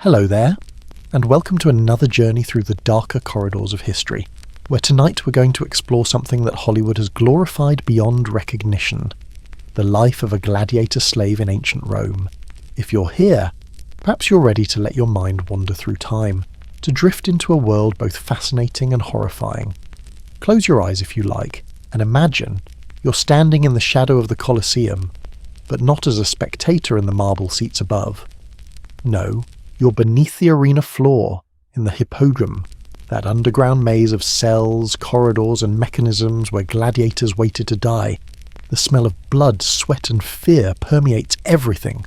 Hello there, and welcome to another journey through the darker corridors of history, where tonight we're going to explore something that Hollywood has glorified beyond recognition: the life of a gladiator slave in ancient Rome. If you're here, perhaps you're ready to let your mind wander through time, to drift into a world both fascinating and horrifying. Close your eyes if you like, and imagine you're standing in the shadow of the Colosseum, but not as a spectator in the marble seats above. No, you're beneath the arena floor, in the hippodrome, that underground maze of cells, corridors and mechanisms where gladiators waited to die. The smell of blood, sweat and fear permeates everything.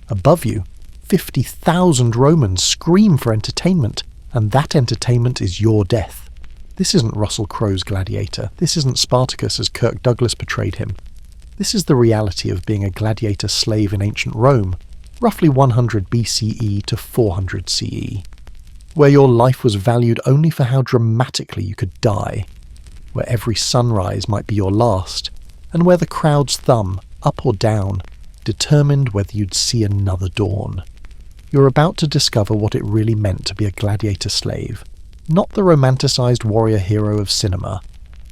Above you, 50,000 Romans scream for entertainment, and that entertainment is your death. This isn't Russell Crowe's Gladiator. This isn't Spartacus as Kirk Douglas portrayed him. This is the reality of being a gladiator slave in ancient Rome, roughly 100 BCE to 400 CE, where your life was valued only for how dramatically you could die, where every sunrise might be your last, and where the crowd's thumb, up or down, determined whether you'd see another dawn. You're about to discover what it really meant to be a gladiator slave, not the romanticized warrior hero of cinema,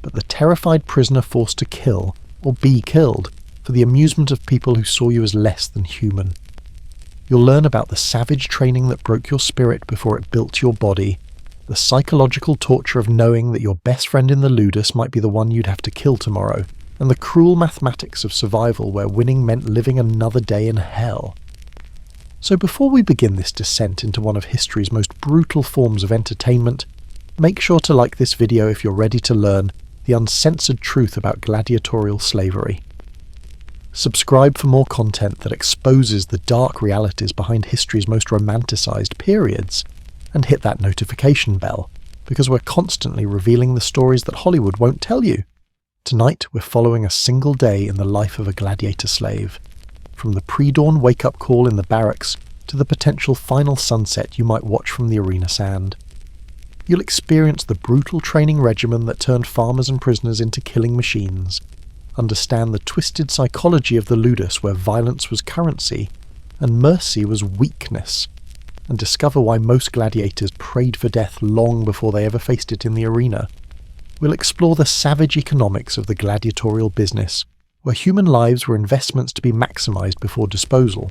but the terrified prisoner forced to kill, or be killed, for the amusement of people who saw you as less than human. You'll learn about the savage training that broke your spirit before it built your body, the psychological torture of knowing that your best friend in the Ludus might be the one you'd have to kill tomorrow, and the cruel mathematics of survival where winning meant living another day in hell. So before we begin this descent into one of history's most brutal forms of entertainment, make sure to like this video if you're ready to learn the uncensored truth about gladiatorial slavery. Subscribe for more content that exposes the dark realities behind history's most romanticized periods, and hit that notification bell, because we're constantly revealing the stories that Hollywood won't tell you. Tonight we're following a single day in the life of a gladiator slave, from the pre-dawn wake-up call in the barracks to the potential final sunset you might watch from the arena sand. You'll experience the brutal training regimen that turned farmers and prisoners into killing machines, understand the twisted psychology of the Ludus where violence was currency and mercy was weakness, and discover why most gladiators prayed for death long before they ever faced it in the arena. We'll explore the savage economics of the gladiatorial business, where human lives were investments to be maximized before disposal.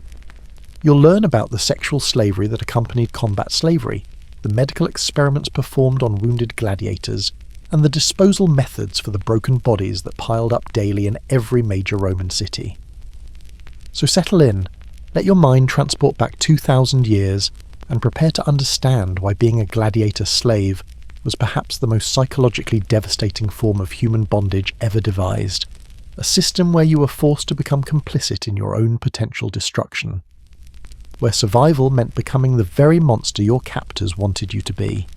You'll learn about the sexual slavery that accompanied combat slavery, the medical experiments performed on wounded gladiators, and the disposal methods for the broken bodies that piled up daily in every major Roman city. So settle in, let your mind transport back 2,000 years, and prepare to understand why being a gladiator slave was perhaps the most psychologically devastating form of human bondage ever devised, a system where you were forced to become complicit in your own potential destruction, where survival meant becoming the very monster your captors wanted you to be.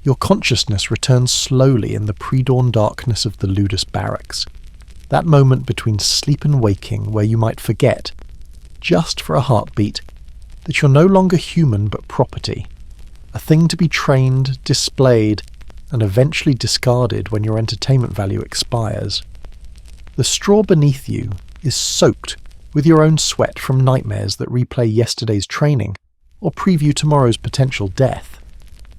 Your consciousness returns slowly in the pre-dawn darkness of the Ludus barracks, that moment between sleep and waking where you might forget, just for a heartbeat, that you're no longer human but property, a thing to be trained, displayed, and eventually discarded when your entertainment value expires. The straw beneath you is soaked with your own sweat from nightmares that replay yesterday's training or preview tomorrow's potential death.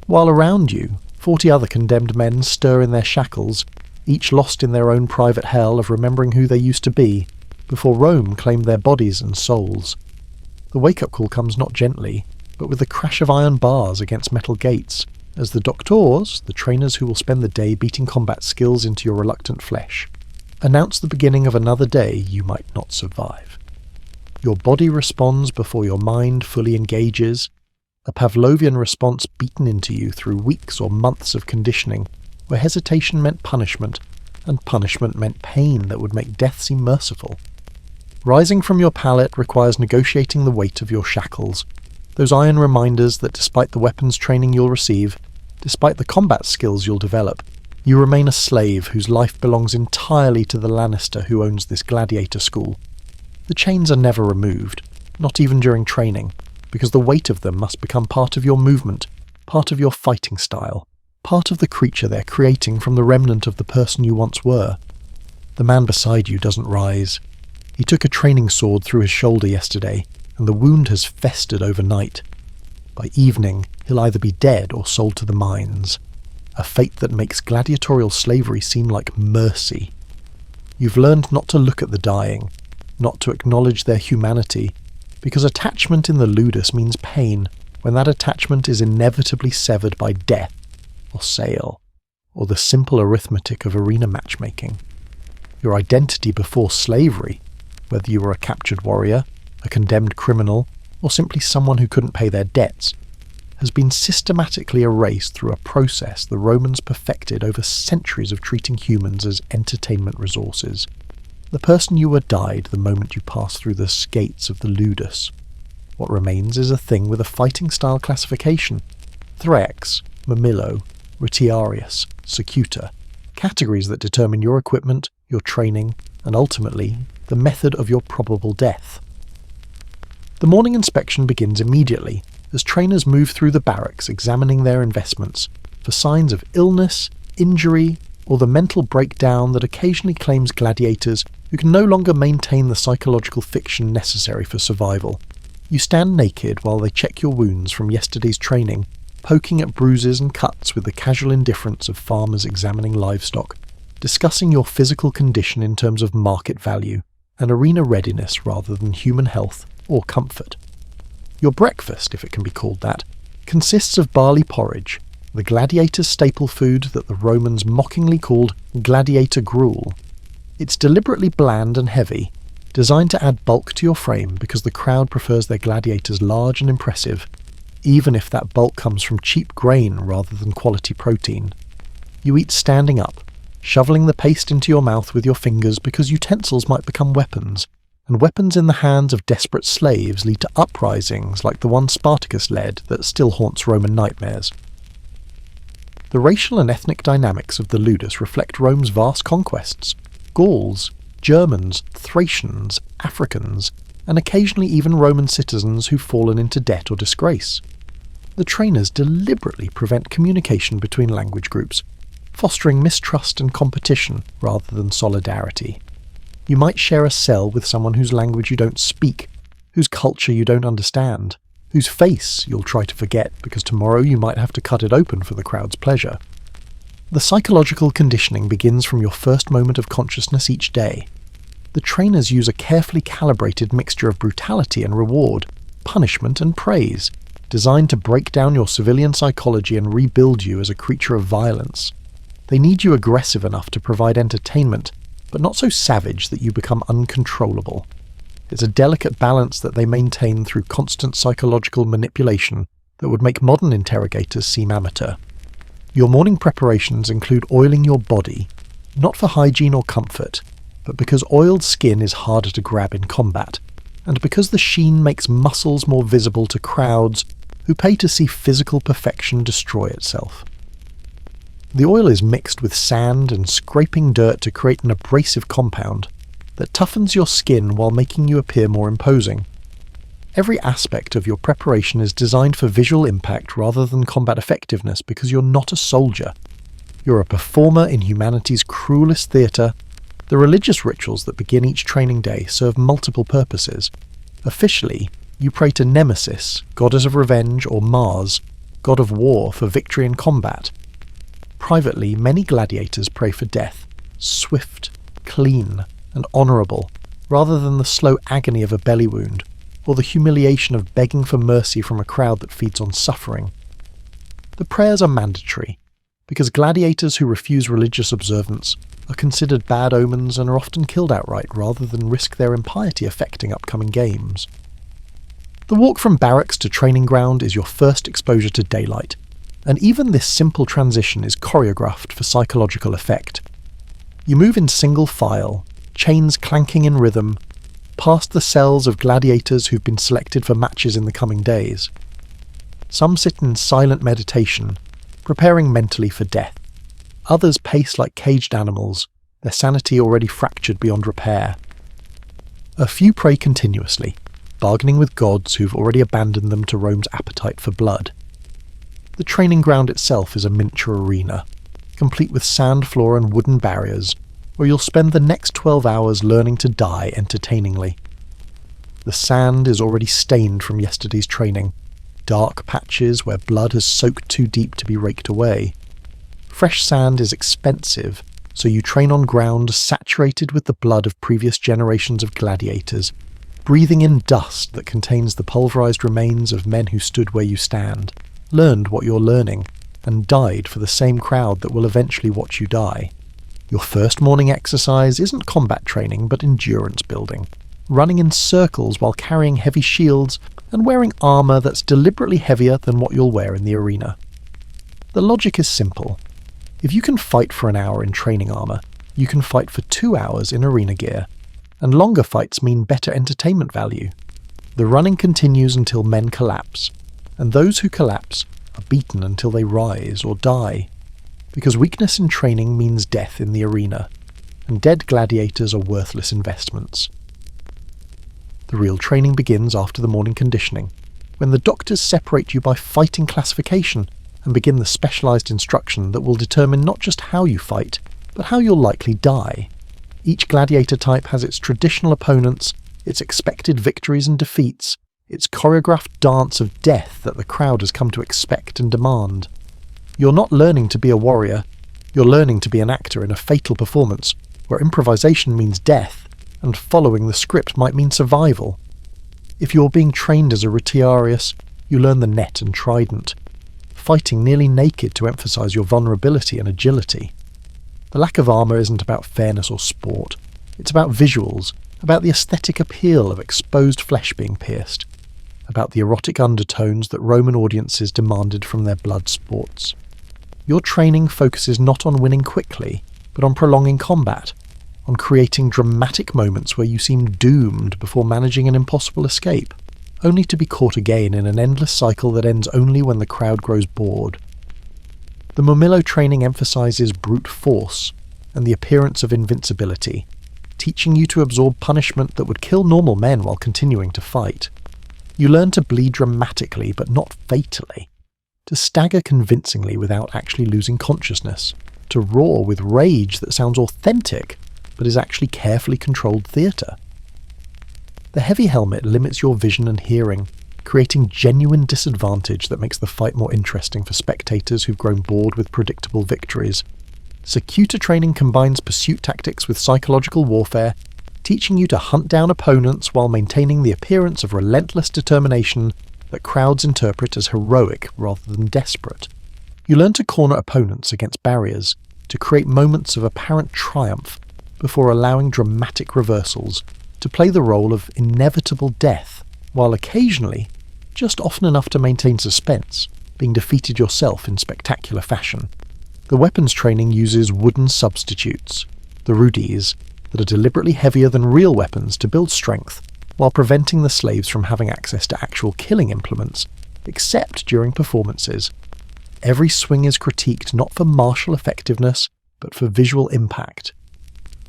While around you, 40 other condemned men stir in their shackles, each lost in their own private hell of remembering who they used to be, before Rome claimed their bodies and souls. The wake-up call comes not gently, but with the crash of iron bars against metal gates, as the doctors, the trainers who will spend the day beating combat skills into your reluctant flesh, announce the beginning of another day you might not survive. Your body responds before your mind fully engages, a Pavlovian response beaten into you through weeks or months of conditioning, where hesitation meant punishment, and punishment meant pain that would make death seem merciful. Rising from your pallet requires negotiating the weight of your shackles, those iron reminders that despite the weapons training you'll receive, despite the combat skills you'll develop, you remain a slave whose life belongs entirely to the Lannister who owns this gladiator school. The chains are never removed, not even during training, because the weight of them must become part of your movement, part of your fighting style, part of the creature they're creating from the remnant of the person you once were. The man beside you doesn't rise. He took a training sword through his shoulder yesterday, and the wound has festered overnight. By evening, he'll either be dead or sold to the mines, a fate that makes gladiatorial slavery seem like mercy. You've learned not to look at the dying, not to acknowledge their humanity, because attachment in the Ludus means pain when that attachment is inevitably severed by death, or sale, or the simple arithmetic of arena matchmaking. Your identity before slavery, whether you were a captured warrior, a condemned criminal, or simply someone who couldn't pay their debts, has been systematically erased through a process the Romans perfected over centuries of treating humans as entertainment resources. The person you were died the moment you passed through the gates of the Ludus. What remains is a thing with a fighting style classification: Thrax, Mamillo, Retiarius, Secutor, categories that determine your equipment, your training, and ultimately, the method of your probable death. The morning inspection begins immediately, as trainers move through the barracks examining their investments for signs of illness, injury, or the mental breakdown that occasionally claims gladiators who can no longer maintain the psychological fiction necessary for survival. You stand naked while they check your wounds from yesterday's training, poking at bruises and cuts with the casual indifference of farmers examining livestock, discussing your physical condition in terms of market value and arena readiness rather than human health or comfort. Your breakfast, if it can be called that, consists of barley porridge, the gladiator's staple food that the Romans mockingly called gladiator gruel. It's deliberately bland and heavy, designed to add bulk to your frame because the crowd prefers their gladiators large and impressive, even if that bulk comes from cheap grain rather than quality protein. You eat standing up, shoveling the paste into your mouth with your fingers because utensils might become weapons, and weapons in the hands of desperate slaves lead to uprisings like the one Spartacus led that still haunts Roman nightmares. The racial and ethnic dynamics of the Ludus reflect Rome's vast conquests: Gauls, Germans, Thracians, Africans, and occasionally even Roman citizens who've fallen into debt or disgrace. The trainers deliberately prevent communication between language groups, fostering mistrust and competition rather than solidarity. You might share a cell with someone whose language you don't speak, whose culture you don't understand, whose face you'll try to forget because tomorrow you might have to cut it open for the crowd's pleasure. The psychological conditioning begins from your first moment of consciousness each day. The trainers use a carefully calibrated mixture of brutality and reward, punishment and praise, designed to break down your civilian psychology and rebuild you as a creature of violence. They need you aggressive enough to provide entertainment, but not so savage that you become uncontrollable. It's a delicate balance that they maintain through constant psychological manipulation that would make modern interrogators seem amateur. Your morning preparations include oiling your body, not for hygiene or comfort, but because oiled skin is harder to grab in combat, and because the sheen makes muscles more visible to crowds who pay to see physical perfection destroy itself. The oil is mixed with sand and scraping dirt to create an abrasive compound that toughens your skin while making you appear more imposing. Every aspect of your preparation is designed for visual impact rather than combat effectiveness because you're not a soldier. You're a performer in humanity's cruelest theatre. The religious rituals that begin each training day serve multiple purposes. Officially, you pray to Nemesis, goddess of revenge, or Mars, god of war, for victory in combat. Privately, many gladiators pray for death, swift, clean, and honourable, rather than the slow agony of a belly wound, or the humiliation of begging for mercy from a crowd that feeds on suffering. The prayers are mandatory, because gladiators who refuse religious observance are considered bad omens and are often killed outright rather than risk their impiety affecting upcoming games. The walk from barracks to training ground is your first exposure to daylight, and even this simple transition is choreographed for psychological effect. You move in single file, chains clanking in rhythm, past the cells of gladiators who've been selected for matches in the coming days. Some sit in silent meditation, preparing mentally for death. Others pace like caged animals, their sanity already fractured beyond repair. A few pray continuously, bargaining with gods who've already abandoned them to Rome's appetite for blood. The training ground itself is a miniature arena, complete with sand floor and wooden barriers, where you'll spend the next 12 hours learning to die entertainingly. The sand is already stained from yesterday's training, dark patches where blood has soaked too deep to be raked away. Fresh sand is expensive, so you train on ground saturated with the blood of previous generations of gladiators, breathing in dust that contains the pulverized remains of men who stood where you stand, learned what you're learning, and died for the same crowd that will eventually watch you die. Your first morning exercise isn't combat training but endurance building, running in circles while carrying heavy shields and wearing armour that's deliberately heavier than what you'll wear in the arena. The logic is simple. If you can fight for an hour in training armour, you can fight for 2 hours in arena gear, and longer fights mean better entertainment value. The running continues until men collapse, and those who collapse are beaten until they rise or die, because weakness in training means death in the arena, and dead gladiators are worthless investments. The real training begins after the morning conditioning, when the doctors separate you by fighting classification and begin the specialised instruction that will determine not just how you fight, but how you'll likely die. Each gladiator type has its traditional opponents, its expected victories and defeats, its choreographed dance of death that the crowd has come to expect and demand. You're not learning to be a warrior, you're learning to be an actor in a fatal performance, where improvisation means death, and following the script might mean survival. If you're being trained as a retiarius, you learn the net and trident, fighting nearly naked to emphasise your vulnerability and agility. The lack of armour isn't about fairness or sport, it's about visuals, about the aesthetic appeal of exposed flesh being pierced, about the erotic undertones that Roman audiences demanded from their blood sports. Your training focuses not on winning quickly, but on prolonging combat, on creating dramatic moments where you seem doomed before managing an impossible escape, only to be caught again in an endless cycle that ends only when the crowd grows bored. The Murmillo training emphasises brute force and the appearance of invincibility, teaching you to absorb punishment that would kill normal men while continuing to fight. You learn to bleed dramatically but not fatally, to stagger convincingly without actually losing consciousness, to roar with rage that sounds authentic but is actually carefully controlled theatre. The heavy helmet limits your vision and hearing, creating genuine disadvantage that makes the fight more interesting for spectators who've grown bored with predictable victories. Secutor training combines pursuit tactics with psychological warfare, teaching you to hunt down opponents while maintaining the appearance of relentless determination that crowds interpret as heroic rather than desperate. You learn to corner opponents against barriers, to create moments of apparent triumph before allowing dramatic reversals, to play the role of inevitable death, while occasionally, just often enough to maintain suspense, being defeated yourself in spectacular fashion. The weapons training uses wooden substitutes, the rudis, that are deliberately heavier than real weapons to build strength, while preventing the slaves from having access to actual killing implements, except during performances. Every swing is critiqued not for martial effectiveness, but for visual impact.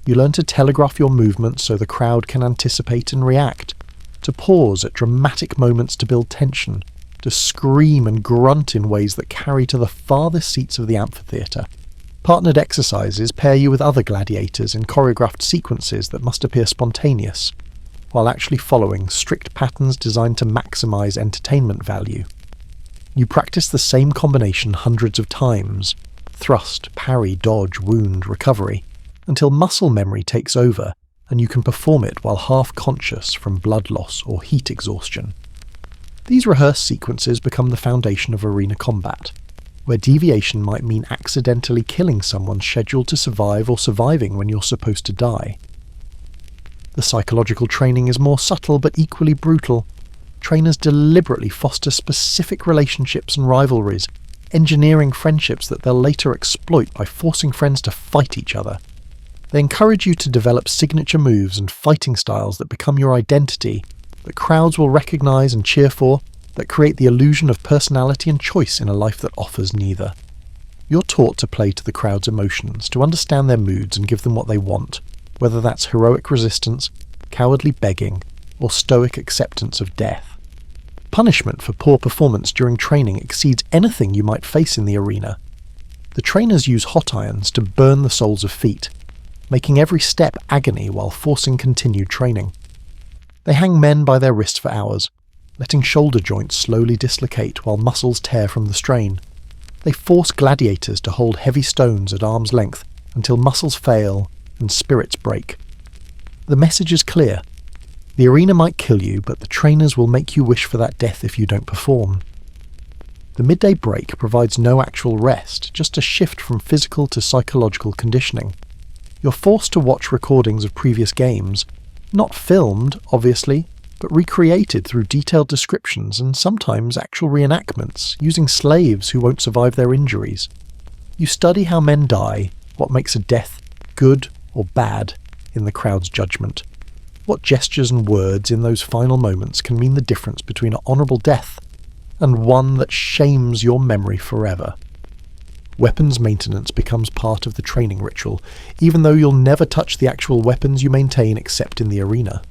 You learn to telegraph your movements so the crowd can anticipate and react, to pause at dramatic moments to build tension, to scream and grunt in ways that carry to the farthest seats of the amphitheatre. Partnered exercises pair you with other gladiators in choreographed sequences that must appear spontaneous, while actually following strict patterns designed to maximise entertainment value. You practice the same combination hundreds of times: thrust, parry, dodge, wound, recovery, until muscle memory takes over and you can perform it while half-conscious from blood loss or heat exhaustion. These rehearsed sequences become the foundation of arena combat, where deviation might mean accidentally killing someone scheduled to survive or surviving when you're supposed to die. The psychological training is more subtle but equally brutal. Trainers deliberately foster specific relationships and rivalries, engineering friendships that they'll later exploit by forcing friends to fight each other. They encourage you to develop signature moves and fighting styles that become your identity, that crowds will recognise and cheer for, that create the illusion of personality and choice in a life that offers neither. You're taught to play to the crowd's emotions, to understand their moods and give them what they want, whether that's heroic resistance, cowardly begging, or stoic acceptance of death. Punishment for poor performance during training exceeds anything you might face in the arena. The trainers use hot irons to burn the soles of feet, making every step agony while forcing continued training. They hang men by their wrists for hours, letting shoulder joints slowly dislocate while muscles tear from the strain. They force gladiators to hold heavy stones at arm's length until muscles fail and spirits break. The message is clear. The arena might kill you, but the trainers will make you wish for that death if you don't perform. The midday break provides no actual rest, just a shift from physical to psychological conditioning. You're forced to watch recordings of previous games, not filmed, obviously, but recreated through detailed descriptions and sometimes actual reenactments, using slaves who won't survive their injuries. You study how men die, what makes a death good or bad in the crowd's judgment. What gestures and words in those final moments can mean the difference between an honourable death and one that shames your memory forever. Weapons maintenance becomes part of the training ritual, even though you'll never touch the actual weapons you maintain except in the arena.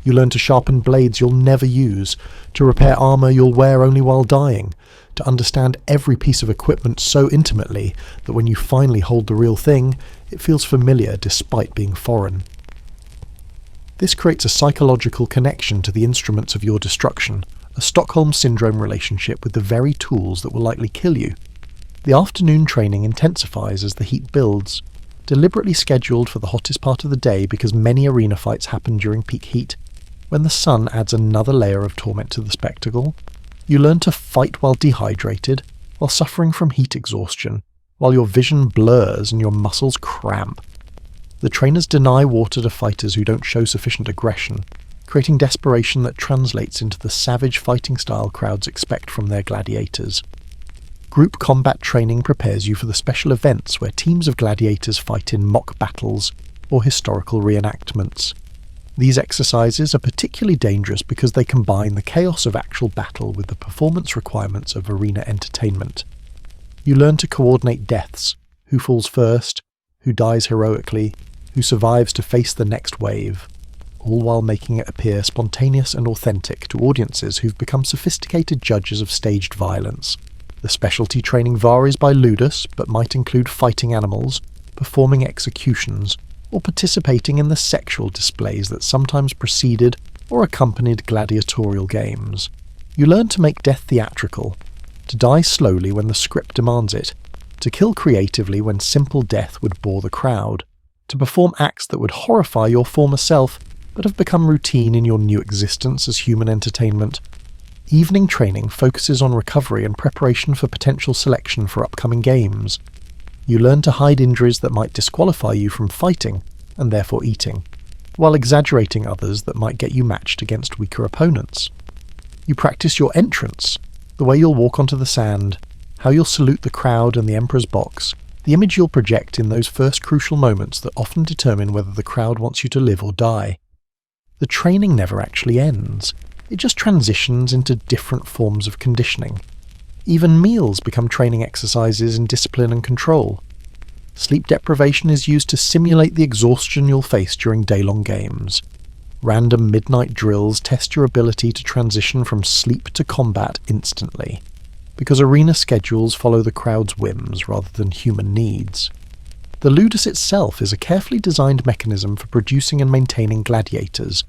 You learn to sharpen blades you'll never use, to repair armour you'll wear only while dying, to understand every piece of equipment so intimately that when you finally hold the real thing, it feels familiar despite being foreign. This creates a psychological connection to the instruments of your destruction, a Stockholm Syndrome relationship with the very tools that will likely kill you. The afternoon training intensifies as the heat builds, deliberately scheduled for the hottest part of the day because many arena fights happen during peak heat, when the sun adds another layer of torment to the spectacle. You learn to fight while dehydrated, while suffering from heat exhaustion, while your vision blurs and your muscles cramp. The trainers deny water to fighters who don't show sufficient aggression, creating desperation that translates into the savage fighting style crowds expect from their gladiators. Group combat training prepares you for the special events where teams of gladiators fight in mock battles or historical reenactments. These exercises are particularly dangerous because they combine the chaos of actual battle with the performance requirements of arena entertainment. You learn to coordinate deaths, who falls first, who dies heroically, who survives to face the next wave, all while making it appear spontaneous and authentic to audiences who've become sophisticated judges of staged violence. The specialty training varies by Ludus, but might include fighting animals, performing executions, or participating in the sexual displays that sometimes preceded or accompanied gladiatorial games. You learn to make death theatrical, to die slowly when the script demands it, to kill creatively when simple death would bore the crowd, to perform acts that would horrify your former self but have become routine in your new existence as human entertainment. Evening training focuses on recovery and preparation for potential selection for upcoming games. You learn to hide injuries that might disqualify you from fighting, and therefore eating, while exaggerating others that might get you matched against weaker opponents. You practice your entrance, the way you'll walk onto the sand, how you'll salute the crowd and the Emperor's box, the image you'll project in those first crucial moments that often determine whether the crowd wants you to live or die. The training never actually ends. It just transitions into different forms of conditioning. Even meals become training exercises in discipline and control. Sleep deprivation is used to simulate the exhaustion you'll face during day-long games. Random midnight drills test your ability to transition from sleep to combat instantly, because arena schedules follow the crowd's whims rather than human needs. The Ludus itself is a carefully designed mechanism for producing and maintaining gladiators,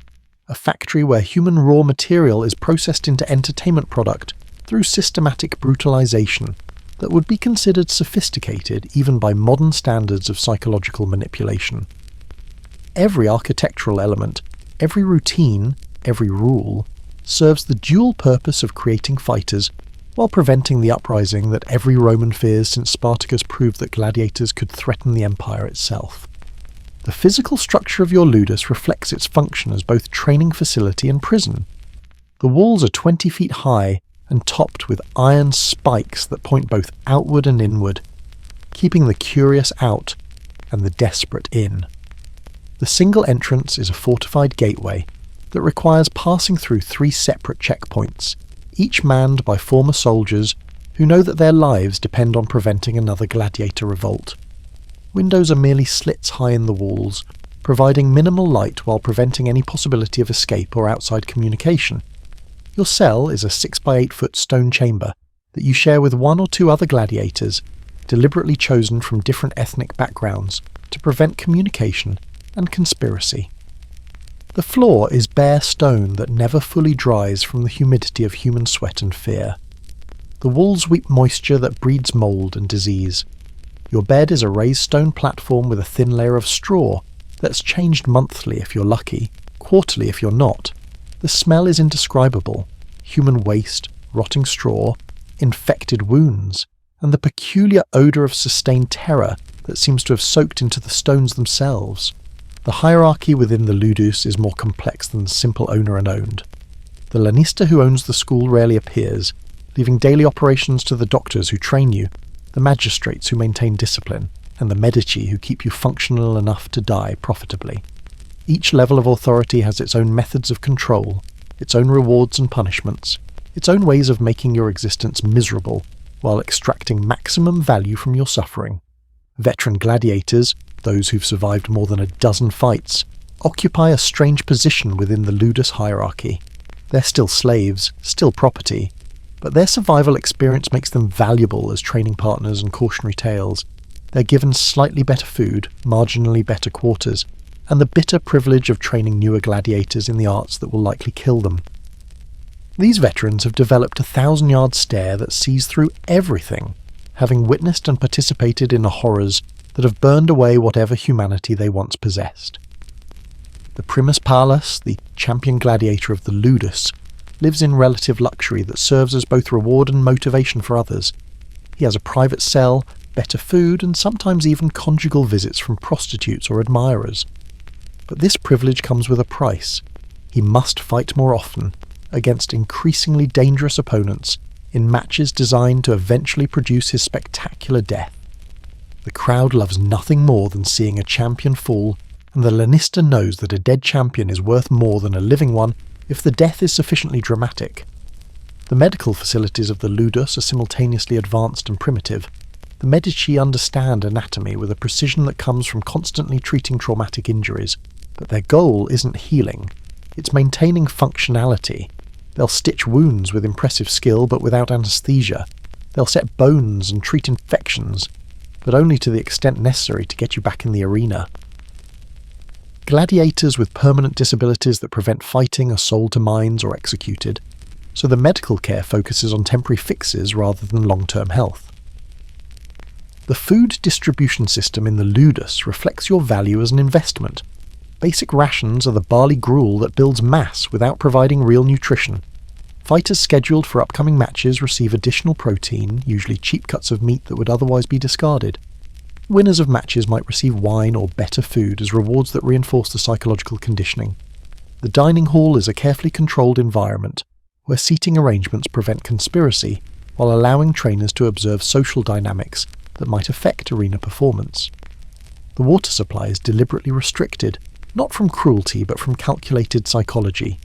a factory where human raw material is processed into entertainment product through systematic brutalization that would be considered sophisticated even by modern standards of psychological manipulation. Every architectural element, every routine, every rule, serves the dual purpose of creating fighters while preventing the uprising that every Roman fears since Spartacus proved that gladiators could threaten the empire itself. The physical structure of your Ludus reflects its function as both training facility and prison. The walls are 20 feet high and topped with iron spikes that point both outward and inward, keeping the curious out and the desperate in. The single entrance is a fortified gateway that requires passing through 3 separate checkpoints, each manned by former soldiers who know that their lives depend on preventing another gladiator revolt. Windows are merely slits high in the walls, providing minimal light while preventing any possibility of escape or outside communication. Your cell is a 6 by 8 foot stone chamber that you share with 1 or 2 other gladiators, deliberately chosen from different ethnic backgrounds to prevent communication and conspiracy. The floor is bare stone that never fully dries from the humidity of human sweat and fear. The walls weep moisture that breeds mould and disease. Your bed is a raised stone platform with a thin layer of straw that's changed monthly if you're lucky, quarterly if you're not. The smell is indescribable. Human waste, rotting straw, infected wounds, and the peculiar odour of sustained terror that seems to have soaked into the stones themselves. The hierarchy within the Ludus is more complex than the simple owner and owned. The lanista who owns the school rarely appears, leaving daily operations to the doctors who train you, the magistrates who maintain discipline, and the medici who keep you functional enough to die profitably. Each level of authority has its own methods of control, its own rewards and punishments, its own ways of making your existence miserable while extracting maximum value from your suffering. Veteran gladiators, those who've survived more than a dozen fights, occupy a strange position within the Ludus hierarchy. They're still slaves, still property, but their survival experience makes them valuable as training partners and cautionary tales. They're given slightly better food, marginally better quarters, and the bitter privilege of training newer gladiators in the arts that will likely kill them. These veterans have developed a 1,000-yard stare that sees through everything, having witnessed and participated in the horrors that have burned away whatever humanity they once possessed. The Primus Palus, the champion gladiator of the Ludus, lives in relative luxury that serves as both reward and motivation for others. He has a private cell, better food, and sometimes even conjugal visits from prostitutes or admirers. But this privilege comes with a price. He must fight more often, against increasingly dangerous opponents, in matches designed to eventually produce his spectacular death. The crowd loves nothing more than seeing a champion fall, and the lanista knows that a dead champion is worth more than a living one if the death is sufficiently dramatic. The medical facilities of the Ludus are simultaneously advanced and primitive. The Medici understand anatomy with a precision that comes from constantly treating traumatic injuries, but their goal isn't healing, it's maintaining functionality. They'll stitch wounds with impressive skill but without anesthesia. They'll set bones and treat infections, but only to the extent necessary to get you back in the arena. Gladiators with permanent disabilities that prevent fighting are sold to mines or executed, so the medical care focuses on temporary fixes rather than long-term health. The food distribution system in the Ludus reflects your value as an investment. Basic rations are the barley gruel that builds mass without providing real nutrition. Fighters scheduled for upcoming matches receive additional protein, usually cheap cuts of meat that would otherwise be discarded. Winners of matches might receive wine or better food as rewards that reinforce the psychological conditioning. The dining hall is a carefully controlled environment, where seating arrangements prevent conspiracy while allowing trainers to observe social dynamics that might affect arena performance. The water supply is deliberately restricted, not from cruelty but from calculated psychology.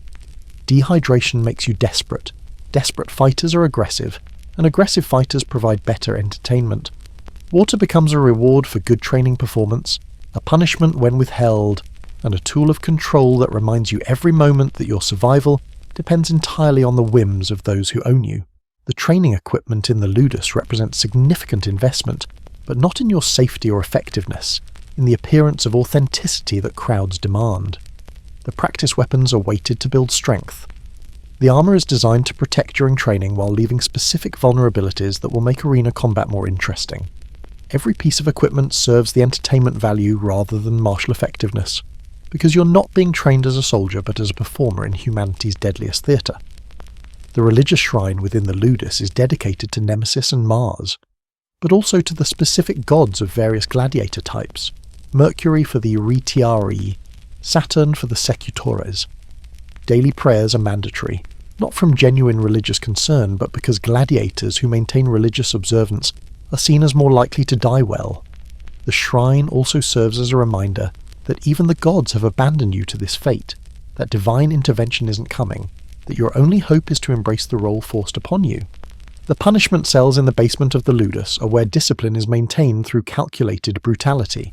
Dehydration makes you desperate. Desperate fighters are aggressive, and aggressive fighters provide better entertainment. Water becomes a reward for good training performance, a punishment when withheld, and a tool of control that reminds you every moment that your survival depends entirely on the whims of those who own you. The training equipment in the Ludus represents significant investment, but not in your safety or effectiveness, in the appearance of authenticity that crowds demand. The practice weapons are weighted to build strength. The armour is designed to protect during training while leaving specific vulnerabilities that will make arena combat more interesting. Every piece of equipment serves the entertainment value rather than martial effectiveness, because you're not being trained as a soldier but as a performer in humanity's deadliest theatre. The religious shrine within the Ludus is dedicated to Nemesis and Mars, but also to the specific gods of various gladiator types, Mercury for the Retiarii, Saturn for the Secutores. Daily prayers are mandatory, not from genuine religious concern but because gladiators who maintain religious observance are seen as more likely to die well. The shrine also serves as a reminder that even the gods have abandoned you to this fate, that divine intervention isn't coming, that your only hope is to embrace the role forced upon you. The punishment cells in the basement of the Ludus are where discipline is maintained through calculated brutality.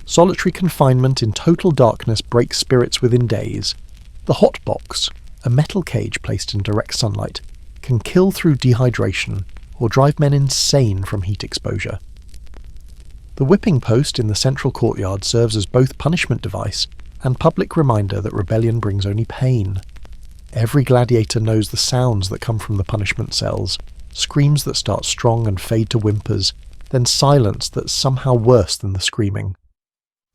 Solitary confinement in total darkness breaks spirits within days. The hot box, a metal cage placed in direct sunlight, can kill through dehydration or drive men insane from heat exposure. The whipping post in the central courtyard serves as both punishment device and public reminder that rebellion brings only pain. Every gladiator knows the sounds that come from the punishment cells, screams that start strong and fade to whimpers, then silence that's somehow worse than the screaming.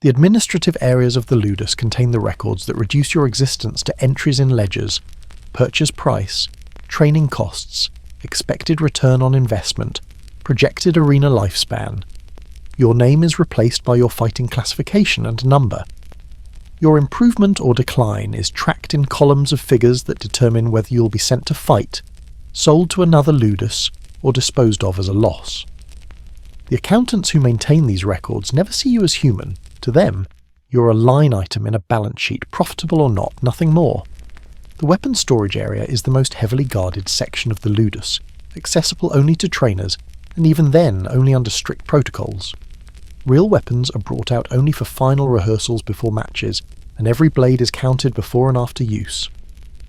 The administrative areas of the Ludus contain the records that reduce your existence to entries in ledgers, purchase price, training costs, expected return on investment, projected arena lifespan. Your name is replaced by your fighting classification and number. Your improvement or decline is tracked in columns of figures that determine whether you'll be sent to fight, sold to another Ludus, or disposed of as a loss. The accountants who maintain these records never see you as human. To them, you're a line item in a balance sheet, profitable or not, nothing more. The weapons storage area is the most heavily guarded section of the Ludus, accessible only to trainers, and even then only under strict protocols. Real weapons are brought out only for final rehearsals before matches, and every blade is counted before and after use.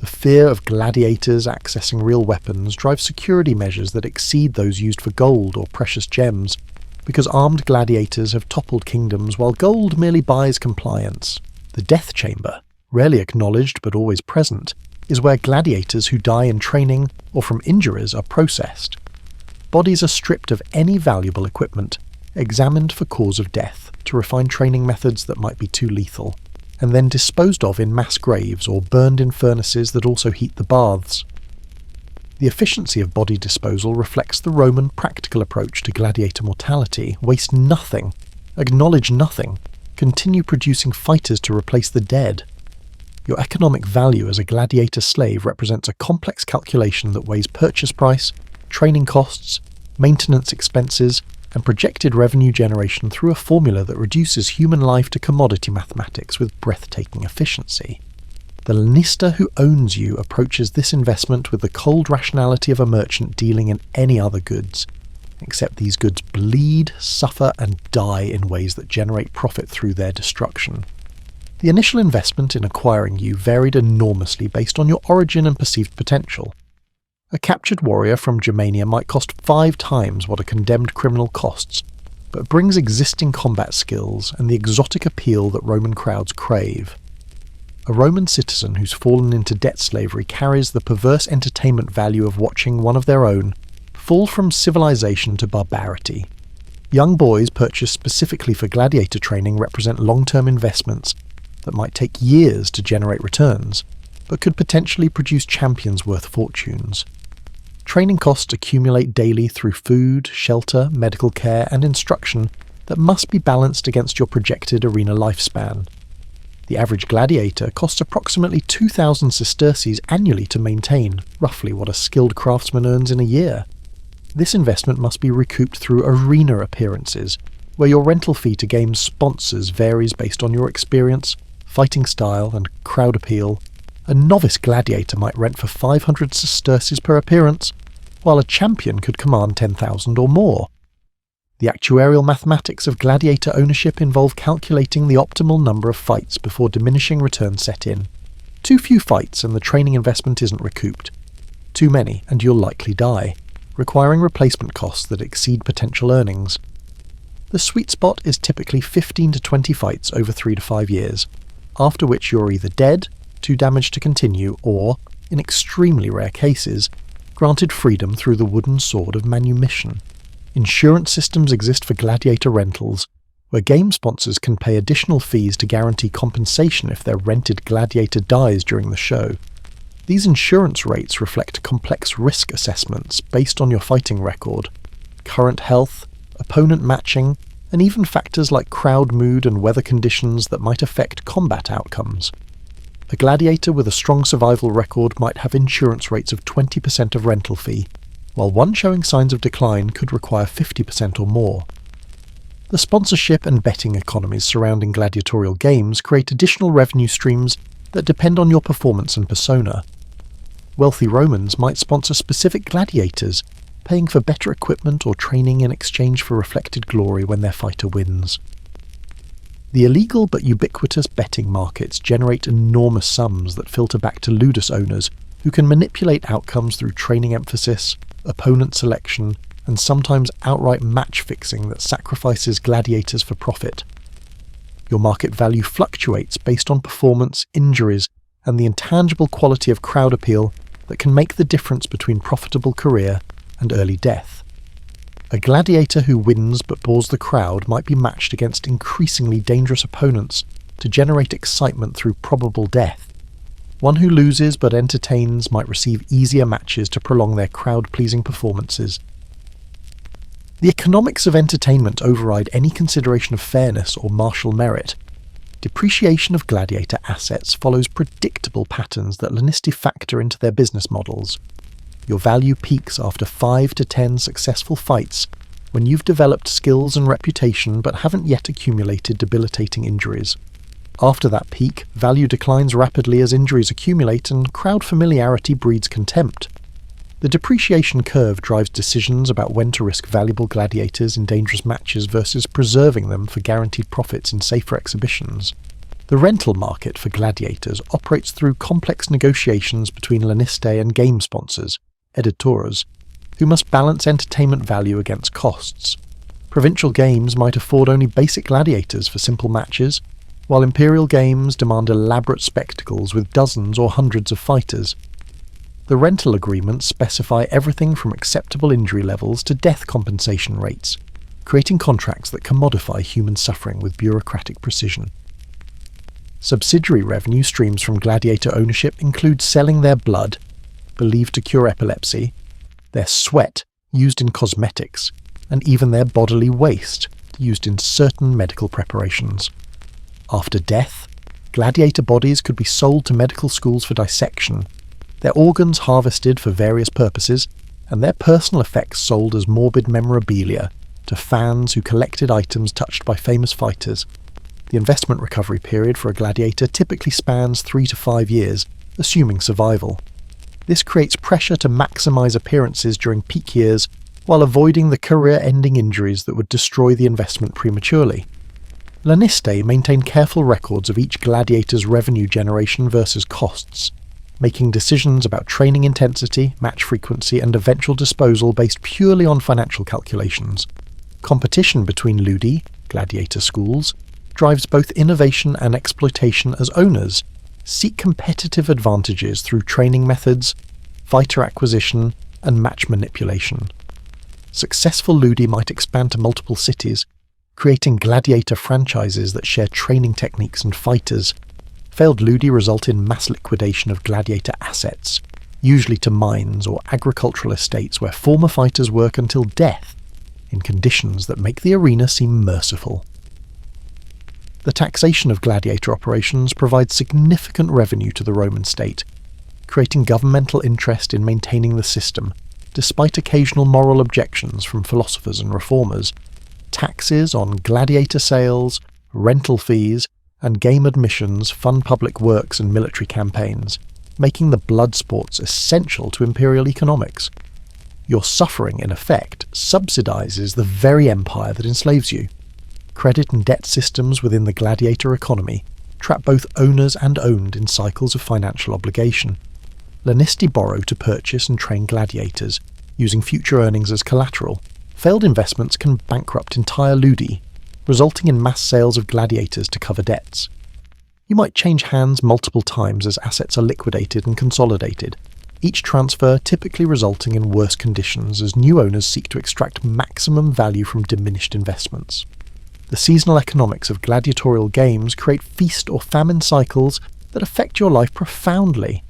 The fear of gladiators accessing real weapons drives security measures that exceed those used for gold or precious gems, because armed gladiators have toppled kingdoms while gold merely buys compliance. The death chamber, rarely acknowledged but always present, is where gladiators who die in training or from injuries are processed. Bodies are stripped of any valuable equipment, examined for cause of death to refine training methods that might be too lethal, and then disposed of in mass graves or burned in furnaces that also heat the baths. The efficiency of body disposal reflects the Roman practical approach to gladiator mortality: waste nothing, acknowledge nothing, continue producing fighters to replace the dead. Your economic value as a gladiator slave represents a complex calculation that weighs purchase price, training costs, maintenance expenses, and projected revenue generation through a formula that reduces human life to commodity mathematics with breathtaking efficiency. The lanista who owns you approaches this investment with the cold rationality of a merchant dealing in any other goods, except these goods bleed, suffer, and die in ways that generate profit through their destruction. The initial investment in acquiring you varied enormously based on your origin and perceived potential. A captured warrior from Germania might cost 5 times what a condemned criminal costs, but brings existing combat skills and the exotic appeal that Roman crowds crave. A Roman citizen who's fallen into debt slavery carries the perverse entertainment value of watching one of their own fall from civilization to barbarity. Young boys purchased specifically for gladiator training represent long-term investments that might take years to generate returns, but could potentially produce champions worth fortunes. Training costs accumulate daily through food, shelter, medical care, and instruction that must be balanced against your projected arena lifespan. The average gladiator costs approximately 2,000 sesterces annually to maintain, roughly what a skilled craftsman earns in a year. This investment must be recouped through arena appearances, where your rental fee to games sponsors varies based on your experience, fighting style, and crowd appeal. A novice gladiator might rent for 500 sesterces per appearance, while a champion could command 10,000 or more. The actuarial mathematics of gladiator ownership involve calculating the optimal number of fights before diminishing returns set in. Too few fights and the training investment isn't recouped. Too many and you'll likely die, requiring replacement costs that exceed potential earnings. The sweet spot is typically 15 to 20 fights over 3 to 5 years, after which you're either dead, too damaged to continue, or, in extremely rare cases, granted freedom through the wooden sword of manumission. Insurance systems exist for gladiator rentals, where game sponsors can pay additional fees to guarantee compensation if their rented gladiator dies during the show. These insurance rates reflect complex risk assessments based on your fighting record, current health, opponent matching, and even factors like crowd mood and weather conditions that might affect combat outcomes. A gladiator with a strong survival record might have insurance rates of 20% of rental fee, while one showing signs of decline could require 50% or more. The sponsorship and betting economies surrounding gladiatorial games create additional revenue streams that depend on your performance and persona. Wealthy Romans might sponsor specific gladiators, paying for better equipment or training in exchange for reflected glory when their fighter wins. The illegal but ubiquitous betting markets generate enormous sums that filter back to Ludus owners who can manipulate outcomes through training emphasis, opponent selection, and sometimes outright match fixing that sacrifices gladiators for profit. Your market value fluctuates based on performance, injuries, and the intangible quality of crowd appeal that can make the difference between profitable career and early death. A gladiator who wins but bores the crowd might be matched against increasingly dangerous opponents to generate excitement through probable death. One who loses but entertains might receive easier matches to prolong their crowd-pleasing performances. The economics of entertainment override any consideration of fairness or martial merit. Depreciation of gladiator assets follows predictable patterns that Lanisti factor into their business models. Your value peaks after 5 to 10 successful fights, when you've developed skills and reputation but haven't yet accumulated debilitating injuries. After that peak, value declines rapidly as injuries accumulate and crowd familiarity breeds contempt. The depreciation curve drives decisions about when to risk valuable gladiators in dangerous matches versus preserving them for guaranteed profits in safer exhibitions. The rental market for gladiators operates through complex negotiations between Lanisti and game sponsors, editores, who must balance entertainment value against costs. Provincial games might afford only basic gladiators for simple matches, while imperial games demand elaborate spectacles with dozens or hundreds of fighters. The rental agreements specify everything from acceptable injury levels to death compensation rates, creating contracts that commodify human suffering with bureaucratic precision. Subsidiary revenue streams from gladiator ownership include selling their blood, believed to cure epilepsy, their sweat, used in cosmetics, and even their bodily waste, used in certain medical preparations. After death, gladiator bodies could be sold to medical schools for dissection, their organs harvested for various purposes, and their personal effects sold as morbid memorabilia to fans who collected items touched by famous fighters. The investment recovery period for a gladiator typically spans 3 to 5 years, assuming survival. This creates pressure to maximize appearances during peak years while avoiding the career-ending injuries that would destroy the investment prematurely. Lanisti maintain careful records of each gladiator's revenue generation versus costs, making decisions about training intensity, match frequency, and eventual disposal based purely on financial calculations. Competition between Ludi, gladiator schools, drives both innovation and exploitation as owners seek competitive advantages through training methods, fighter acquisition, and match manipulation. Successful Ludi might expand to multiple cities, creating gladiator franchises that share training techniques and fighters. Failed Ludi result in mass liquidation of gladiator assets, usually to mines or agricultural estates where former fighters work until death, in conditions that make the arena seem merciful. The taxation of gladiator operations provides significant revenue to the Roman state, creating governmental interest in maintaining the system, despite occasional moral objections from philosophers and reformers. Taxes on gladiator sales, rental fees, and game admissions fund public works and military campaigns, making the blood sports essential to imperial economics. Your suffering, in effect, subsidizes the very empire that enslaves you. Credit and debt systems within the gladiator economy trap both owners and owned in cycles of financial obligation. Lanisti borrow to purchase and train gladiators, using future earnings as collateral. Failed investments can bankrupt entire Ludi, resulting in mass sales of gladiators to cover debts. You might change hands multiple times as assets are liquidated and consolidated, each transfer typically resulting in worse conditions as new owners seek to extract maximum value from diminished investments. The seasonal economics of gladiatorial games create feast or famine cycles that affect your life profoundly.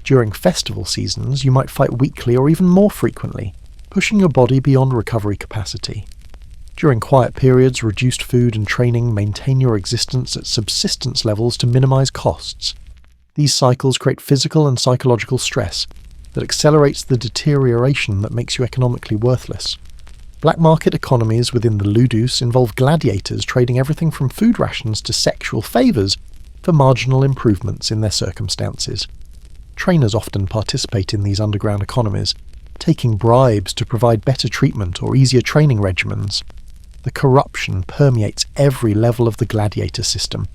During festival seasons, you might fight weekly or even more frequently, pushing your body beyond recovery capacity. During quiet periods, reduced food and training maintain your existence at subsistence levels to minimize costs. These cycles create physical and psychological stress that accelerates the deterioration that makes you economically worthless. Black market economies within the Ludus involve gladiators trading everything from food rations to sexual favors for marginal improvements in their circumstances. Trainers often participate in these underground economies, taking bribes to provide better treatment or easier training regimens. The corruption permeates every level of the gladiator system,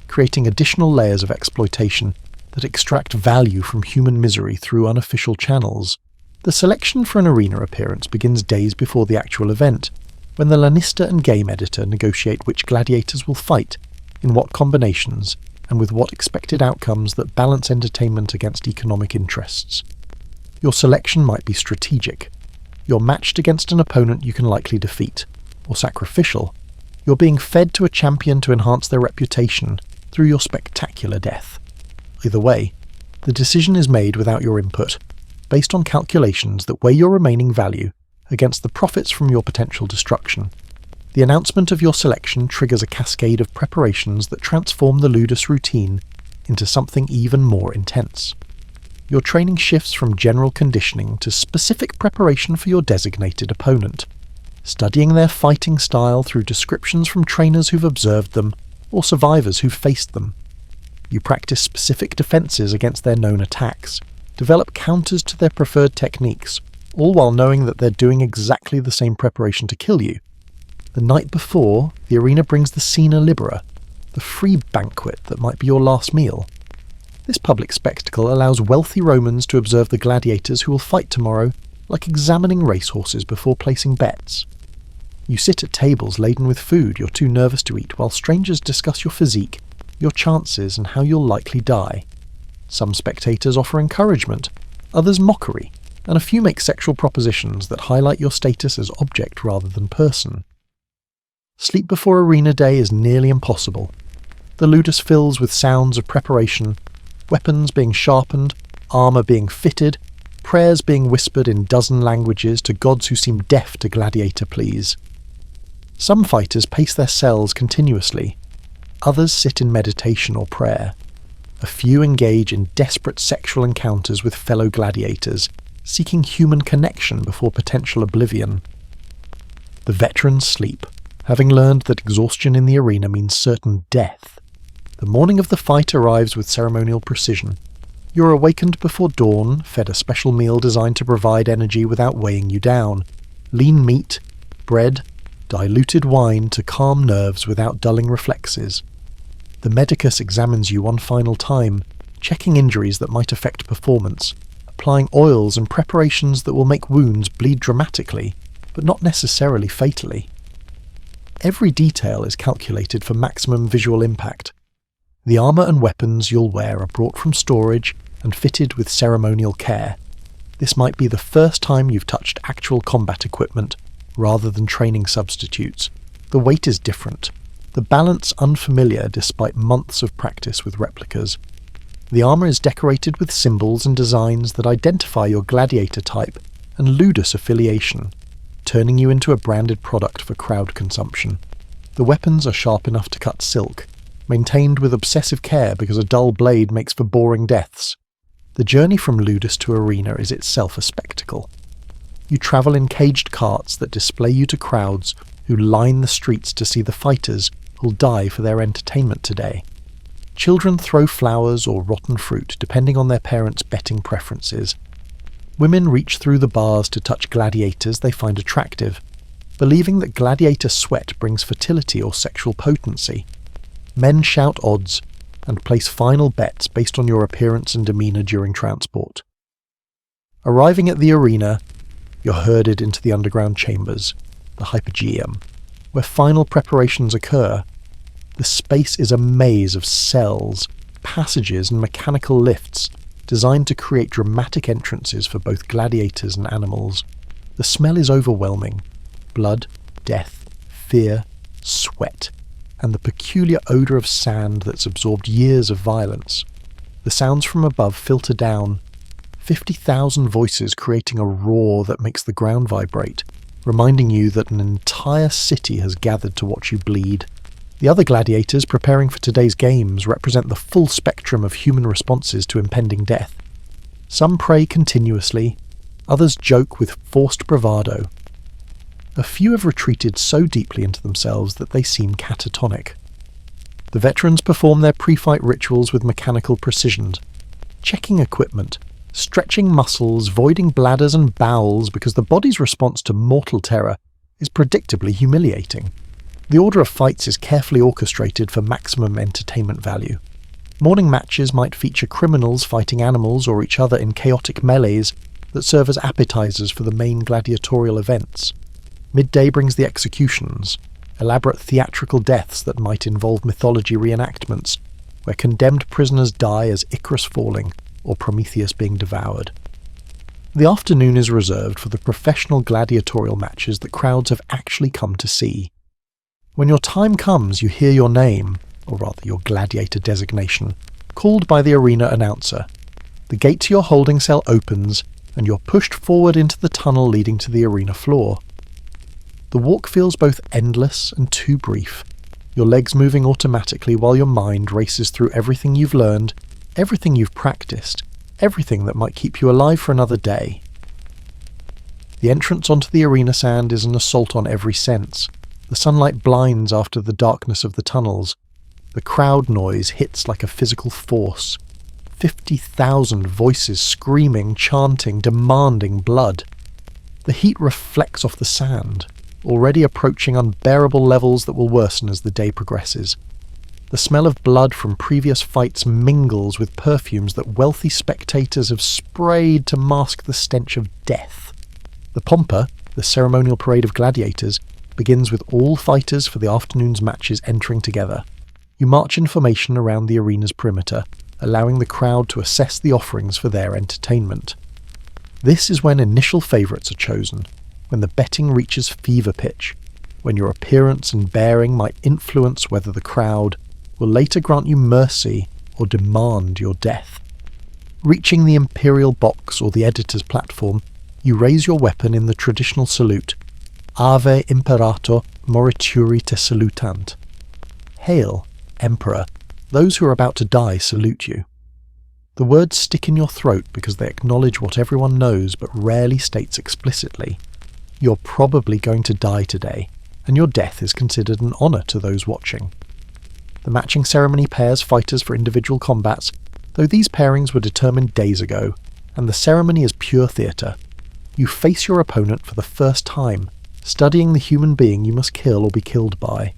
creating additional layers of exploitation that extract value from human misery through unofficial channels. The selection for an arena appearance begins days before the actual event, when the Lanista and game editor negotiate which gladiators will fight, in what combinations, and with what expected outcomes that balance entertainment against economic interests. Your selection might be strategic. You're matched against an opponent you can likely defeat, or sacrificial. You're being fed to a champion to enhance their reputation through your spectacular death. Either way, the decision is made without your input, based on calculations that weigh your remaining value against the profits from your potential destruction. The announcement of your selection triggers a cascade of preparations that transform the Ludus routine into something even more intense. Your training shifts from general conditioning to specific preparation for your designated opponent, studying their fighting style through descriptions from trainers who've observed them or survivors who've faced them. You practice specific defences against their known attacks, develop counters to their preferred techniques, all while knowing that they're doing exactly the same preparation to kill you. The night before, the arena brings the Cena Libera, the free banquet that might be your last meal. This public spectacle allows wealthy Romans to observe the gladiators who will fight tomorrow, like examining racehorses before placing bets. You sit at tables laden with food you're too nervous to eat while strangers discuss your physique, your chances, and how you'll likely die. Some spectators offer encouragement, others mockery, and a few make sexual propositions that highlight your status as object rather than person. Sleep before arena day is nearly impossible. The Ludus fills with sounds of preparation, weapons being sharpened, armour being fitted, prayers being whispered in dozen languages to gods who seem deaf to gladiator pleas. Some fighters pace their cells continuously, others sit in meditation or prayer. A few engage in desperate sexual encounters with fellow gladiators, seeking human connection before potential oblivion. The veterans sleep, having learned that exhaustion in the arena means certain death. The morning of the fight arrives with ceremonial precision. You're awakened before dawn, fed a special meal designed to provide energy without weighing you down. Lean meat, bread, diluted wine to calm nerves without dulling reflexes. The medicus examines you one final time, checking injuries that might affect performance, applying oils and preparations that will make wounds bleed dramatically, but not necessarily fatally. Every detail is calculated for maximum visual impact. The armour and weapons you'll wear are brought from storage and fitted with ceremonial care. This might be the first time you've touched actual combat equipment, rather than training substitutes. The weight is different, the balance unfamiliar despite months of practice with replicas. The armour is decorated with symbols and designs that identify your gladiator type and Ludus affiliation, turning you into a branded product for crowd consumption. The weapons are sharp enough to cut silk, maintained with obsessive care because a dull blade makes for boring deaths. The journey from Ludus to arena is itself a spectacle. You travel in caged carts that display you to crowds who line the streets to see the fighters who'll die for their entertainment today. Children throw flowers or rotten fruit depending on their parents' betting preferences. Women reach through the bars to touch gladiators they find attractive, believing that gladiator sweat brings fertility or sexual potency. Men shout odds and place final bets based on your appearance and demeanour during transport. Arriving at the arena, you're herded into the underground chambers, the hypogeum, where final preparations occur. The space is a maze of cells, passages and mechanical lifts designed to create dramatic entrances for both gladiators and animals. The smell is overwhelming. Blood, death, fear, sweat, and the peculiar odour of sand that's absorbed years of violence. The sounds from above filter down, 50,000 voices creating a roar that makes the ground vibrate, reminding you that an entire city has gathered to watch you bleed. The other gladiators preparing for today's games represent the full spectrum of human responses to impending death. Some pray continuously, others joke with forced bravado. A few have retreated so deeply into themselves that they seem catatonic. The veterans perform their pre-fight rituals with mechanical precision, checking equipment, stretching muscles, voiding bladders and bowels because the body's response to mortal terror is predictably humiliating. The order of fights is carefully orchestrated for maximum entertainment value. Morning matches might feature criminals fighting animals or each other in chaotic melees that serve as appetizers for the main gladiatorial events. Midday brings the executions, elaborate theatrical deaths that might involve mythology reenactments, where condemned prisoners die as Icarus falling or Prometheus being devoured. The afternoon is reserved for the professional gladiatorial matches that crowds have actually come to see. When your time comes, you hear your name, or rather your gladiator designation, called by the arena announcer. The gate to your holding cell opens, and you're pushed forward into the tunnel leading to the arena floor. The walk feels both endless and too brief, your legs moving automatically while your mind races through everything you've learned, everything you've practiced, everything that might keep you alive for another day. The entrance onto the arena sand is an assault on every sense. The sunlight blinds after the darkness of the tunnels. The crowd noise hits like a physical force. 50,000 voices screaming, chanting, demanding blood. The heat reflects off the sand, already approaching unbearable levels that will worsen as the day progresses. The smell of blood from previous fights mingles with perfumes that wealthy spectators have sprayed to mask the stench of death. The pompa, the ceremonial parade of gladiators, begins with all fighters for the afternoon's matches entering together. You march in formation around the arena's perimeter, allowing the crowd to assess the offerings for their entertainment. This is when initial favourites are chosen, when the betting reaches fever pitch, when your appearance and bearing might influence whether the crowd will later grant you mercy or demand your death. Reaching the imperial box or the editor's platform, you raise your weapon in the traditional salute, Ave Imperator Morituri te salutant. Hail, Emperor, those who are about to die salute you. The words stick in your throat because they acknowledge what everyone knows but rarely states explicitly. You're probably going to die today, and your death is considered an honour to those watching. The matching ceremony pairs fighters for individual combats, though these pairings were determined days ago, and the ceremony is pure theatre. You face your opponent for the first time, studying the human being you must kill or be killed by.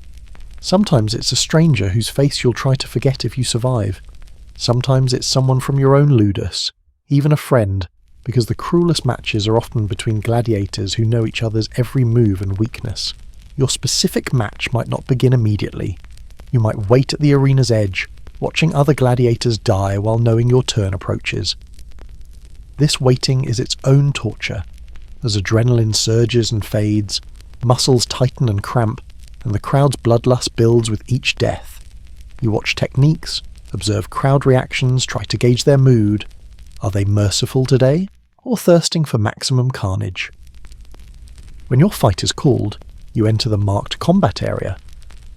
Sometimes it's a stranger whose face you'll try to forget if you survive. Sometimes it's someone from your own Ludus, even a friend, because the cruelest matches are often between gladiators who know each other's every move and weakness. Your specific match might not begin immediately. You might wait at the arena's edge, watching other gladiators die while knowing your turn approaches. This waiting is its own torture. As adrenaline surges and fades, muscles tighten and cramp, and the crowd's bloodlust builds with each death. You watch techniques, observe crowd reactions, try to gauge their mood. Are they merciful today, or thirsting for maximum carnage? When your fight is called, you enter the marked combat area,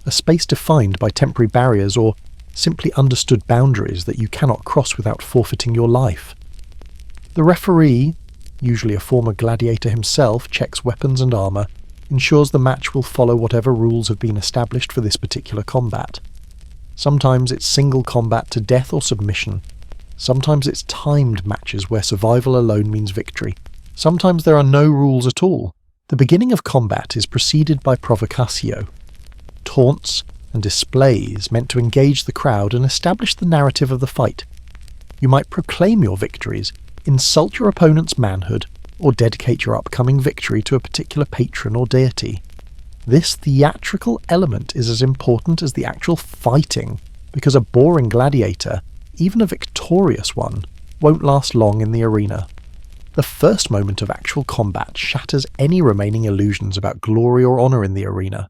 a space defined by temporary barriers or simply understood boundaries that you cannot cross without forfeiting your life. The referee, usually a former gladiator himself, checks weapons and armour, ensures the match will follow whatever rules have been established for this particular combat. Sometimes it's single combat to death or submission. Sometimes it's timed matches where survival alone means victory. Sometimes there are no rules at all. The beginning of combat is preceded by provocatio, taunts and displays meant to engage the crowd and establish the narrative of the fight. You might proclaim your victories, insult your opponent's manhood, or dedicate your upcoming victory to a particular patron or deity. This theatrical element is as important as the actual fighting, because a boring gladiator, even a victorious one, won't last long in the arena. The first moment of actual combat shatters any remaining illusions about glory or honour in the arena.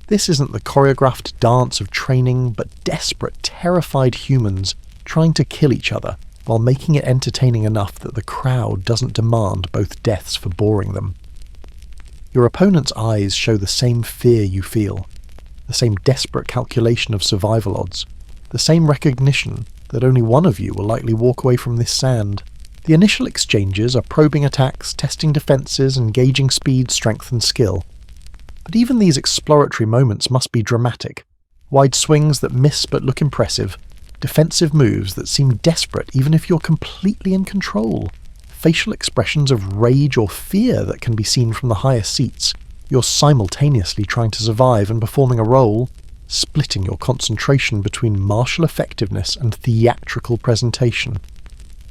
This isn't the choreographed dance of training, but desperate, terrified humans trying to kill each other, while making it entertaining enough that the crowd doesn't demand both deaths for boring them. Your opponent's eyes show the same fear you feel, the same desperate calculation of survival odds, the same recognition that only one of you will likely walk away from this sand. The initial exchanges are probing attacks, testing defences, and gauging speed, strength and skill. But even these exploratory moments must be dramatic. Wide swings that miss but look impressive, defensive moves that seem desperate even if you're completely in control, facial expressions of rage or fear that can be seen from the higher seats. You're simultaneously trying to survive and performing a role, splitting your concentration between martial effectiveness and theatrical presentation.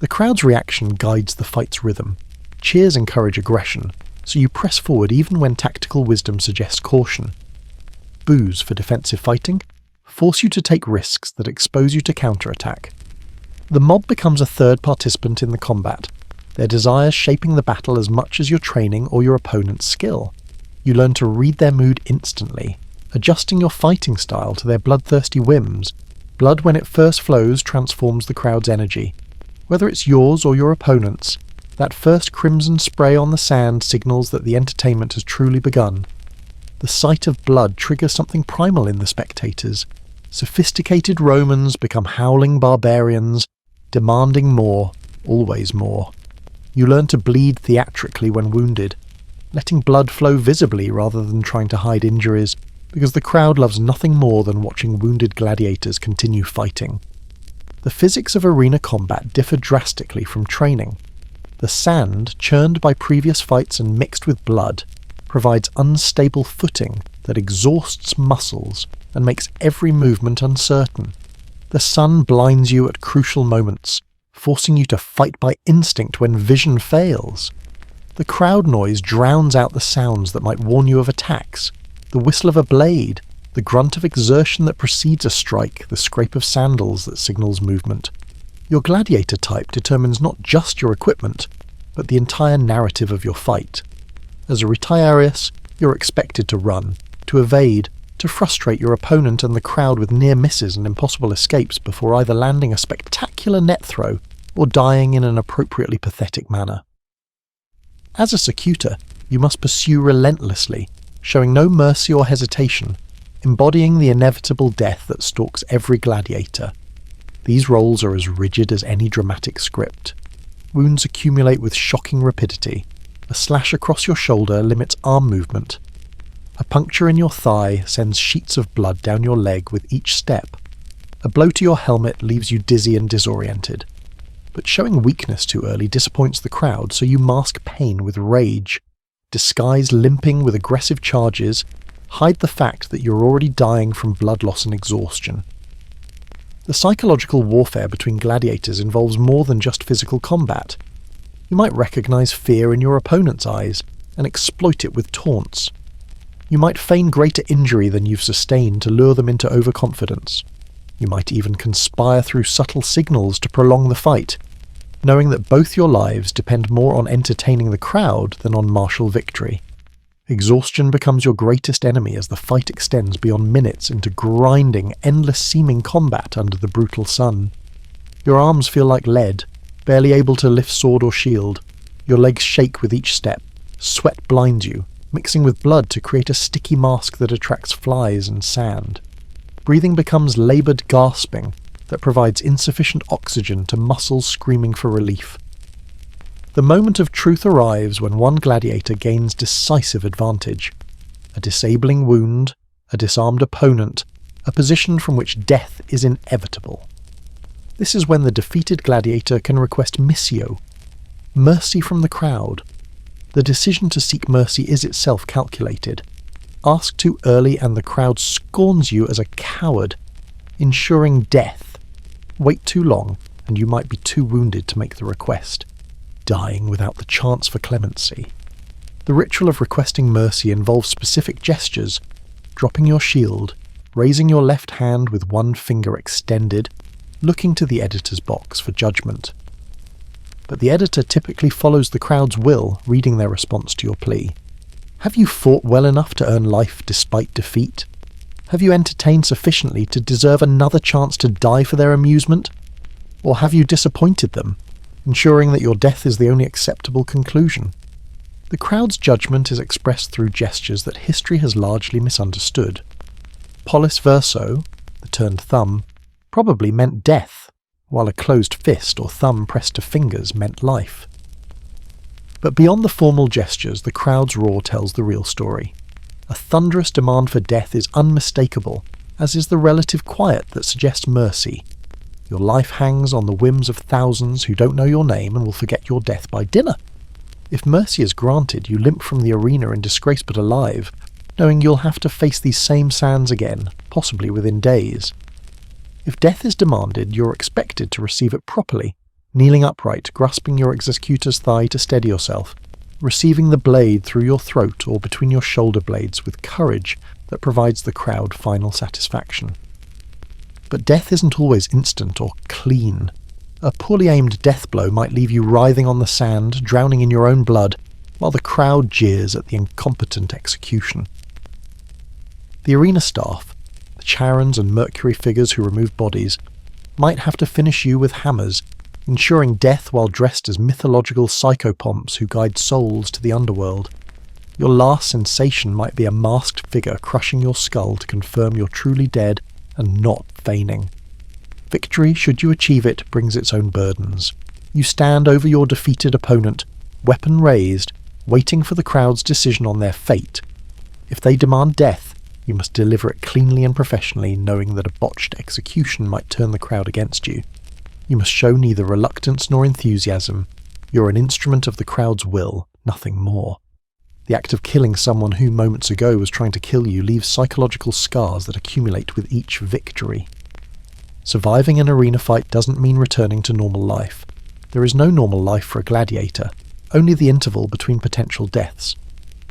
The crowd's reaction guides the fight's rhythm. Cheers encourage aggression, so you press forward even when tactical wisdom suggests caution. booze for defensive fighting, force you to take risks that expose you to counterattack. The mob becomes a third participant in the combat, their desires shaping the battle as much as your training or your opponent's skill. You learn to read their mood instantly, adjusting your fighting style to their bloodthirsty whims. Blood, when it first flows, transforms the crowd's energy. Whether it's yours or your opponent's, that first crimson spray on the sand signals that the entertainment has truly begun. The sight of blood triggers something primal in the spectators. Sophisticated Romans become howling barbarians, demanding more, always more. You learn to bleed theatrically when wounded, letting blood flow visibly rather than trying to hide injuries, because the crowd loves nothing more than watching wounded gladiators continue fighting. The physics of arena combat differ drastically from training. The sand, churned by previous fights and mixed with blood, provides unstable footing that exhausts muscles and makes every movement uncertain. The sun blinds you at crucial moments, forcing you to fight by instinct when vision fails. The crowd noise drowns out the sounds that might warn you of attacks, the whistle of a blade, the grunt of exertion that precedes a strike, the scrape of sandals that signals movement. Your gladiator type determines not just your equipment, but the entire narrative of your fight. As a retiarius, you're expected to run, to evade, to frustrate your opponent and the crowd with near misses and impossible escapes before either landing a spectacular net throw or dying in an appropriately pathetic manner. As a secutor, you must pursue relentlessly, showing no mercy or hesitation, embodying the inevitable death that stalks every gladiator. These roles are as rigid as any dramatic script. Wounds accumulate with shocking rapidity. A slash across your shoulder limits arm movement. A puncture in your thigh sends sheets of blood down your leg with each step. A blow to your helmet leaves you dizzy and disoriented. But showing weakness too early disappoints the crowd, so you mask pain with rage, disguise limping with aggressive charges, hide the fact that you're already dying from blood loss and exhaustion. The psychological warfare between gladiators involves more than just physical combat. You might recognize fear in your opponent's eyes and exploit it with taunts. You might feign greater injury than you've sustained to lure them into overconfidence. You might even conspire through subtle signals to prolong the fight, knowing that both your lives depend more on entertaining the crowd than on martial victory. Exhaustion becomes your greatest enemy as the fight extends beyond minutes into grinding, endless-seeming combat under the brutal sun. Your arms feel like lead, barely able to lift sword or shield. Your legs shake with each step. Sweat blinds you, mixing with blood to create a sticky mask that attracts flies and sand. Breathing becomes laboured gasping that provides insufficient oxygen to muscles screaming for relief. The moment of truth arrives when one gladiator gains decisive advantage. A disabling wound, a disarmed opponent, a position from which death is inevitable. This is when the defeated gladiator can request missio, mercy from the crowd. The decision to seek mercy is itself calculated. Ask too early and the crowd scorns you as a coward, ensuring death. Wait too long and you might be too wounded to make the request, dying without the chance for clemency. The ritual of requesting mercy involves specific gestures, dropping your shield, raising your left hand with one finger extended, looking to the editor's box for judgment. But the editor typically follows the crowd's will, reading their response to your plea. Have you fought well enough to earn life despite defeat? Have you entertained sufficiently to deserve another chance to die for their amusement? Or have you disappointed them, ensuring that your death is the only acceptable conclusion? The crowd's judgment is expressed through gestures that history has largely misunderstood. Pollis verso, the turned thumb, probably meant death, while a closed fist or thumb pressed to fingers meant life. But beyond the formal gestures, the crowd's roar tells the real story. A thunderous demand for death is unmistakable, as is the relative quiet that suggests mercy. Your life hangs on the whims of thousands who don't know your name and will forget your death by dinner. If mercy is granted, you limp from the arena in disgrace but alive, knowing you'll have to face these same sands again, possibly within days. If death is demanded, you're expected to receive it properly, kneeling upright, grasping your executor's thigh to steady yourself, receiving the blade through your throat or between your shoulder blades with courage that provides the crowd final satisfaction. But death isn't always instant or clean. A poorly aimed death blow might leave you writhing on the sand, drowning in your own blood, while the crowd jeers at the incompetent execution. The arena staff, the Charons and Mercury figures who remove bodies, might have to finish you with hammers, ensuring death while dressed as mythological psychopomps who guide souls to the underworld. Your last sensation might be a masked figure crushing your skull to confirm you're truly dead and not feigning. Victory, should you achieve it, brings its own burdens. You stand over your defeated opponent, weapon raised, waiting for the crowd's decision on their fate. If they demand death, you must deliver it cleanly and professionally, knowing that a botched execution might turn the crowd against you. You must show neither reluctance nor enthusiasm. You're an instrument of the crowd's will, nothing more. The act of killing someone who moments ago was trying to kill you leaves psychological scars that accumulate with each victory. Surviving an arena fight doesn't mean returning to normal life. There is no normal life for a gladiator, only the interval between potential deaths.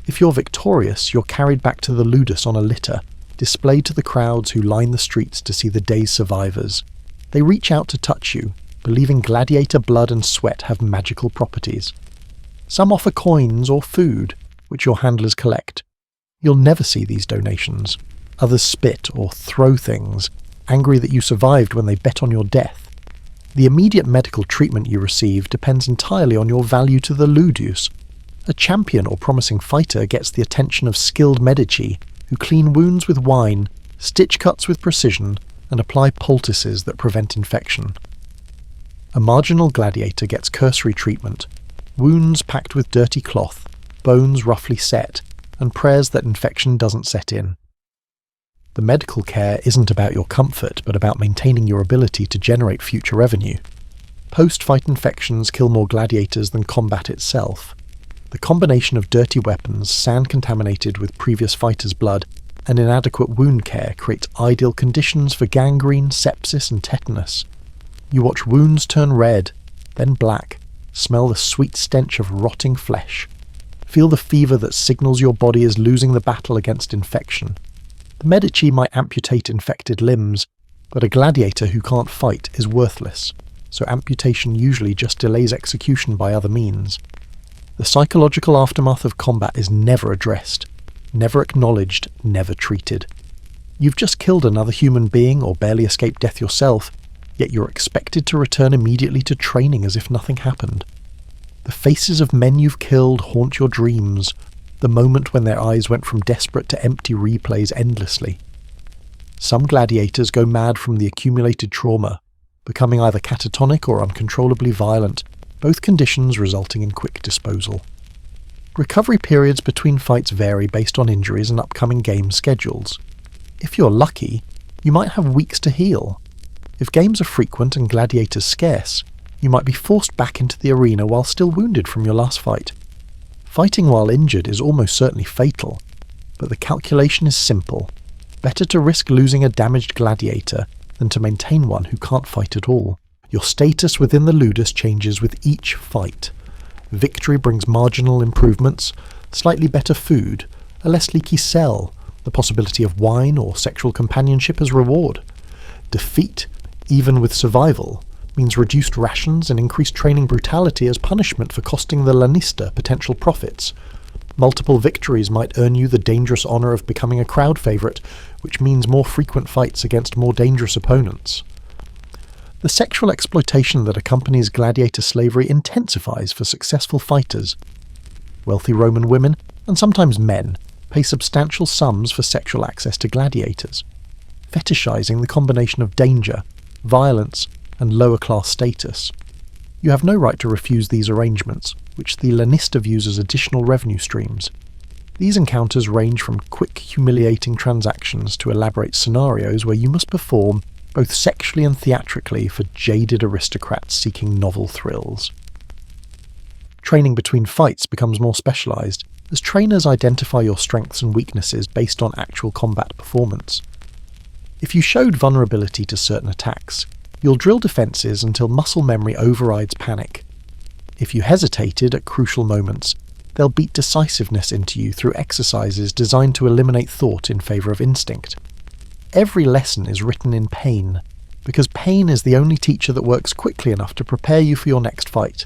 If you're victorious, you're carried back to the Ludus on a litter, displayed to the crowds who line the streets to see the day's survivors. They reach out to touch you, believing gladiator blood and sweat have magical properties. Some offer coins or food, which your handlers collect. You'll never see these donations. Others spit or throw things, angry that you survived when they bet on your death. The immediate medical treatment you receive depends entirely on your value to the Ludus. A champion or promising fighter gets the attention of skilled medici, who clean wounds with wine, stitch cuts with precision, and apply poultices that prevent infection. A marginal gladiator gets cursory treatment, wounds packed with dirty cloth, bones roughly set, and prayers that infection doesn't set in. The medical care isn't about your comfort, but about maintaining your ability to generate future revenue. Post-fight infections kill more gladiators than combat itself. The combination of dirty weapons, sand contaminated with previous fighters' blood, and inadequate wound care creates ideal conditions for gangrene, sepsis, and tetanus. You watch wounds turn red, then black, smell the sweet stench of rotting flesh, feel the fever that signals your body is losing the battle against infection. The medici might amputate infected limbs, but a gladiator who can't fight is worthless, so amputation usually just delays execution by other means. The psychological aftermath of combat is never addressed, never acknowledged, never treated. You've just killed another human being or barely escaped death yourself, yet you're expected to return immediately to training as if nothing happened. The faces of men you've killed haunt your dreams, the moment when their eyes went from desperate to empty replays endlessly. Some gladiators go mad from the accumulated trauma, becoming either catatonic or uncontrollably violent, both conditions resulting in quick disposal. Recovery periods between fights vary based on injuries and upcoming game schedules. If you're lucky, you might have weeks to heal. If games are frequent and gladiators scarce, you might be forced back into the arena while still wounded from your last fight. Fighting while injured is almost certainly fatal, but the calculation is simple. Better to risk losing a damaged gladiator than to maintain one who can't fight at all. Your status within the Ludus changes with each fight. Victory brings marginal improvements, slightly better food, a less leaky cell, the possibility of wine or sexual companionship as reward. Defeat, even with survival, means reduced rations and increased training brutality as punishment for costing the lanista potential profits. Multiple victories might earn you the dangerous honour of becoming a crowd favourite, which means more frequent fights against more dangerous opponents. The sexual exploitation that accompanies gladiator slavery intensifies for successful fighters. Wealthy Roman women, and sometimes men, pay substantial sums for sexual access to gladiators, fetishizing the combination of danger, violence, and lower-class status. You have no right to refuse these arrangements, which the lanista views as additional revenue streams. These encounters range from quick, humiliating transactions to elaborate scenarios where you must perform both sexually and theatrically for jaded aristocrats seeking novel thrills. Training between fights becomes more specialised, as trainers identify your strengths and weaknesses based on actual combat performance. If you showed vulnerability to certain attacks, you'll drill defences until muscle memory overrides panic. If you hesitated at crucial moments, They'll beat decisiveness into you through exercises designed to eliminate thought in favour of instinct. Every lesson is written in pain, because pain is the only teacher that works quickly enough to prepare you for your next fight.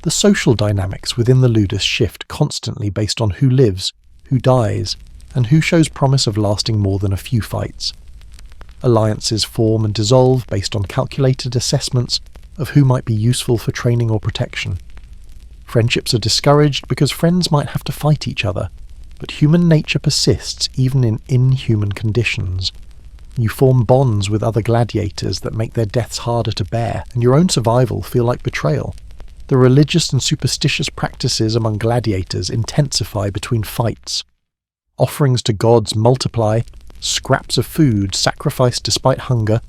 The social dynamics within the Ludus shift constantly based on who lives, who dies, and who shows promise of lasting more than a few fights. Alliances form and dissolve based on calculated assessments of who might be useful for training or protection. Friendships are discouraged because friends might have to fight each other, but human nature persists even in inhuman conditions. You form bonds with other gladiators that make their deaths harder to bear, and your own survival feel like betrayal. The religious and superstitious practices among gladiators intensify between fights. Offerings to gods multiply, scraps of food sacrificed despite hunger,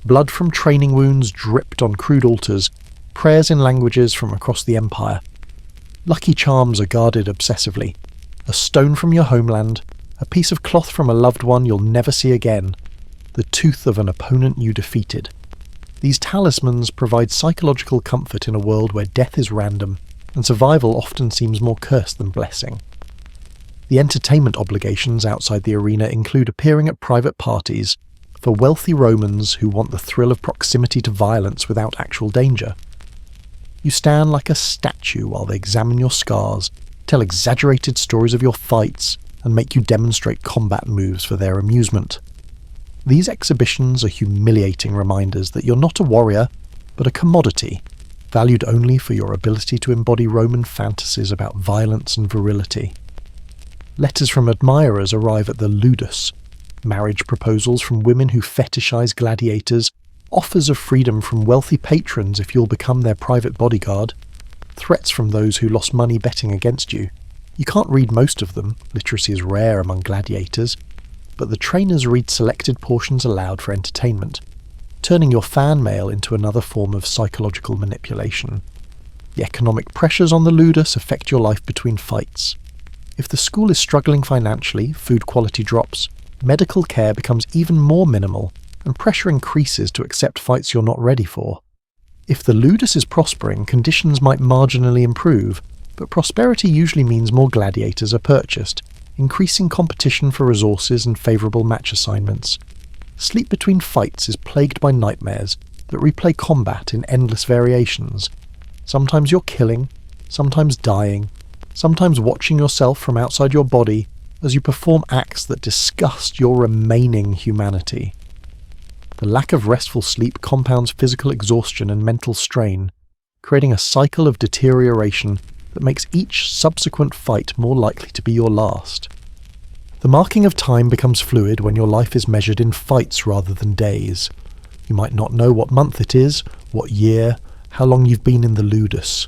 blood from training wounds dripped on crude altars, prayers in languages from across the empire. Lucky charms are guarded obsessively. A stone from your homeland, a piece of cloth from a loved one you'll never see again, the tooth of an opponent you defeated. These talismans provide psychological comfort in a world where death is random, and survival often seems more curse than blessing. The entertainment obligations outside the arena include appearing at private parties for wealthy Romans who want the thrill of proximity to violence without actual danger. You stand like a statue while they examine your scars, tell exaggerated stories of your fights, and make you demonstrate combat moves for their amusement. These exhibitions are humiliating reminders that you're not a warrior, but a commodity, valued only for your ability to embody Roman fantasies about violence and virility. Letters from admirers arrive at the Ludus, marriage proposals from women who fetishize gladiators, offers of freedom from wealthy patrons if you'll become their private bodyguard, threats from those who lost money betting against you. You can't read most of them, literacy is rare among gladiators, but the trainers read selected portions aloud for entertainment, turning your fan mail into another form of psychological manipulation. The economic pressures on the Ludus affect your life between fights. If the school is struggling financially, food quality drops, medical care becomes even more minimal, and pressure increases to accept fights you're not ready for. If the Ludus is prospering, conditions might marginally improve, but prosperity usually means more gladiators are purchased, increasing competition for resources and favourable match assignments. Sleep between fights is plagued by nightmares that replay combat in endless variations. Sometimes you're killing, sometimes dying, sometimes watching yourself from outside your body as you perform acts that disgust your remaining humanity. The lack of restful sleep compounds physical exhaustion and mental strain, creating a cycle of deterioration that makes each subsequent fight more likely to be your last. The marking of time becomes fluid when your life is measured in fights rather than days. You might not know what month it is, what year, how long you've been in the Ludus.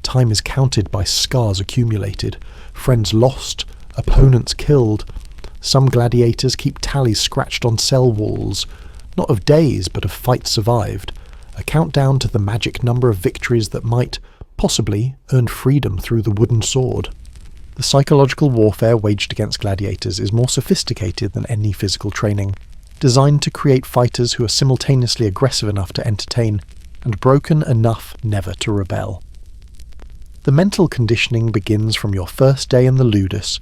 Time is counted by scars accumulated, friends lost, opponents killed. Some gladiators keep tallies scratched on cell walls, not of days but of fights survived, a countdown to the magic number of victories that might, possibly, earn freedom through the wooden sword. The psychological warfare waged against gladiators is more sophisticated than any physical training, designed to create fighters who are simultaneously aggressive enough to entertain and broken enough never to rebel. The mental conditioning begins from your first day in the Ludus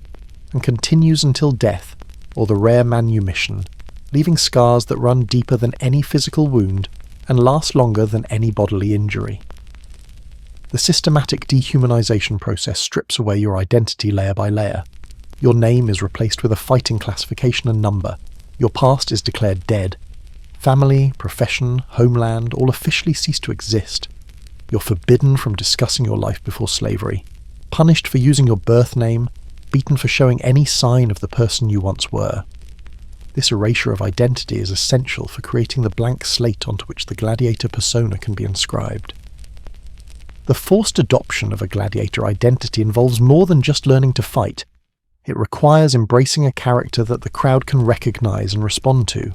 and continues until death or the rare manumission, leaving scars that run deeper than any physical wound and last longer than any bodily injury. The systematic dehumanization process strips away your identity layer by layer. Your name is replaced with a fighting classification and number. Your past is declared dead. Family, profession, homeland all officially cease to exist. You're forbidden from discussing your life before slavery, punished for using your birth name, beaten for showing any sign of the person you once were. This erasure of identity is essential for creating the blank slate onto which the gladiator persona can be inscribed. The forced adoption of a gladiator identity involves more than just learning to fight. It requires embracing a character that the crowd can recognize and respond to.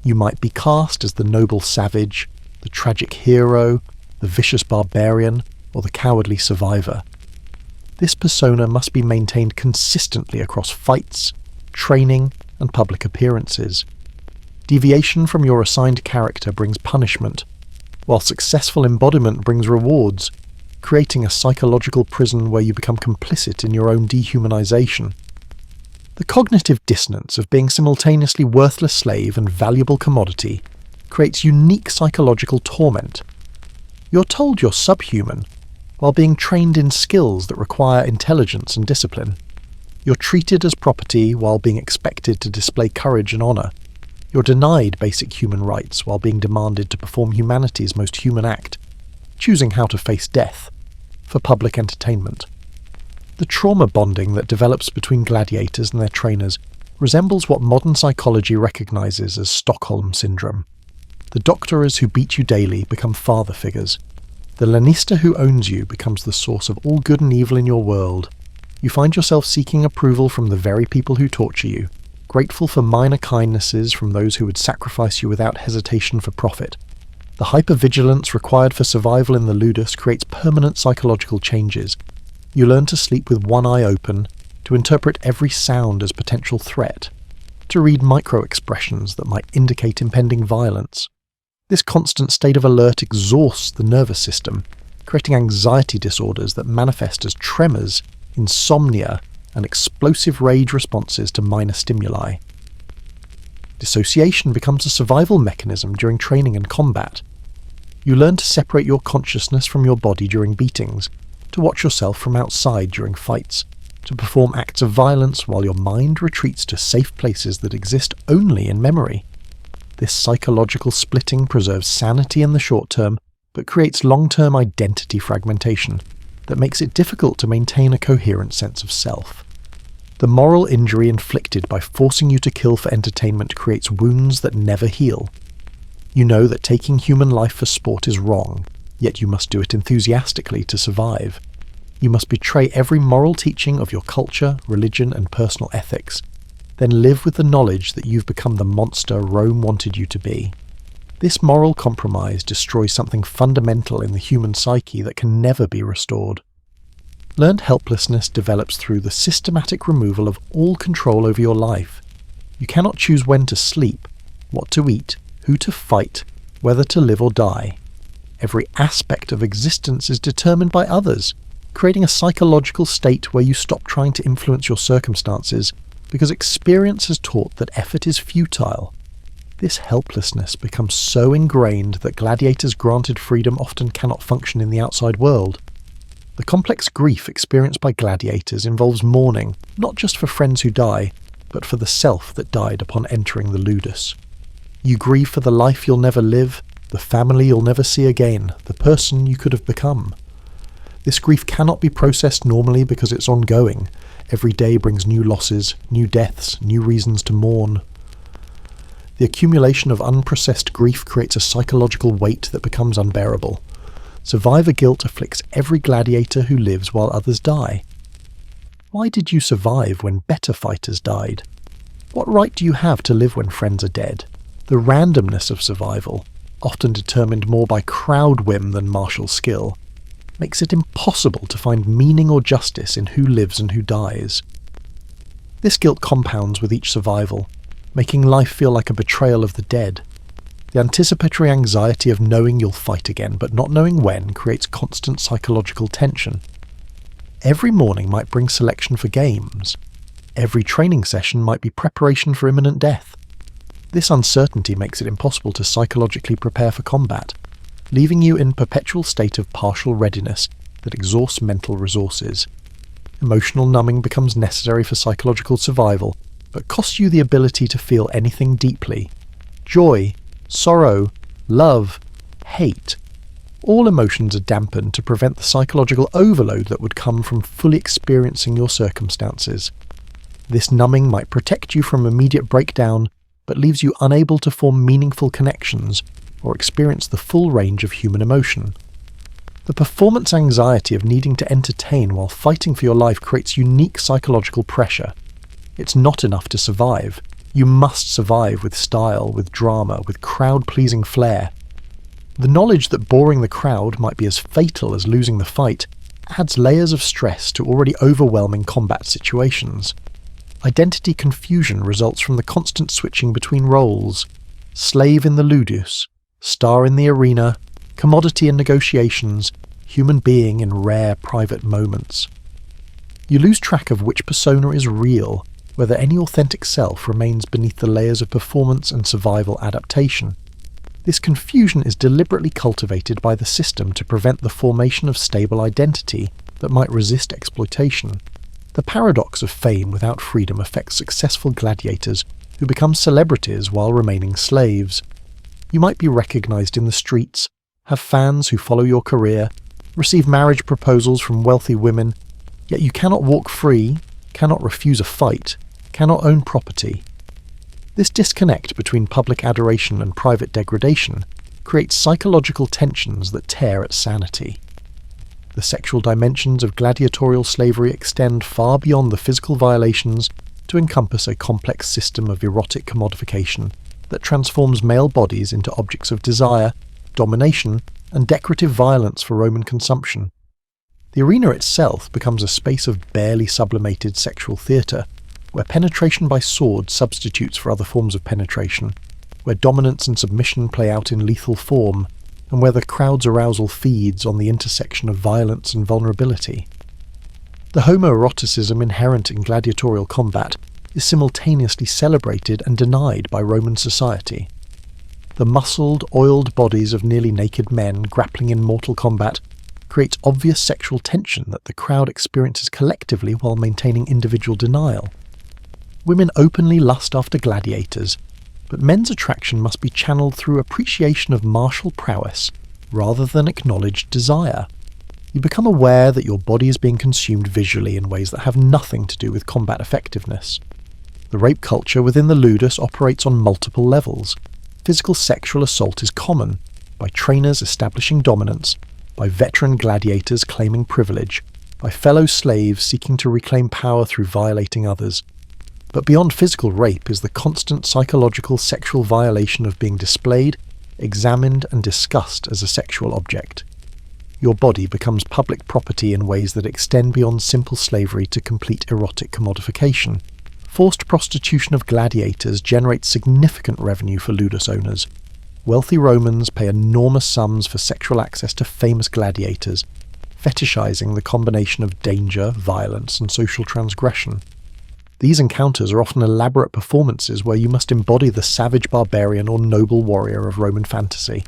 You might be cast as the noble savage, the tragic hero, the vicious barbarian, or the cowardly survivor. This persona must be maintained consistently across fights, training, and public appearances. Deviation from your assigned character brings punishment, while successful embodiment brings rewards. creating a psychological prison where you become complicit in your own dehumanization. The cognitive dissonance of being simultaneously worthless slave and valuable commodity creates unique psychological torment. You're told you're subhuman, while being trained in skills that require intelligence and discipline. You're treated as property while being expected to display courage and honour. You're denied basic human rights while being demanded to perform humanity's most human act, choosing how to face death, for public entertainment. The trauma bonding that develops between gladiators and their trainers resembles what modern psychology recognises as Stockholm Syndrome. The doctorers who beat you daily become father figures. The Lannister who owns you becomes the source of all good and evil in your world. You find yourself seeking approval from the very people who torture you, grateful for minor kindnesses from those who would sacrifice you without hesitation for profit. The hypervigilance required for survival in the Ludus creates permanent psychological changes. You learn to sleep with one eye open, to interpret every sound as potential threat, to read micro-expressions that might indicate impending violence. This constant state of alert exhausts the nervous system, creating anxiety disorders that manifest as tremors, insomnia, and explosive rage responses to minor stimuli. Dissociation becomes a survival mechanism during training and combat. You learn to separate your consciousness from your body during beatings, to watch yourself from outside during fights, to perform acts of violence while your mind retreats to safe places that exist only in memory. This psychological splitting preserves sanity in the short term, but creates long-term identity fragmentation that makes it difficult to maintain a coherent sense of self. The moral injury inflicted by forcing you to kill for entertainment creates wounds that never heal. You know that taking human life for sport is wrong, yet you must do it enthusiastically to survive. You must betray every moral teaching of your culture, religion, and personal ethics, then live with the knowledge that you've become the monster Rome wanted you to be. This moral compromise destroys something fundamental in the human psyche that can never be restored. Learned helplessness develops through the systematic removal of all control over your life. You cannot choose when to sleep, what to eat, who to fight, whether to live or die. Every aspect of existence is determined by others, creating a psychological state where you stop trying to influence your circumstances because experience has taught that effort is futile. This helplessness becomes so ingrained that gladiators granted freedom often cannot function in the outside world. The complex grief experienced by gladiators involves mourning, not just for friends who die, but for the self that died upon entering the Ludus. You grieve for the life you'll never live, the family you'll never see again, the person you could have become. This grief cannot be processed normally because it's ongoing. Every day brings new losses, new deaths, new reasons to mourn. The accumulation of unprocessed grief creates a psychological weight that becomes unbearable. Survivor guilt afflicts every gladiator who lives while others die. Why did you survive when better fighters died? What right do you have to live when friends are dead? The randomness of survival, often determined more by crowd whim than martial skill, makes it impossible to find meaning or justice in who lives and who dies. This guilt compounds with each survival, making life feel like a betrayal of the dead. The anticipatory anxiety of knowing you'll fight again but not knowing when creates constant psychological tension. Every morning might bring selection for games. Every training session might be preparation for imminent death. This uncertainty makes it impossible to psychologically prepare for combat, leaving you in a perpetual state of partial readiness that exhausts mental resources. Emotional numbing becomes necessary for psychological survival, but costs you the ability to feel anything deeply. Joy, sorrow, love, hate. All emotions are dampened to prevent the psychological overload that would come from fully experiencing your circumstances. This numbing might protect you from immediate breakdown, but leaves you unable to form meaningful connections or experience the full range of human emotion. The performance anxiety of needing to entertain while fighting for your life creates unique psychological pressure. It's not enough to survive. You must survive with style, with drama, with crowd-pleasing flair. The knowledge that boring the crowd might be as fatal as losing the fight adds layers of stress to already overwhelming combat situations. Identity confusion results from the constant switching between roles. Slave in the Ludus, star in the arena, commodity in negotiations, human being in rare private moments. You lose track of which persona is real, whether any authentic self remains beneath the layers of performance and survival adaptation. This confusion is deliberately cultivated by the system to prevent the formation of stable identity that might resist exploitation. The paradox of fame without freedom affects successful gladiators who become celebrities while remaining slaves. You might be recognized in the streets, have fans who follow your career, receive marriage proposals from wealthy women, yet you cannot walk free, cannot refuse a fight, cannot own property. This disconnect between public adoration and private degradation creates psychological tensions that tear at sanity. The sexual dimensions of gladiatorial slavery extend far beyond the physical violations to encompass a complex system of erotic commodification that transforms male bodies into objects of desire, domination, and decorative violence for Roman consumption. The arena itself becomes a space of barely sublimated sexual theatre, where penetration by sword substitutes for other forms of penetration, where dominance and submission play out in lethal form, and where the crowd's arousal feeds on the intersection of violence and vulnerability. The homoeroticism inherent in gladiatorial combat is simultaneously celebrated and denied by Roman society. The muscled, oiled bodies of nearly naked men grappling in mortal combat creates obvious sexual tension that the crowd experiences collectively while maintaining individual denial. Women openly lust after gladiators, but men's attraction must be channeled through appreciation of martial prowess rather than acknowledged desire. You become aware that your body is being consumed visually in ways that have nothing to do with combat effectiveness. The rape culture within the Ludus operates on multiple levels. Physical sexual assault is common, by trainers establishing dominance, by veteran gladiators claiming privilege, by fellow slaves seeking to reclaim power through violating others. But beyond physical rape is the constant psychological sexual violation of being displayed, examined, and discussed as a sexual object. Your body becomes public property in ways that extend beyond simple slavery to complete erotic commodification. Forced prostitution of gladiators generates significant revenue for Ludus owners. Wealthy Romans pay enormous sums for sexual access to famous gladiators, fetishizing the combination of danger, violence, and social transgression. These encounters are often elaborate performances where you must embody the savage barbarian or noble warrior of Roman fantasy.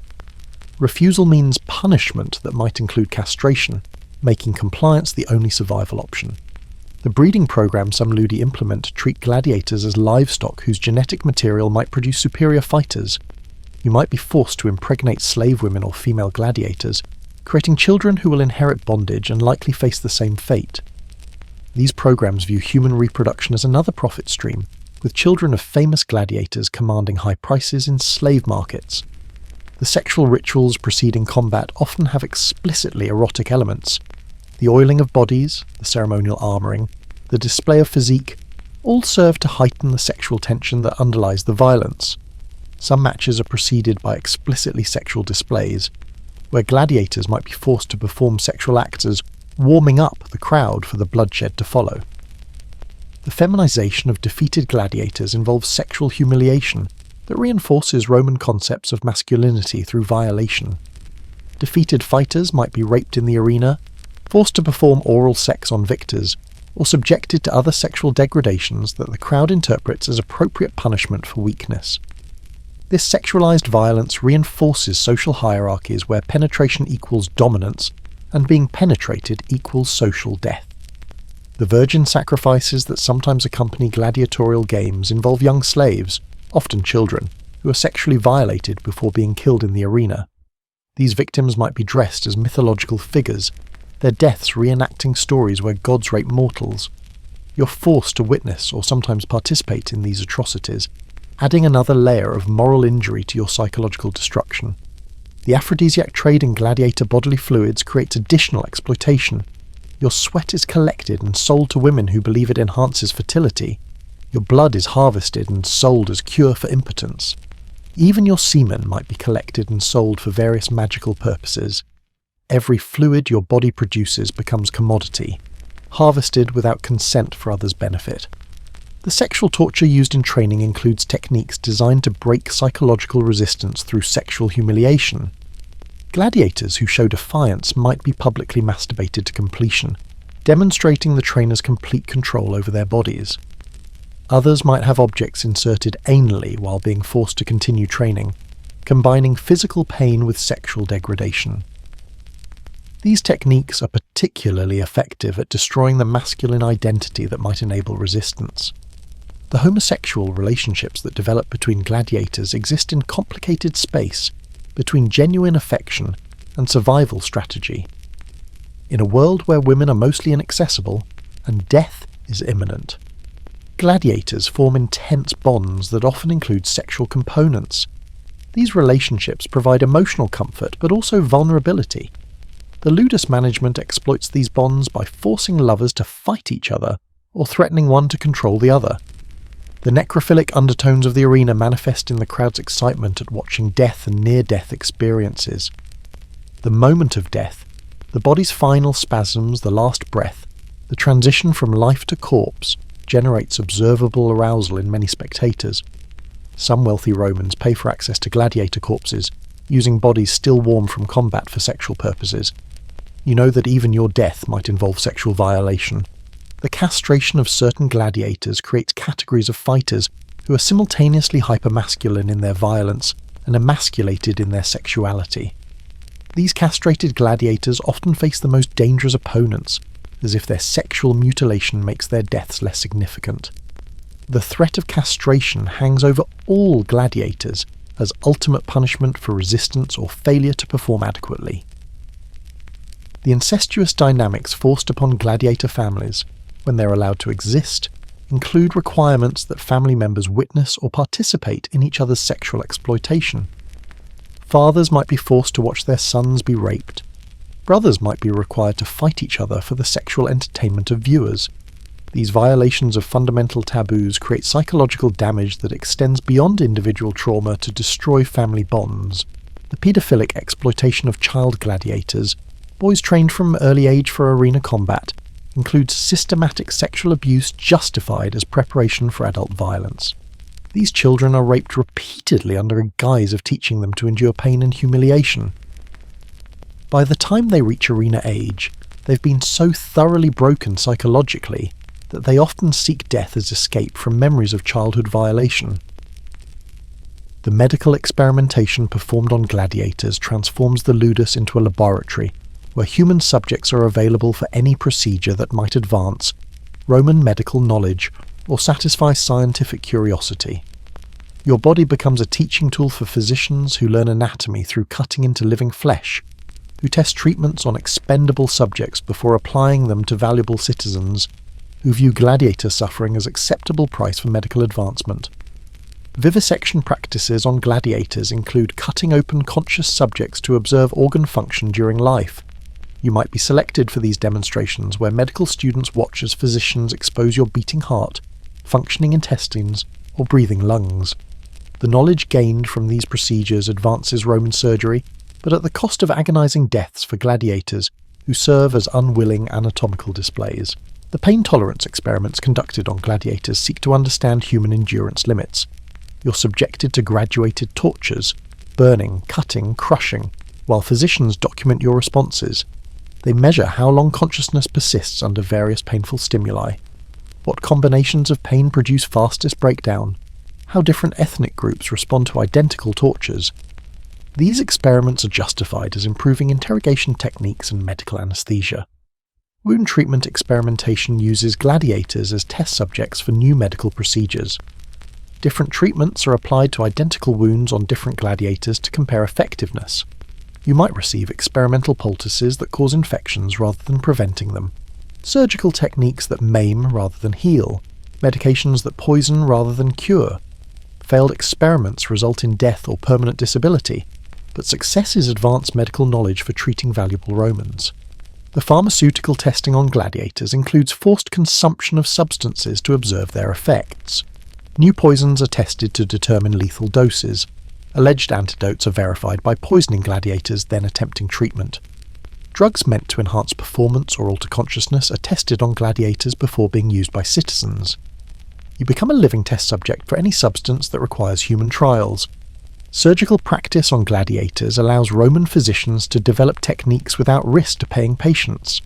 Refusal means punishment that might include castration, making compliance the only survival option. The breeding programs some Ludi implement treat gladiators as livestock whose genetic material might produce superior fighters. You might be forced to impregnate slave women or female gladiators, creating children who will inherit bondage and likely face the same fate. These programs view human reproduction as another profit stream, with children of famous gladiators commanding high prices in slave markets. The sexual rituals preceding combat often have explicitly erotic elements. The oiling of bodies, the ceremonial armouring, the display of physique, all serve to heighten the sexual tension that underlies the violence. Some matches are preceded by explicitly sexual displays, where gladiators might be forced to perform sexual acts as warming up the crowd for the bloodshed to follow. The feminization of defeated gladiators involves sexual humiliation that reinforces Roman concepts of masculinity through violation. Defeated fighters might be raped in the arena, forced to perform oral sex on victors, or subjected to other sexual degradations that the crowd interprets as appropriate punishment for weakness. This sexualized violence reinforces social hierarchies where penetration equals dominance and being penetrated equals social death. The virgin sacrifices that sometimes accompany gladiatorial games involve young slaves, often children, who are sexually violated before being killed in the arena. These victims might be dressed as mythological figures, their deaths reenacting stories where gods rape mortals. You're forced to witness or sometimes participate in these atrocities, adding another layer of moral injury to your psychological destruction. The aphrodisiac trade in gladiator bodily fluids creates additional exploitation. Your sweat is collected and sold to women who believe it enhances fertility. Your blood is harvested and sold as cure for impotence. Even your semen might be collected and sold for various magical purposes. Every fluid your body produces becomes commodity, harvested without consent for others' benefit. The sexual torture used in training includes techniques designed to break psychological resistance through sexual humiliation. Gladiators who show defiance might be publicly masturbated to completion, demonstrating the trainer's complete control over their bodies. Others might have objects inserted anally while being forced to continue training, combining physical pain with sexual degradation. These techniques are particularly effective at destroying the masculine identity that might enable resistance. The homosexual relationships that develop between gladiators exist in complicated space between genuine affection and survival strategy. In a world where women are mostly inaccessible and death is imminent, gladiators form intense bonds that often include sexual components. These relationships provide emotional comfort but also vulnerability. The Ludus management exploits these bonds by forcing lovers to fight each other or threatening one to control the other. The necrophilic undertones of the arena manifest in the crowd's excitement at watching death and near-death experiences. The moment of death, the body's final spasms, the last breath, the transition from life to corpse, generates observable arousal in many spectators. Some wealthy Romans pay for access to gladiator corpses, using bodies still warm from combat for sexual purposes. You know that even your death might involve sexual violation. The castration of certain gladiators creates categories of fighters who are simultaneously hypermasculine in their violence and emasculated in their sexuality. These castrated gladiators often face the most dangerous opponents, as if their sexual mutilation makes their deaths less significant. The threat of castration hangs over all gladiators as ultimate punishment for resistance or failure to perform adequately. The incestuous dynamics forced upon gladiator families, when they're allowed to exist, include requirements that family members witness or participate in each other's sexual exploitation. Fathers might be forced to watch their sons be raped. Brothers might be required to fight each other for the sexual entertainment of viewers. These violations of fundamental taboos create psychological damage that extends beyond individual trauma to destroy family bonds. The paedophilic exploitation of child gladiators, boys trained from early age for arena combat, includes systematic sexual abuse justified as preparation for adult violence. These children are raped repeatedly under a guise of teaching them to endure pain and humiliation. By the time they reach arena age, they've been so thoroughly broken psychologically that they often seek death as escape from memories of childhood violation. The medical experimentation performed on gladiators transforms the Ludus into a laboratory where human subjects are available for any procedure that might advance Roman medical knowledge or satisfy scientific curiosity. Your body becomes a teaching tool for physicians who learn anatomy through cutting into living flesh, who test treatments on expendable subjects before applying them to valuable citizens, who view gladiator suffering as acceptable price for medical advancement. Vivisection practices on gladiators include cutting open conscious subjects to observe organ function during life. You might be selected for these demonstrations where medical students watch as physicians expose your beating heart, functioning intestines, or breathing lungs. The knowledge gained from these procedures advances Roman surgery, but at the cost of agonizing deaths for gladiators who serve as unwilling anatomical displays. The pain tolerance experiments conducted on gladiators seek to understand human endurance limits. You're subjected to graduated tortures, burning, cutting, crushing, while physicians document your responses. They measure how long consciousness persists under various painful stimuli, what combinations of pain produce fastest breakdown, how different ethnic groups respond to identical tortures. These experiments are justified as improving interrogation techniques and medical anesthesia. Wound treatment experimentation uses gladiators as test subjects for new medical procedures. Different treatments are applied to identical wounds on different gladiators to compare effectiveness. You might receive experimental poultices that cause infections rather than preventing them, surgical techniques that maim rather than heal, medications that poison rather than cure. Failed experiments result in death or permanent disability, but successes advance medical knowledge for treating valuable Romans. The pharmaceutical testing on gladiators includes forced consumption of substances to observe their effects. New poisons are tested to determine lethal doses. Alleged antidotes are verified by poisoning gladiators then attempting treatment. Drugs meant to enhance performance or alter consciousness are tested on gladiators before being used by citizens. You become a living test subject for any substance that requires human trials. Surgical practice on gladiators allows Roman physicians to develop techniques without risk to paying patients.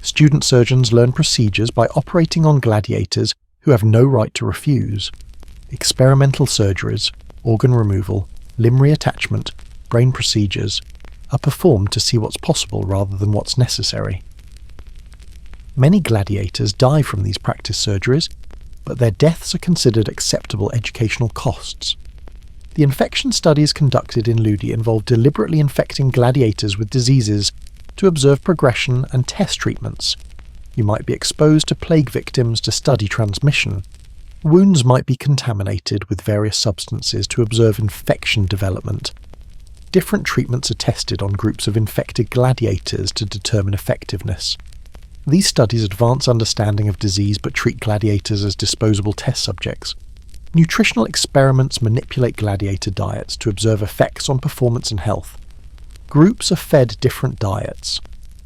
Student surgeons learn procedures by operating on gladiators who have no right to refuse. Experimental surgeries, organ removal, limb reattachment, brain procedures are performed to see what's possible rather than what's necessary. Many gladiators die from these practice surgeries, but their deaths are considered acceptable educational costs. The infection studies conducted in Ludi involve deliberately infecting gladiators with diseases to observe progression and test treatments. You might be exposed to plague victims to study transmission. Wounds might be contaminated with various substances to observe infection development. Different treatments are tested on groups of infected gladiators to determine effectiveness. These studies advance understanding of disease but treat gladiators as disposable test subjects. Nutritional experiments manipulate gladiator diets to observe effects on performance and health. Groups are fed different diets.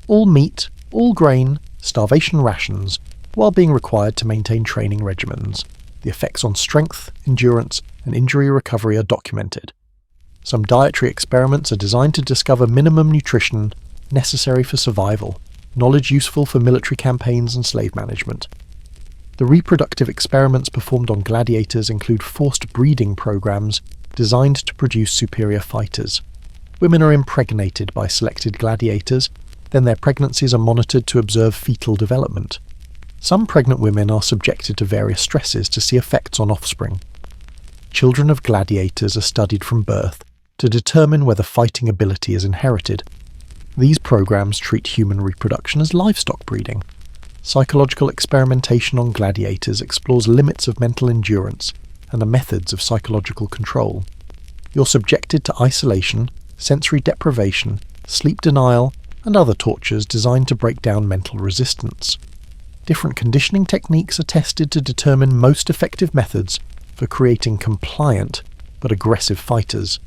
All meat, all grain, starvation rations, while being required to maintain training regimens. The effects on strength, endurance, and injury recovery are documented. Some dietary experiments are designed to discover minimum nutrition necessary for survival, knowledge useful for military campaigns and slave management. The reproductive experiments performed on gladiators include forced breeding programs designed to produce superior fighters. Women are impregnated by selected gladiators, then their pregnancies are monitored to observe fetal development. Some pregnant women are subjected to various stresses to see effects on offspring. Children of gladiators are studied from birth to determine whether fighting ability is inherited. These programs treat human reproduction as livestock breeding. Psychological experimentation on gladiators explores limits of mental endurance and the methods of psychological control. You're subjected to isolation, sensory deprivation, sleep denial, and other tortures designed to break down mental resistance. Different conditioning techniques are tested to determine most effective methods for creating compliant but aggressive fighters.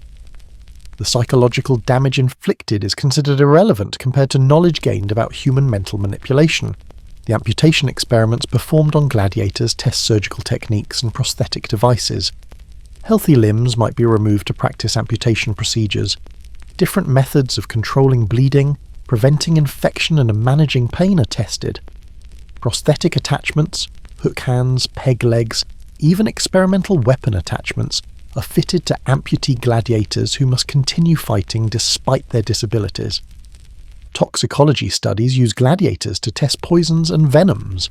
The psychological damage inflicted is considered irrelevant compared to knowledge gained about human mental manipulation. The amputation experiments performed on gladiators test surgical techniques and prosthetic devices. Healthy limbs might be removed to practice amputation procedures. Different methods of controlling bleeding, preventing infection and managing pain are tested. Prosthetic attachments, hook hands, peg legs, even experimental weapon attachments are fitted to amputee gladiators who must continue fighting despite their disabilities. Toxicology studies use gladiators to test poisons and venoms.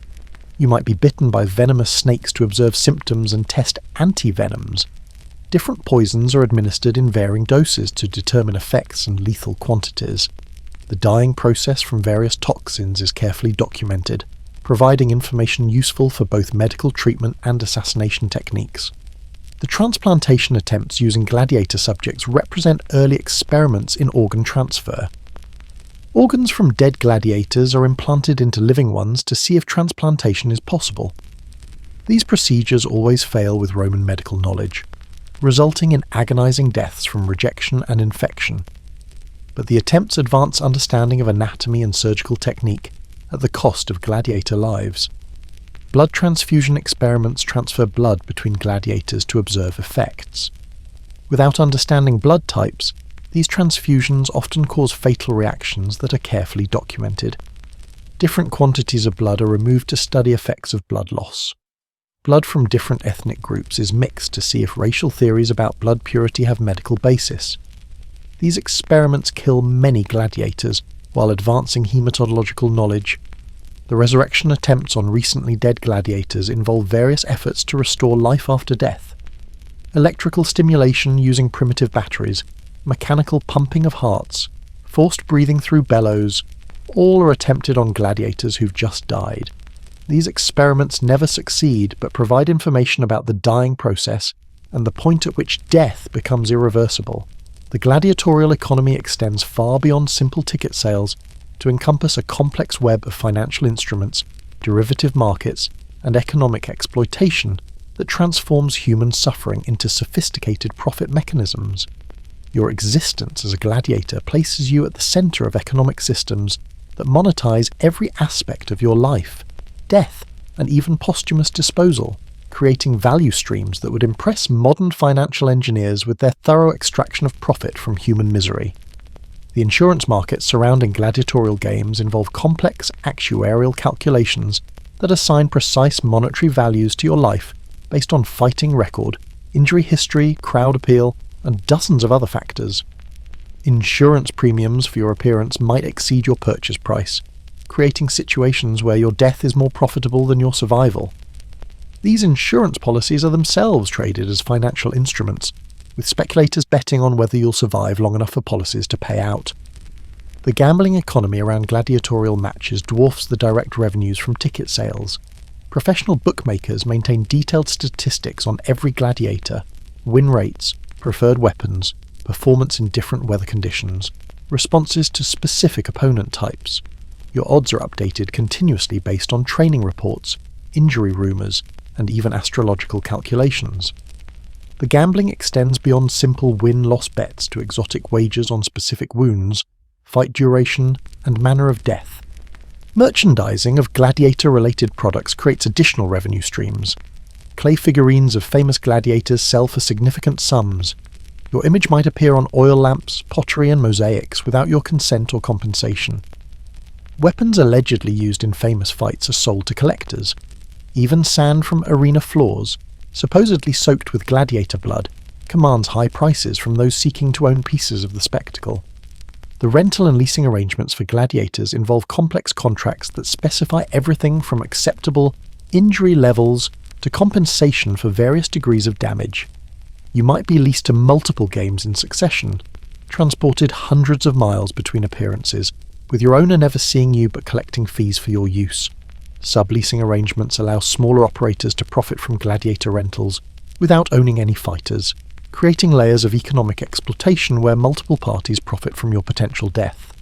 You might be bitten by venomous snakes to observe symptoms and test antivenoms. Different poisons are administered in varying doses to determine effects and lethal quantities. The dying process from various toxins is carefully documented, providing information useful for both medical treatment and assassination techniques. The transplantation attempts using gladiator subjects represent early experiments in organ transfer. Organs from dead gladiators are implanted into living ones to see if transplantation is possible. These procedures always fail with Roman medical knowledge, resulting in agonizing deaths from rejection and infection. But the attempts advance understanding of anatomy and surgical technique at the cost of gladiator lives. Blood transfusion experiments transfer blood between gladiators to observe effects. Without understanding blood types, these transfusions often cause fatal reactions that are carefully documented. Different quantities of blood are removed to study effects of blood loss. Blood from different ethnic groups is mixed to see if racial theories about blood purity have medical basis. These experiments kill many gladiators while advancing hematological knowledge. The resurrection attempts on recently dead gladiators involve various efforts to restore life after death. Electrical stimulation using primitive batteries, mechanical pumping of hearts, forced breathing through bellows, all are attempted on gladiators who've just died. These experiments never succeed but provide information about the dying process and the point at which death becomes irreversible. The gladiatorial economy extends far beyond simple ticket sales to encompass a complex web of financial instruments, derivative markets, and economic exploitation that transforms human suffering into sophisticated profit mechanisms. Your existence as a gladiator places you at the center of economic systems that monetize every aspect of your life, death, and even posthumous disposal. creating value streams that would impress modern financial engineers with their thorough extraction of profit from human misery. The insurance markets surrounding gladiatorial games involve complex actuarial calculations that assign precise monetary values to your life based on fighting record, injury history, crowd appeal, and dozens of other factors. Insurance premiums for your appearance might exceed your purchase price, creating situations where your death is more profitable than your survival. These insurance policies are themselves traded as financial instruments, with speculators betting on whether you'll survive long enough for policies to pay out. The gambling economy around gladiatorial matches dwarfs the direct revenues from ticket sales. Professional bookmakers maintain detailed statistics on every gladiator, win rates, preferred weapons, performance in different weather conditions, responses to specific opponent types. Your odds are updated continuously based on training reports, injury rumours, and even astrological calculations. The gambling extends beyond simple win-loss bets to exotic wagers on specific wounds, fight duration, and manner of death. Merchandising of gladiator-related products creates additional revenue streams. Clay figurines of famous gladiators sell for significant sums. Your image might appear on oil lamps, pottery, and mosaics without your consent or compensation. Weapons allegedly used in famous fights are sold to collectors. Even sand from arena floors, supposedly soaked with gladiator blood, commands high prices from those seeking to own pieces of the spectacle. The rental and leasing arrangements for gladiators involve complex contracts that specify everything from acceptable injury levels to compensation for various degrees of damage. You might be leased to multiple games in succession, transported hundreds of miles between appearances, with your owner never seeing you but collecting fees for your use. Subleasing arrangements allow smaller operators to profit from gladiator rentals without owning any fighters, creating layers of economic exploitation where multiple parties profit from your potential death.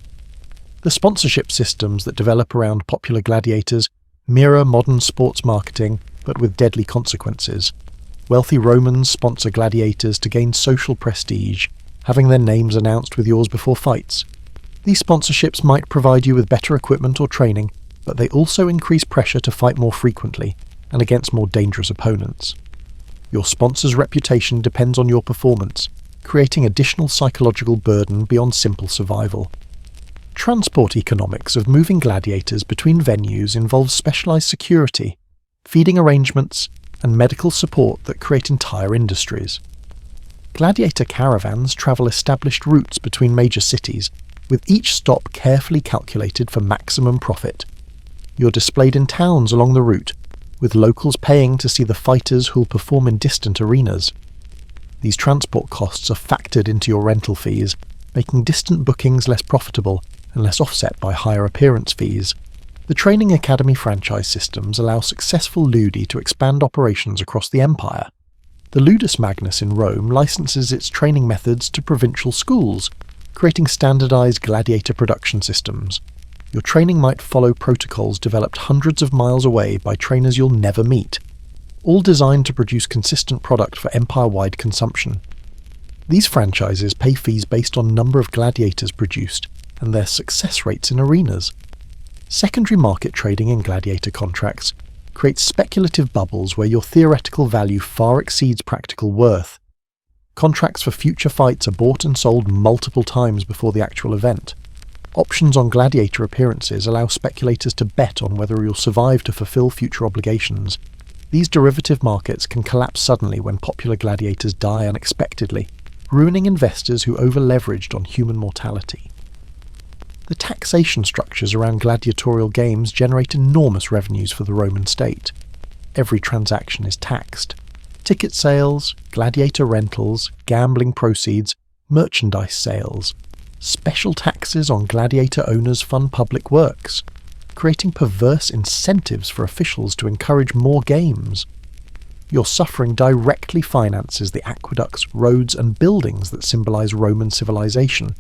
The sponsorship systems that develop around popular gladiators mirror modern sports marketing, but with deadly consequences. Wealthy Romans sponsor gladiators to gain social prestige, having their names announced with yours before fights. These sponsorships might provide you with better equipment or training, but they also increase pressure to fight more frequently and against more dangerous opponents. Your sponsor's reputation depends on your performance, creating additional psychological burden beyond simple survival. Transport economics of moving gladiators between venues involves specialized security, feeding arrangements, and medical support that create entire industries. Gladiator caravans travel established routes between major cities, with each stop carefully calculated for maximum profit. You're displayed in towns along the route, with locals paying to see the fighters who'll perform in distant arenas. These transport costs are factored into your rental fees, making distant bookings less profitable and less offset by higher appearance fees. The Training Academy franchise systems allow successful Ludi to expand operations across the empire. The Ludus Magnus in Rome licenses its training methods to provincial schools, creating standardized gladiator production systems. Your training might follow protocols developed hundreds of miles away by trainers you'll never meet, all designed to produce consistent product for empire-wide consumption. These franchises pay fees based on number of gladiators produced and their success rates in arenas. Secondary market trading in gladiator contracts creates speculative bubbles where your theoretical value far exceeds practical worth. Contracts for future fights are bought and sold multiple times before the actual event. Options on gladiator appearances allow speculators to bet on whether you'll survive to fulfill future obligations. These derivative markets can collapse suddenly when popular gladiators die unexpectedly, ruining investors who over-leveraged on human mortality. The taxation structures around gladiatorial games generate enormous revenues for the Roman state. Every transaction is taxed. Ticket sales, gladiator rentals, gambling proceeds, merchandise sales. Special taxes on gladiator owners fund public works, creating perverse incentives for officials to encourage more games. Your suffering directly finances the aqueducts, roads, and buildings that symbolize Roman civilization,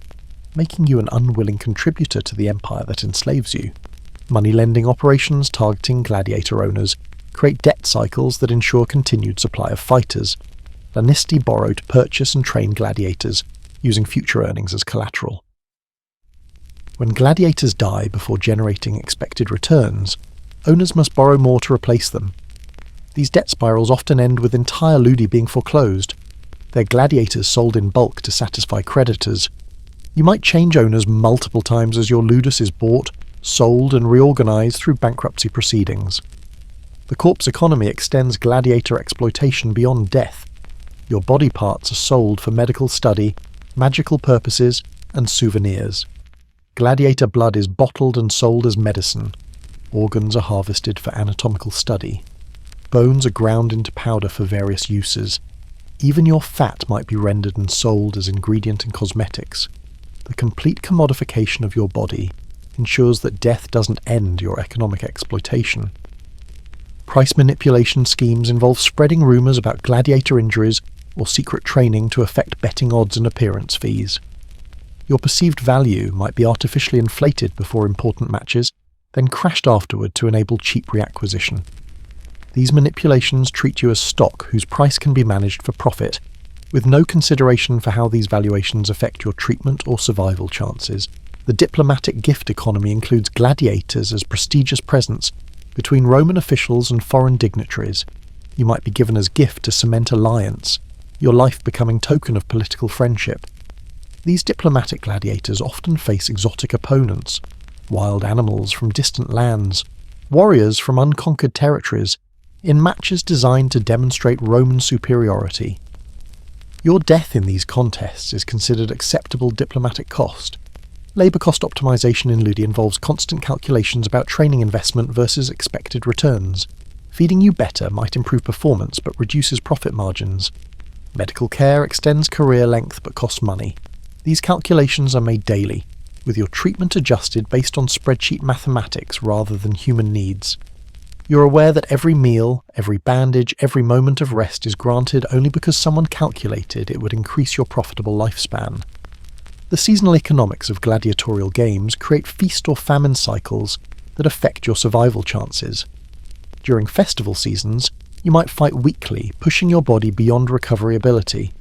making you an unwilling contributor to the empire that enslaves you. Money-lending operations targeting gladiator owners create debt cycles that ensure continued supply of fighters. Lanisti borrow to purchase and train gladiators, using future earnings as collateral. When gladiators die before generating expected returns, owners must borrow more to replace them. These debt spirals often end with entire ludi being foreclosed, their gladiators sold in bulk to satisfy creditors. You might change owners multiple times as your ludus is bought, sold and reorganized through bankruptcy proceedings. The corpse economy extends gladiator exploitation beyond death. Your body parts are sold for medical study, magical purposes, and souvenirs. Gladiator blood is bottled and sold as medicine. Organs are harvested for anatomical study. Bones are ground into powder for various uses. Even your fat might be rendered and sold as ingredient in cosmetics. The complete commodification of your body ensures that death doesn't end your economic exploitation. Price manipulation schemes involve spreading rumours about gladiator injuries or secret training to affect betting odds and appearance fees. Your perceived value might be artificially inflated before important matches, then crashed afterward to enable cheap reacquisition. These manipulations treat you as stock whose price can be managed for profit, with no consideration for how these valuations affect your treatment or survival chances. The diplomatic gift economy includes gladiators as prestigious presents between Roman officials and foreign dignitaries. You might be given as gift to cement alliance, your life becoming token of political friendship. These diplomatic gladiators often face exotic opponents, wild animals from distant lands, warriors from unconquered territories, in matches designed to demonstrate Roman superiority. Your death in these contests is considered acceptable diplomatic cost. Labour cost optimization in Ludi involves constant calculations about training investment versus expected returns. Feeding you better might improve performance but reduces profit margins. Medical care extends career length but costs money. These calculations are made daily, with your treatment adjusted based on spreadsheet mathematics rather than human needs. You're aware that every meal, every bandage, every moment of rest is granted only because someone calculated it would increase your profitable lifespan. The seasonal economics of gladiatorial games create feast or famine cycles that affect your survival chances. During festival seasons, you might fight weakly, pushing your body beyond recovery ability.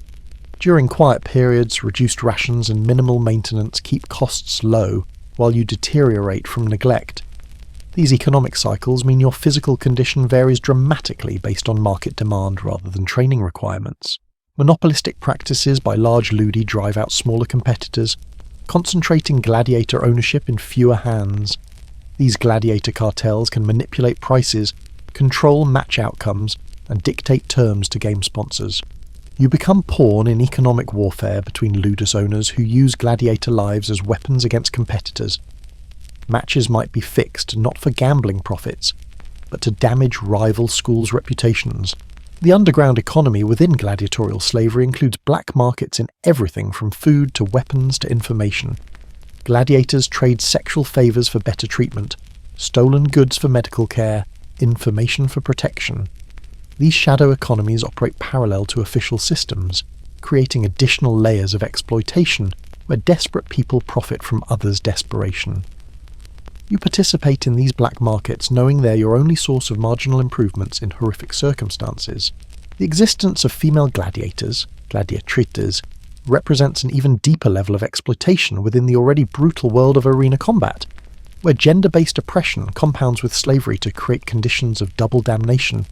During quiet periods, reduced rations and minimal maintenance keep costs low while you deteriorate from neglect. These economic cycles mean your physical condition varies dramatically based on market demand rather than training requirements. Monopolistic practices by large ludi drive out smaller competitors, concentrating gladiator ownership in fewer hands. These gladiator cartels can manipulate prices, control match outcomes, and dictate terms to game sponsors. You become pawn in economic warfare between Ludus owners who use gladiator lives as weapons against competitors. Matches might be fixed not for gambling profits, but to damage rival schools' reputations. The underground economy within gladiatorial slavery includes black markets in everything from food to weapons to information. Gladiators trade sexual favours for better treatment, stolen goods for medical care, information for protection. These shadow economies operate parallel to official systems, creating additional layers of exploitation where desperate people profit from others' desperation. You participate in these black markets knowing they're your only source of marginal improvements in horrific circumstances. The existence of female gladiators, gladiatrices, represents an even deeper level of exploitation within the already brutal world of arena combat, where gender-based oppression compounds with slavery to create conditions of double damnation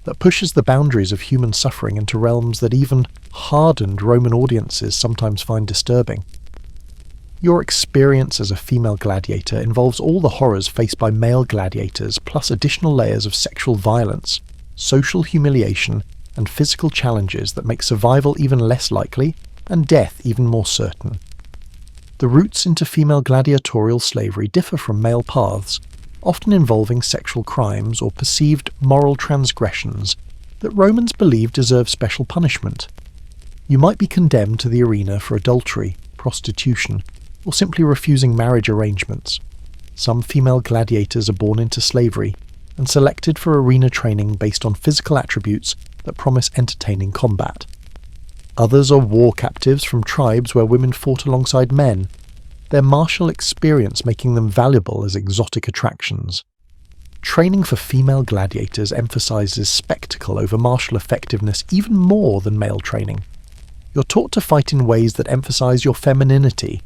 that pushes the boundaries of human suffering into realms that even hardened Roman audiences sometimes find disturbing. Your experience as a female gladiator involves all the horrors faced by male gladiators, plus additional layers of sexual violence, social humiliation, and physical challenges that make survival even less likely and death even more certain. The routes into female gladiatorial slavery differ from male paths, often involving sexual crimes or perceived moral transgressions that Romans believed deserve special punishment. You might be condemned to the arena for adultery, prostitution, or simply refusing marriage arrangements. Some female gladiators are born into slavery and selected for arena training based on physical attributes that promise entertaining combat. Others are war captives from tribes where women fought alongside men, their martial experience making them valuable as exotic attractions. Training for female gladiators emphasizes spectacle over martial effectiveness even more than male training. You're taught to fight in ways that emphasize your femininity.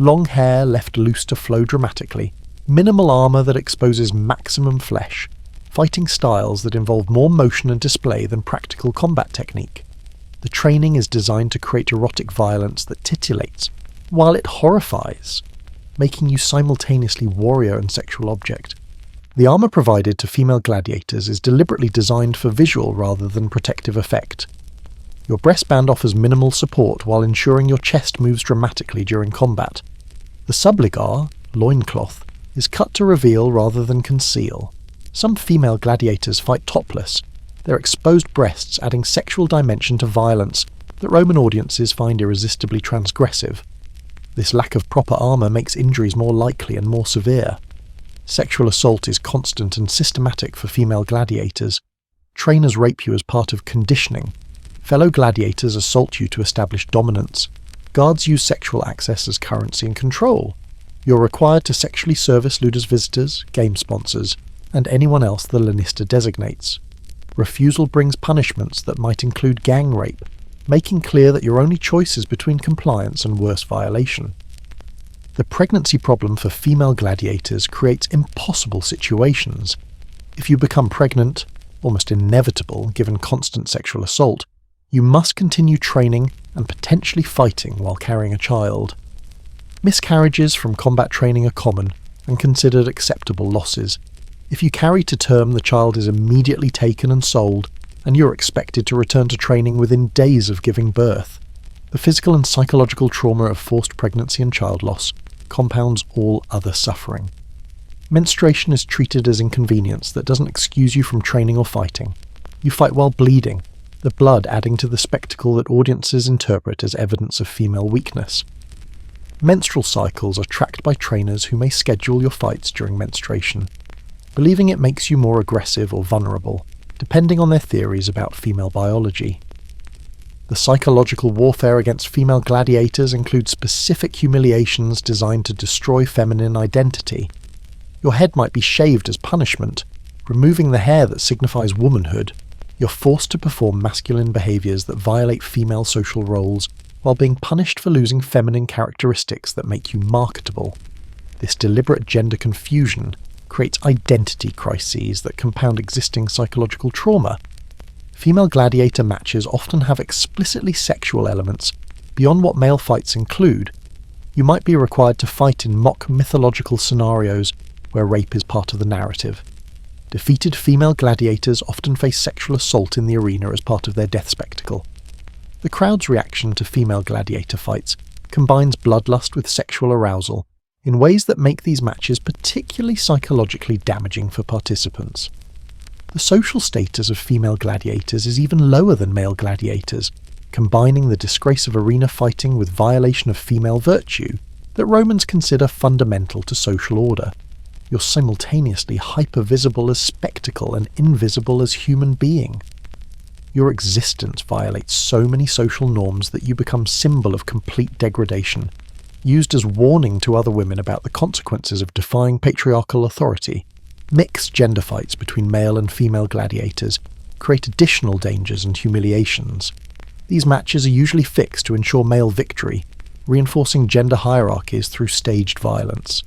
Long hair left loose to flow dramatically, minimal armour that exposes maximum flesh, fighting styles that involve more motion and display than practical combat technique. The training is designed to create erotic violence that titillates, while it horrifies, making you simultaneously warrior and sexual object. The armour provided to female gladiators is deliberately designed for visual rather than protective effect. Your breastband offers minimal support while ensuring your chest moves dramatically during combat. The subligar, loincloth, is cut to reveal rather than conceal. Some female gladiators fight topless, their exposed breasts adding sexual dimension to violence that Roman audiences find irresistibly transgressive. This lack of proper armour makes injuries more likely and more severe. Sexual assault is constant and systematic for female gladiators. Trainers rape you as part of conditioning. Fellow gladiators assault you to establish dominance. Guards use sexual access as currency and control. You're required to sexually service Ludus visitors, game sponsors, and anyone else the Lanista designates. Refusal brings punishments that might include gang rape, making clear that your only choice is between compliance and worse violation. The pregnancy problem for female gladiators creates impossible situations. If you become pregnant, almost inevitable given constant sexual assault, you must continue training and potentially fighting while carrying a child. Miscarriages from combat training are common and considered acceptable losses. If you carry to term, the child is immediately taken and sold, and you're expected to return to training within days of giving birth. The physical and psychological trauma of forced pregnancy and child loss compounds all other suffering. Menstruation is treated as inconvenience that doesn't excuse you from training or fighting. You fight while bleeding, the blood adding to the spectacle that audiences interpret as evidence of female weakness. Menstrual cycles are tracked by trainers who may schedule your fights during menstruation, believing it makes you more aggressive or vulnerable, depending on their theories about female biology. The psychological warfare against female gladiators includes specific humiliations designed to destroy feminine identity. Your head might be shaved as punishment, removing the hair that signifies womanhood. You're forced to perform masculine behaviours that violate female social roles, while being punished for losing feminine characteristics that make you marketable. This deliberate gender confusion creates identity crises that compound existing psychological trauma. Female gladiator matches often have explicitly sexual elements beyond what male fights include. You might be required to fight in mock mythological scenarios where rape is part of the narrative. Defeated female gladiators often face sexual assault in the arena as part of their death spectacle. The crowd's reaction to female gladiator fights combines bloodlust with sexual arousal in ways that make these matches particularly psychologically damaging for participants. The social status of female gladiators is even lower than male gladiators, combining the disgrace of arena fighting with violation of female virtue that Romans consider fundamental to social order. You're simultaneously hyper-visible as spectacle and invisible as human being. Your existence violates so many social norms that you become symbol of complete degradation, used as warning to other women about the consequences of defying patriarchal authority. Mixed gender fights between male and female gladiators create additional dangers and humiliations. These matches are usually fixed to ensure male victory, reinforcing gender hierarchies through staged violence.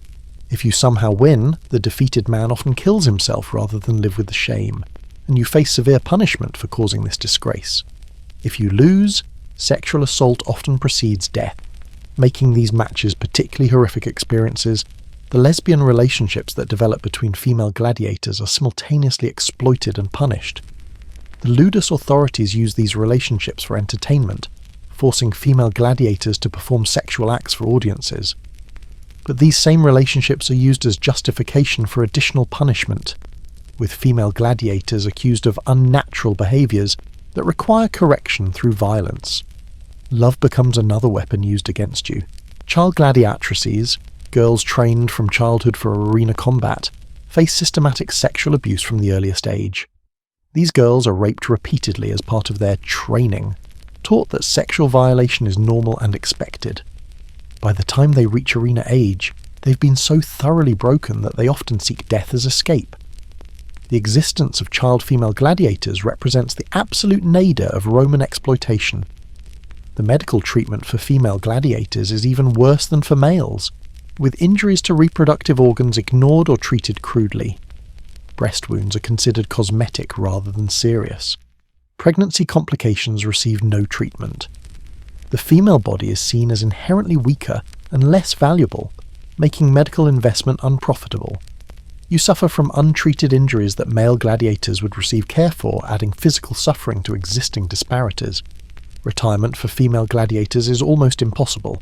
If you somehow win, the defeated man often kills himself rather than live with the shame, and you face severe punishment for causing this disgrace. If you lose, sexual assault often precedes death, making these matches particularly horrific experiences. The lesbian relationships that develop between female gladiators are simultaneously exploited and punished. The Ludus authorities use these relationships for entertainment, forcing female gladiators to perform sexual acts for audiences. But these same relationships are used as justification for additional punishment, with female gladiators accused of unnatural behaviours that require correction through violence. Love becomes another weapon used against you. Child gladiatrices, girls trained from childhood for arena combat, face systematic sexual abuse from the earliest age. These girls are raped repeatedly as part of their training, taught that sexual violation is normal and expected. By the time they reach arena age, they've been so thoroughly broken that they often seek death as escape. The existence of child female gladiators represents the absolute nadir of Roman exploitation. The medical treatment for female gladiators is even worse than for males, with injuries to reproductive organs ignored or treated crudely. breast wounds are considered cosmetic rather than serious. Pregnancy complications receive no treatment. The female body is seen as inherently weaker and less valuable, making medical investment unprofitable. You suffer from untreated injuries that male gladiators would receive care for, adding physical suffering to existing disparities. Retirement for female gladiators is almost impossible.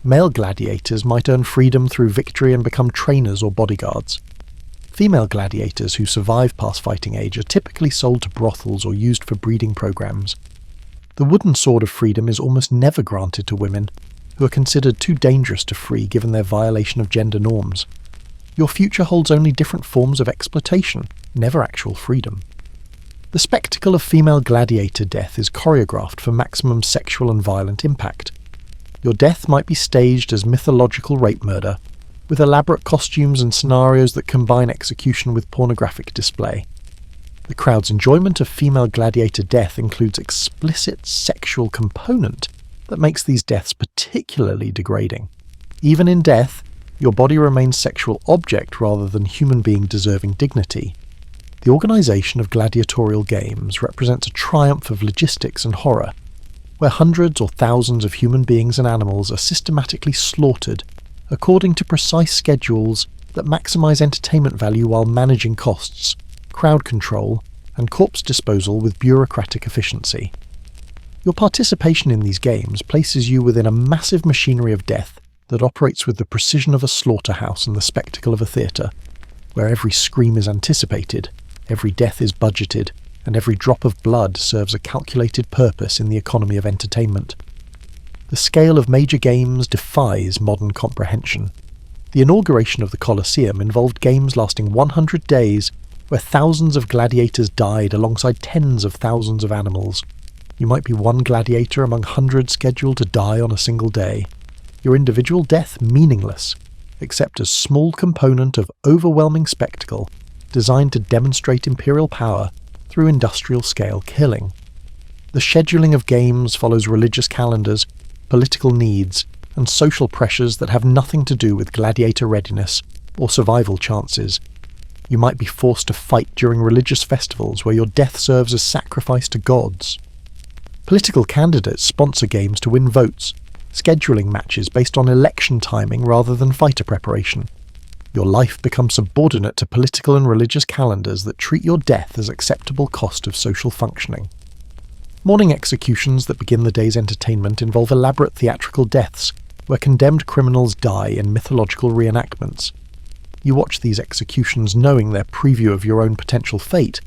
Male gladiators might earn freedom through victory and become trainers or bodyguards. Female gladiators who survive past fighting age are typically sold to brothels or used for breeding programs. The wooden sword of freedom is almost never granted to women, who are considered too dangerous to free given their violation of gender norms. Your future holds only different forms of exploitation, never actual freedom. The spectacle of female gladiator death is choreographed for maximum sexual and violent impact. Your death might be staged as mythological rape murder, with elaborate costumes and scenarios that combine execution with pornographic display. The crowd's enjoyment of female gladiator death includes explicit sexual component that makes these deaths particularly degrading. Even in death, your body remains sexual object rather than human being deserving dignity. The organisation of gladiatorial games represents a triumph of logistics and horror, where hundreds or thousands of human beings and animals are systematically slaughtered according to precise schedules that maximise entertainment value while managing costs, crowd control, and corpse disposal with bureaucratic efficiency. Your participation in these games places you within a massive machinery of death that operates with the precision of a slaughterhouse and the spectacle of a theatre, where every scream is anticipated, every death is budgeted, and every drop of blood serves a calculated purpose in the economy of entertainment. The scale of major games defies modern comprehension. The inauguration of the Colosseum involved games lasting 100 days, where thousands of gladiators died alongside tens of thousands of animals. You might be one gladiator among hundreds scheduled to die on a single day. Your individual death meaningless, except as small component of overwhelming spectacle designed to demonstrate imperial power through industrial-scale killing. The scheduling of games follows religious calendars, political needs, and social pressures that have nothing to do with gladiator readiness or survival chances. You might be forced to fight during religious festivals where your death serves as sacrifice to gods. Political candidates sponsor games to win votes, scheduling matches based on election timing rather than fighter preparation. Your life becomes subordinate to political and religious calendars that treat your death as acceptable cost of social functioning. Morning executions that begin the day's entertainment involve elaborate theatrical deaths, where condemned criminals die in mythological reenactments. You watch these executions knowing their preview of your own potential fate,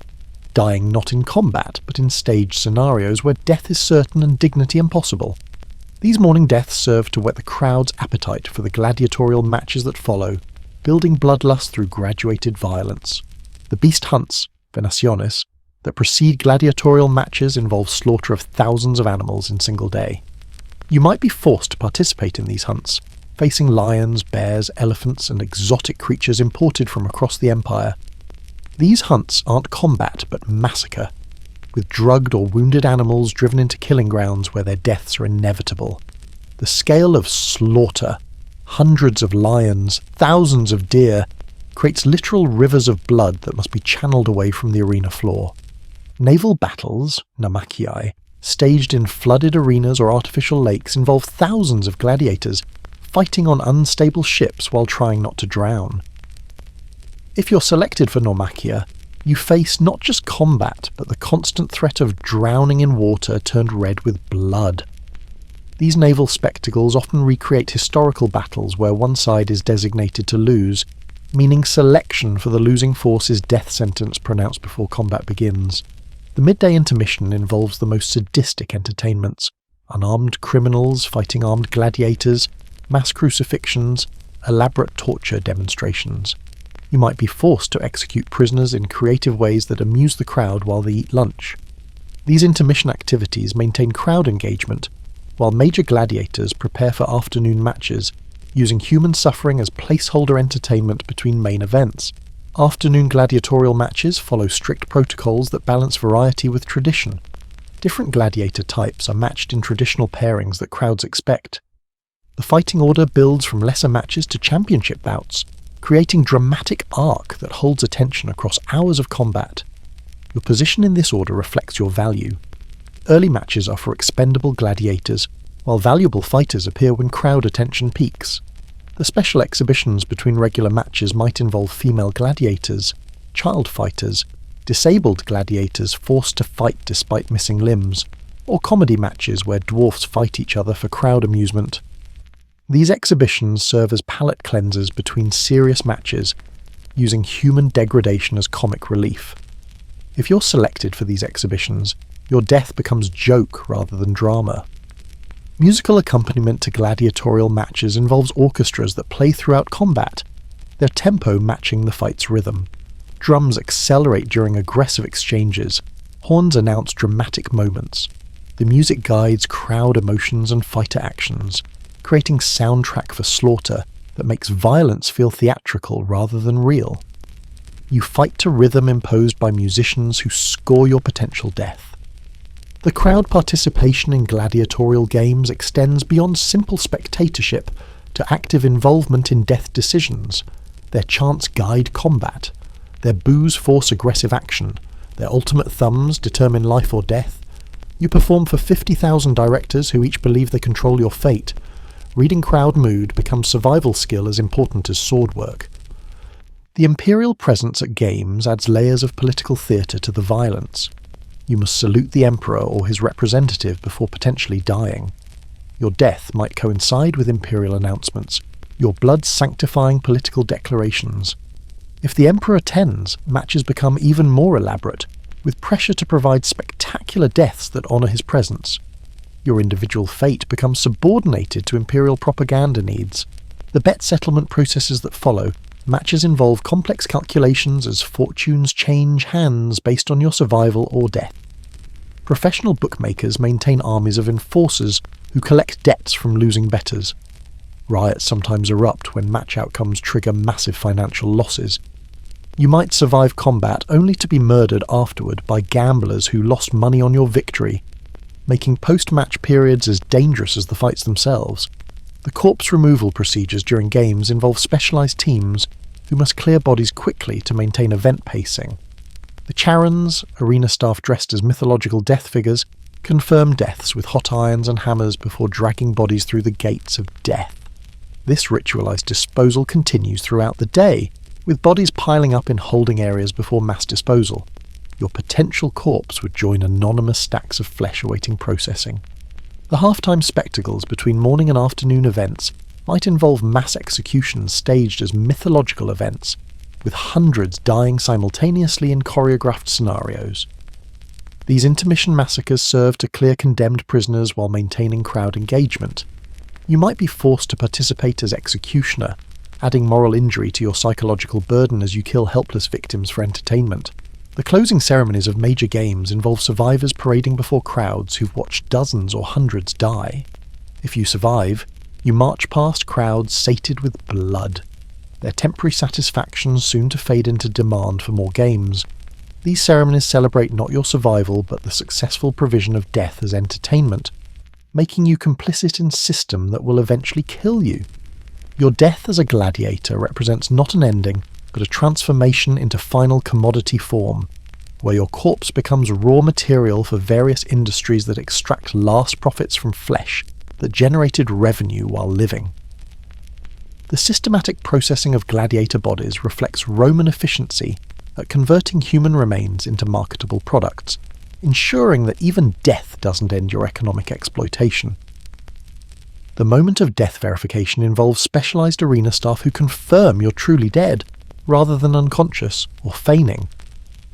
dying not in combat but in staged scenarios where death is certain and dignity impossible. These morning deaths serve to whet the crowd's appetite for the gladiatorial matches that follow, building bloodlust through graduated violence. The beast hunts, venaciones, that precede gladiatorial matches involve slaughter of thousands of animals in single day. You might be forced to participate in these hunts, facing lions, bears, elephants, and exotic creatures imported from across the empire. These hunts aren't combat but massacre, with drugged or wounded animals driven into killing grounds where their deaths are inevitable. The scale of slaughter, hundreds of lions, thousands of deer, creates literal rivers of blood that must be channeled away from the arena floor. Naval battles, naumachii, staged in flooded arenas or artificial lakes involve thousands of gladiators fighting on unstable ships while trying not to drown. If you're selected for naumachia, you face not just combat, but the constant threat of drowning in water turned red with blood. These naval spectacles often recreate historical battles where one side is designated to lose, meaning selection for the losing force's death sentence pronounced before combat begins. The midday intermission involves the most sadistic entertainments: unarmed criminals fighting armed gladiators, mass crucifixions, elaborate torture demonstrations. You might be forced to execute prisoners in creative ways that amuse the crowd while they eat lunch. These intermission activities maintain crowd engagement, while major gladiators prepare for afternoon matches, using human suffering as placeholder entertainment between main events. Afternoon gladiatorial matches follow strict protocols that balance variety with tradition. Different gladiator types are matched in traditional pairings that crowds expect. The fighting order builds from lesser matches to championship bouts, creating dramatic arc that holds attention across hours of combat. Your position in this order reflects your value. Early matches are for expendable gladiators, while valuable fighters appear when crowd attention peaks. The special exhibitions between regular matches might involve female gladiators, child fighters, disabled gladiators forced to fight despite missing limbs, or comedy matches where dwarfs fight each other for crowd amusement. These exhibitions serve as palate cleansers between serious matches, using human degradation as comic relief. If you're selected for these exhibitions, your death becomes joke rather than drama. Musical accompaniment to gladiatorial matches involves orchestras that play throughout combat, their tempo matching the fight's rhythm. Drums accelerate during aggressive exchanges, horns announce dramatic moments. The music guides crowd emotions and fighter actions, creating soundtrack for slaughter that makes violence feel theatrical rather than real. You fight to rhythm imposed by musicians who score your potential death. The crowd participation in gladiatorial games extends beyond simple spectatorship to active involvement in death decisions. Their chants guide combat. Their boos force aggressive action. Their ultimate thumbs determine life or death. You perform for 50,000 directors who each believe they control your fate. Reading crowd mood becomes survival skill as important as sword work. The imperial presence at games adds layers of political theatre to the violence. You must salute the emperor or his representative before potentially dying. Your death might coincide with imperial announcements, your blood sanctifying political declarations. If the emperor attends, matches become even more elaborate, with pressure to provide spectacular deaths that honour his presence. Your individual fate becomes subordinated to imperial propaganda needs. The bet settlement processes that follow. Matches involve complex calculations as fortunes change hands based on your survival or death. Professional bookmakers maintain armies of enforcers who collect debts from losing bettors. Riots sometimes erupt when match outcomes trigger massive financial losses. You might survive combat only to be murdered afterward by gamblers who lost money on your victory, making post-match periods as dangerous as the fights themselves. The corpse removal procedures during games involve specialised teams who must clear bodies quickly to maintain event pacing. The Charons, arena staff dressed as mythological death figures, confirm deaths with hot irons and hammers before dragging bodies through the gates of death. This ritualised disposal continues throughout the day, with bodies piling up in holding areas before mass disposal. Your potential corpse would join anonymous stacks of flesh awaiting processing. The halftime spectacles between morning and afternoon events might involve mass executions staged as mythological events, with hundreds dying simultaneously in choreographed scenarios. These intermission massacres serve to clear condemned prisoners while maintaining crowd engagement. You might be forced to participate as executioner, adding moral injury to your psychological burden as you kill helpless victims for entertainment. The closing ceremonies of major games involve survivors parading before crowds who've watched dozens or hundreds die. If you survive, you march past crowds sated with blood, their temporary satisfaction soon to fade into demand for more games. These ceremonies celebrate not your survival but the successful provision of death as entertainment, making you complicit in a system that will eventually kill you. Your death as a gladiator represents not an ending, but a transformation into final commodity form, where your corpse becomes raw material for various industries that extract last profits from flesh that generated revenue while living. The systematic processing of gladiator bodies reflects Roman efficiency at converting human remains into marketable products, ensuring that even death doesn't end your economic exploitation. The moment of death verification involves specialised arena staff who confirm you're truly dead, rather than unconscious or feigning.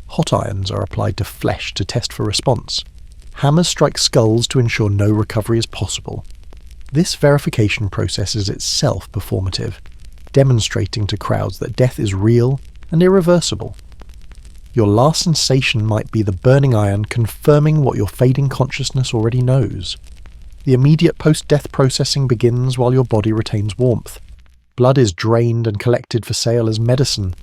Hot irons are applied to flesh to test for response. Hammers strike skulls to ensure no recovery is possible. This verification process is itself performative, demonstrating to crowds that death is real and irreversible. Your last sensation might be the burning iron confirming what your fading consciousness already knows. The immediate post-death processing begins while your body retains warmth. Blood is drained and collected for sale as medicine.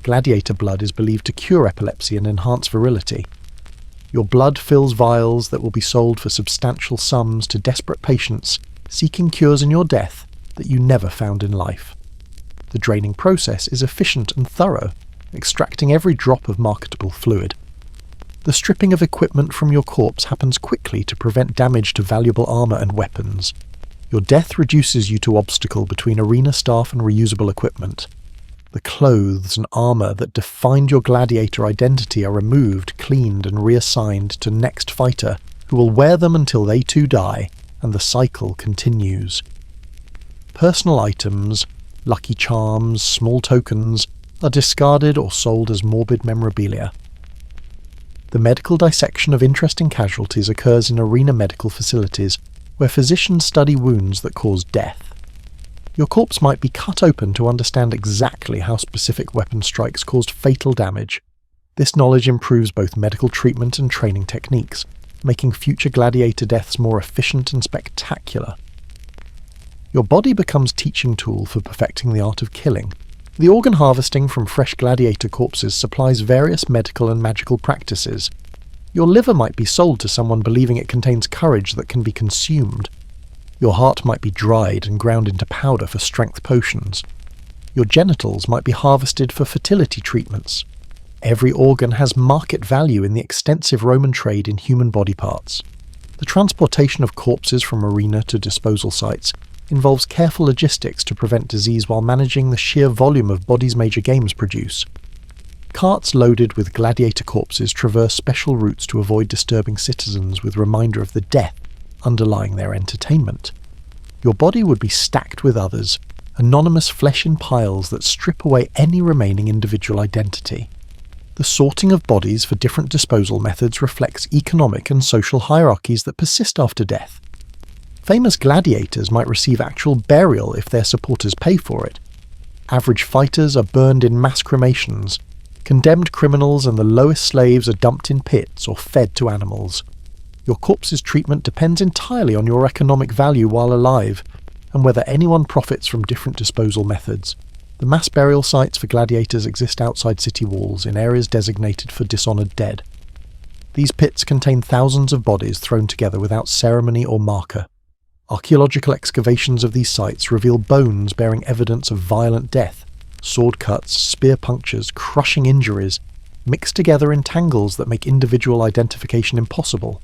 Gladiator blood is believed to cure epilepsy and enhance virility. Your blood fills vials that will be sold for substantial sums to desperate patients seeking cures in your death that you never found in life. The draining process is efficient and thorough, extracting every drop of marketable fluid. The stripping of equipment from your corpse happens quickly to prevent damage to valuable armour and weapons. Your death reduces you to obstacle between arena staff and reusable equipment. The clothes and armour that defined your gladiator identity are removed, cleaned and reassigned to next fighter, who will wear them until they too die, and the cycle continues. Personal items, lucky charms, small tokens, are discarded or sold as morbid memorabilia. The medical dissection of interesting casualties occurs in arena medical facilities, where physicians study wounds that cause death. Your corpse might be cut open to understand exactly how specific weapon strikes caused fatal damage. This knowledge improves both medical treatment and training techniques, making future gladiator deaths more efficient and spectacular. Your body becomes teaching tool for perfecting the art of killing. The organ harvesting from fresh gladiator corpses supplies various medical and magical practices. Your liver might be sold to someone believing it contains courage that can be consumed. Your heart might be dried and ground into powder for strength potions. Your genitals might be harvested for fertility treatments. Every organ has market value in the extensive Roman trade in human body parts. The transportation of corpses from arena to disposal sites involves careful logistics to prevent disease while managing the sheer volume of bodies major games produce. Carts loaded with gladiator corpses traverse special routes to avoid disturbing citizens with reminder of the death underlying their entertainment. Your body would be stacked with others, anonymous flesh in piles that strip away any remaining individual identity. The sorting of bodies for different disposal methods reflects economic and social hierarchies that persist after death. Famous gladiators might receive actual burial if their supporters pay for it. Average fighters are burned in mass cremations. Condemned criminals and the lowest slaves are dumped in pits or fed to animals. Your corpse's treatment depends entirely on your economic value while alive, and whether anyone profits from different disposal methods. The mass burial sites for gladiators exist outside city walls in areas designated for dishonoured dead. These pits contain thousands of bodies thrown together without ceremony or marker. Archaeological excavations of these sites reveal bones bearing evidence of violent death, sword cuts, spear punctures, crushing injuries, mixed together in tangles that make individual identification impossible.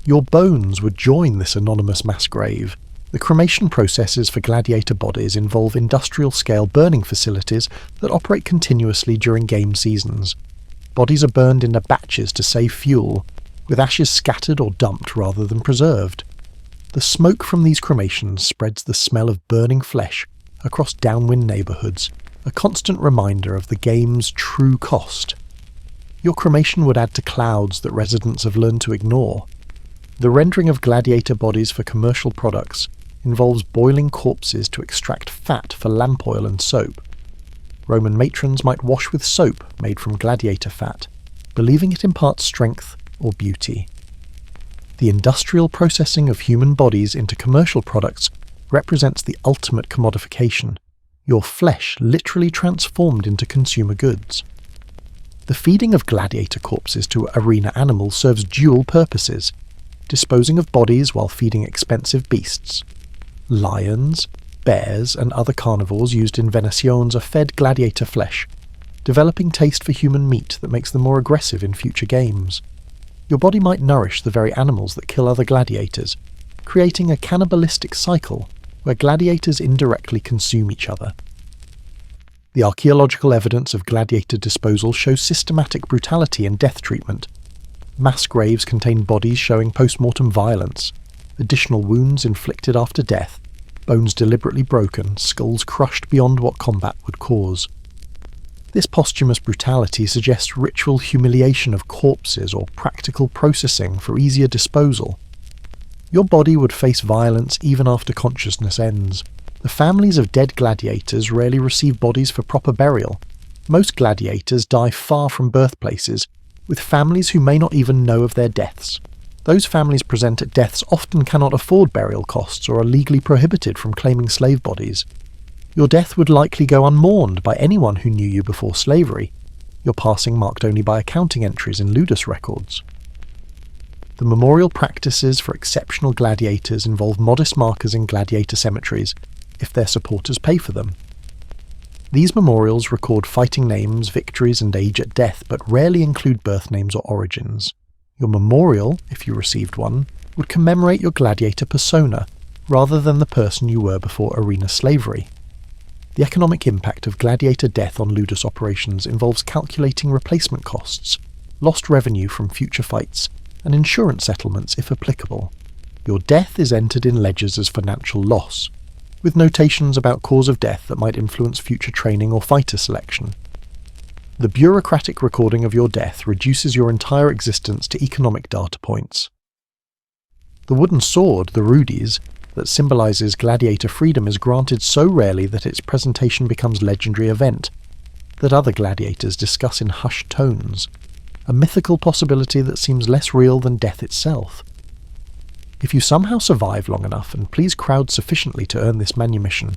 Your bones would join this anonymous mass grave. The cremation processes for gladiator bodies involve industrial-scale burning facilities that operate continuously during game seasons. Bodies are burned into batches to save fuel, with ashes scattered or dumped rather than preserved. The smoke from these cremations spreads the smell of burning flesh across downwind neighbourhoods, a constant reminder of the game's true cost. Your cremation would add to clouds that residents have learned to ignore. The rendering of gladiator bodies for commercial products involves boiling corpses to extract fat for lamp oil and soap. Roman matrons might wash with soap made from gladiator fat, believing it imparts strength or beauty. The industrial processing of human bodies into commercial products represents the ultimate commodification, your flesh literally transformed into consumer goods. The feeding of gladiator corpses to arena animals serves dual purposes, disposing of bodies while feeding expensive beasts. Lions, bears, and other carnivores used in venations are fed gladiator flesh, developing taste for human meat that makes them more aggressive in future games. Your body might nourish the very animals that kill other gladiators, creating a cannibalistic cycle where gladiators indirectly consume each other. The archaeological evidence of gladiator disposal shows systematic brutality in death treatment. Mass graves contain bodies showing post-mortem violence, additional wounds inflicted after death, bones deliberately broken, skulls crushed beyond what combat would cause. This posthumous brutality suggests ritual humiliation of corpses or practical processing for easier disposal. Your body would face violence even after consciousness ends. The families of dead gladiators rarely receive bodies for proper burial. Most gladiators die far from birthplaces, with families who may not even know of their deaths. Those families present at deaths often cannot afford burial costs or are legally prohibited from claiming slave bodies. Your death would likely go unmourned by anyone who knew you before slavery, your passing marked only by accounting entries in Ludus records. The memorial practices for exceptional gladiators involve modest markers in gladiator cemeteries, if their supporters pay for them. These memorials record fighting names, victories, and age at death, but rarely include birth names or origins. Your memorial, if you received one, would commemorate your gladiator persona, rather than the person you were before arena slavery. The economic impact of gladiator death on Ludus operations involves calculating replacement costs, lost revenue from future fights, and insurance settlements if applicable. Your death is entered in ledgers as financial loss, with notations about cause of death that might influence future training or fighter selection. The bureaucratic recording of your death reduces your entire existence to economic data points. The wooden sword, the Ludus, that symbolises gladiator freedom is granted so rarely that its presentation becomes a legendary event that other gladiators discuss in hushed tones, a mythical possibility that seems less real than death itself. If you somehow survive long enough and please crowd sufficiently to earn this manumission,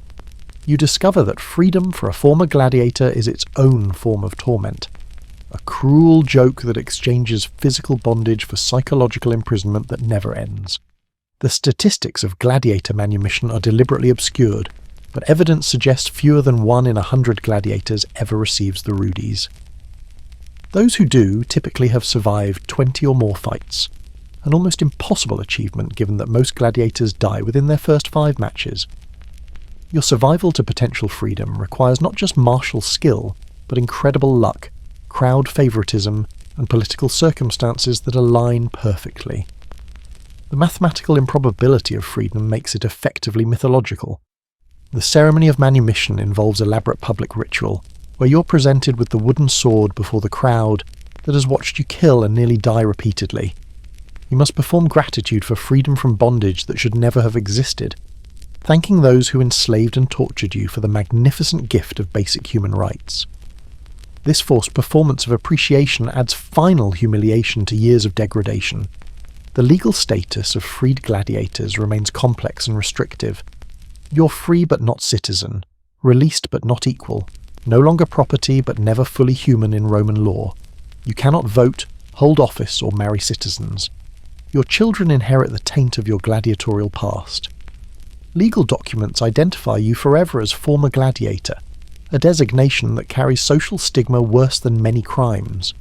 you discover that freedom for a former gladiator is its own form of torment, a cruel joke that exchanges physical bondage for psychological imprisonment that never ends. The statistics of gladiator manumission are deliberately obscured, but evidence suggests fewer than 1 in 100 gladiators ever receives the Ludus. Those who do typically have survived 20 or more fights, an almost impossible achievement given that most gladiators die within their first 5 matches. Your survival to potential freedom requires not just martial skill, but incredible luck, crowd favoritism, and political circumstances that align perfectly. The mathematical improbability of freedom makes it effectively mythological. The ceremony of manumission involves elaborate public ritual, where you're presented with the wooden sword before the crowd that has watched you kill and nearly die repeatedly. You must perform gratitude for freedom from bondage that should never have existed, thanking those who enslaved and tortured you for the magnificent gift of basic human rights. This forced performance of appreciation adds final humiliation to years of degradation. The legal status of freed gladiators remains complex and restrictive. You're free but not citizen, released but not equal, no longer property but never fully human in Roman law. You cannot vote, hold office, or marry citizens. Your children inherit the taint of your gladiatorial past. Legal documents identify you forever as former gladiator, a designation that carries social stigma worse than many crimes.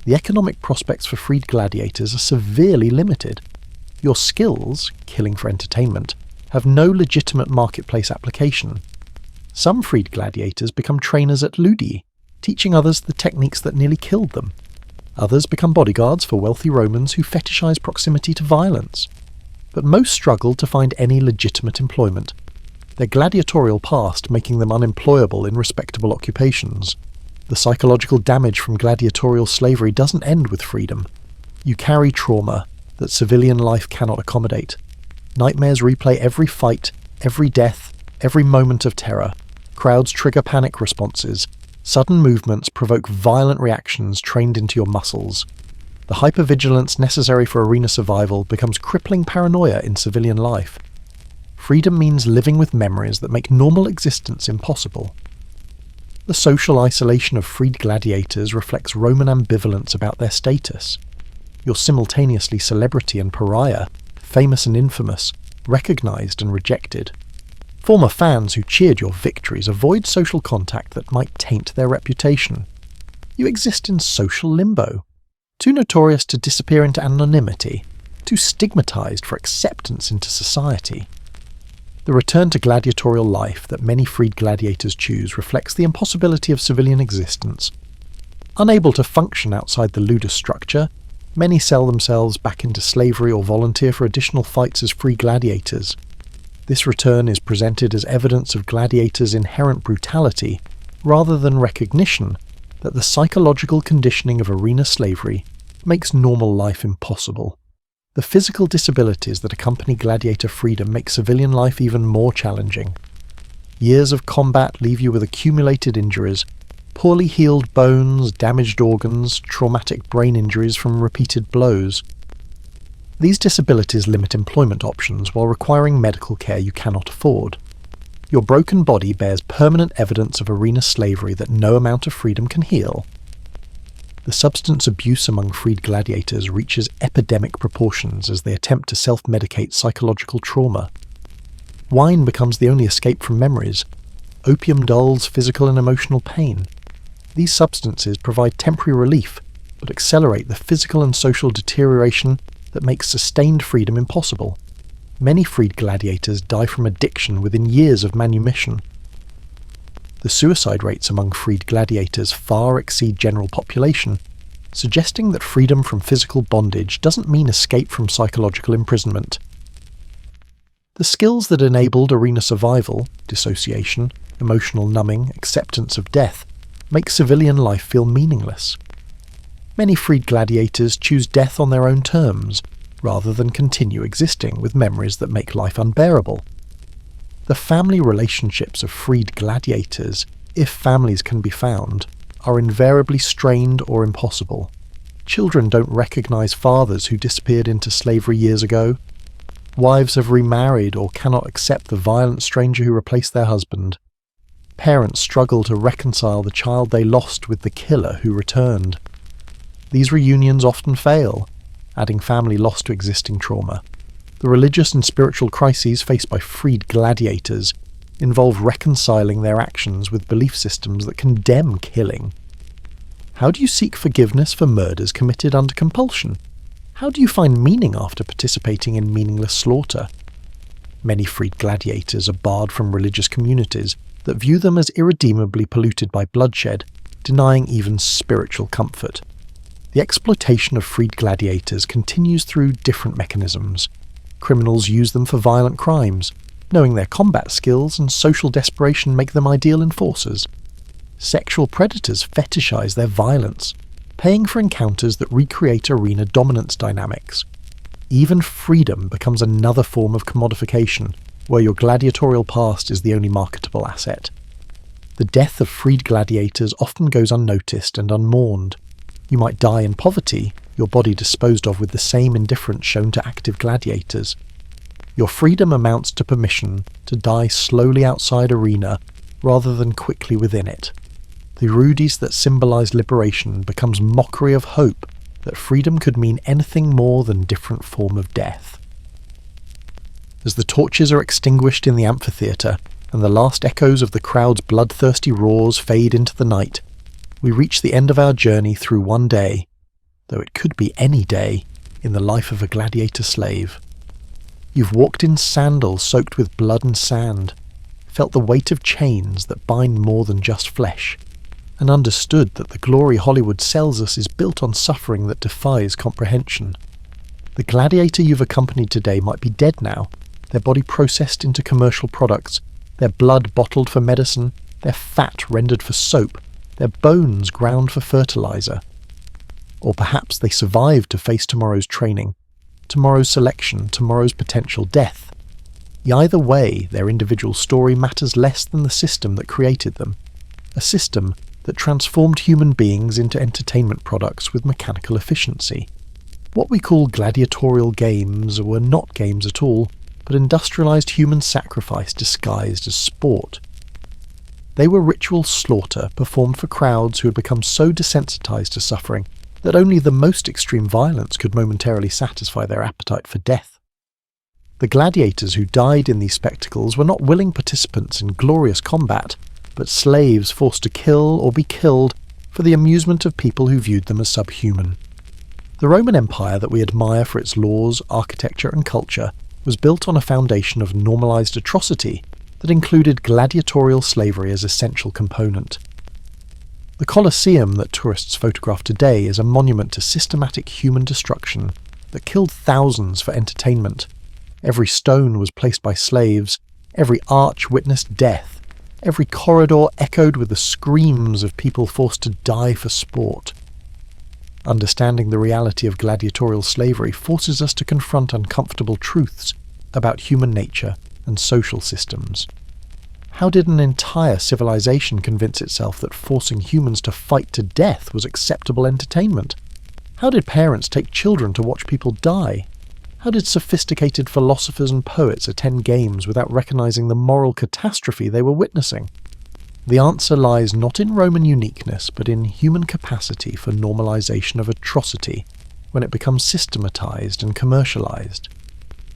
The economic prospects for freed gladiators are severely limited. Your skills, killing for entertainment, have no legitimate marketplace application. Some freed gladiators become trainers at Ludus, teaching others the techniques that nearly killed them. Others become bodyguards for wealthy Romans who fetishize proximity to violence. But most struggle to find any legitimate employment, their gladiatorial past making them unemployable in respectable occupations. The psychological damage from gladiatorial slavery doesn't end with freedom. You carry trauma that civilian life cannot accommodate. Nightmares replay every fight, every death, every moment of terror. Crowds trigger panic responses. Sudden movements provoke violent reactions trained into your muscles. The hypervigilance necessary for arena survival becomes crippling paranoia in civilian life. Freedom means living with memories that make normal existence impossible. The social isolation of freed gladiators reflects Roman ambivalence about their status. You're simultaneously celebrity and pariah, famous and infamous, recognized and rejected. Former fans who cheered your victories avoid social contact that might taint their reputation. You exist in social limbo, too notorious to disappear into anonymity, too stigmatized for acceptance into society. The return to gladiatorial life that many freed gladiators choose reflects the impossibility of civilian existence. Unable to function outside the Ludus structure, many sell themselves back into slavery or volunteer for additional fights as free gladiators. This return is presented as evidence of gladiators' inherent brutality, rather than recognition that the psychological conditioning of arena slavery makes normal life impossible. The physical disabilities that accompany gladiator freedom make civilian life even more challenging. Years of combat leave you with accumulated injuries, poorly healed bones, damaged organs, traumatic brain injuries from repeated blows. These disabilities limit employment options while requiring medical care you cannot afford. Your broken body bears permanent evidence of arena slavery that no amount of freedom can heal. The substance abuse among freed gladiators reaches epidemic proportions as they attempt to self-medicate psychological trauma. Wine becomes the only escape from memories. opium dulls physical and emotional pain. These substances provide temporary relief, but accelerate the physical and social deterioration that makes sustained freedom impossible. Many freed gladiators die from addiction within years of manumission. The suicide rates among freed gladiators far exceed general population, suggesting that freedom from physical bondage doesn't mean escape from psychological imprisonment. The skills that enabled arena survival, dissociation, emotional numbing, acceptance of death, make civilian life feel meaningless. Many freed gladiators choose death on their own terms, rather than continue existing with memories that make life unbearable. The family relationships of freed gladiators, if families can be found, are invariably strained or impossible. Children don't recognize fathers who disappeared into slavery years ago. Wives have remarried or cannot accept the violent stranger who replaced their husband. Parents struggle to reconcile the child they lost with the killer who returned. These reunions often fail, adding family loss to existing trauma. The religious and spiritual crises faced by freed gladiators involve reconciling their actions with belief systems that condemn killing. How do you seek forgiveness for murders committed under compulsion? How do you find meaning after participating in meaningless slaughter? Many freed gladiators are barred from religious communities that view them as irredeemably polluted by bloodshed, denying even spiritual comfort. The exploitation of freed gladiators continues through different mechanisms. Criminals use them for violent crimes, knowing their combat skills and social desperation make them ideal enforcers. Sexual predators fetishize their violence, paying for encounters that recreate arena dominance dynamics. Even freedom becomes another form of commodification, where your gladiatorial past is the only marketable asset. The death of freed gladiators often goes unnoticed and unmourned. You might die in poverty, your body disposed of with the same indifference shown to active gladiators. Your freedom amounts to permission to die slowly outside arena rather than quickly within it. The rudis that symbolize liberation becomes mockery of hope that freedom could mean anything more than different form of death. As the torches are extinguished in the amphitheatre and the last echoes of the crowd's bloodthirsty roars fade into the night, we reach the end of our journey through one day, though it could be any day, in the life of a gladiator slave. You've walked in sandals soaked with blood and sand, felt the weight of chains that bind more than just flesh, and understood that the glory Hollywood sells us is built on suffering that defies comprehension. The gladiator you've accompanied today might be dead now, their body processed into commercial products, their blood bottled for medicine, their fat rendered for soap, their bones ground for fertilizer. Or perhaps they survived to face tomorrow's training, tomorrow's selection, tomorrow's potential death. Either way, their individual story matters less than the system that created them, a system that transformed human beings into entertainment products with mechanical efficiency. What we call gladiatorial games were not games at all, but industrialized human sacrifice disguised as sport. They were ritual slaughter performed for crowds who had become so desensitized to suffering that only the most extreme violence could momentarily satisfy their appetite for death. The gladiators who died in these spectacles were not willing participants in glorious combat, but slaves forced to kill or be killed for the amusement of people who viewed them as subhuman. The Roman Empire that we admire for its laws, architecture and culture was built on a foundation of normalized atrocity that included gladiatorial slavery as essential component. The Colosseum that tourists photograph today is a monument to systematic human destruction that killed thousands for entertainment. Every stone was placed by slaves, every arch witnessed death, every corridor echoed with the screams of people forced to die for sport. Understanding the reality of gladiatorial slavery forces us to confront uncomfortable truths about human nature and social systems. How did an entire civilization convince itself that forcing humans to fight to death was acceptable entertainment? How did parents take children to watch people die? How did sophisticated philosophers and poets attend games without recognizing the moral catastrophe they were witnessing? The answer lies not in Roman uniqueness, but in human capacity for normalization of atrocity when it becomes systematized and commercialized.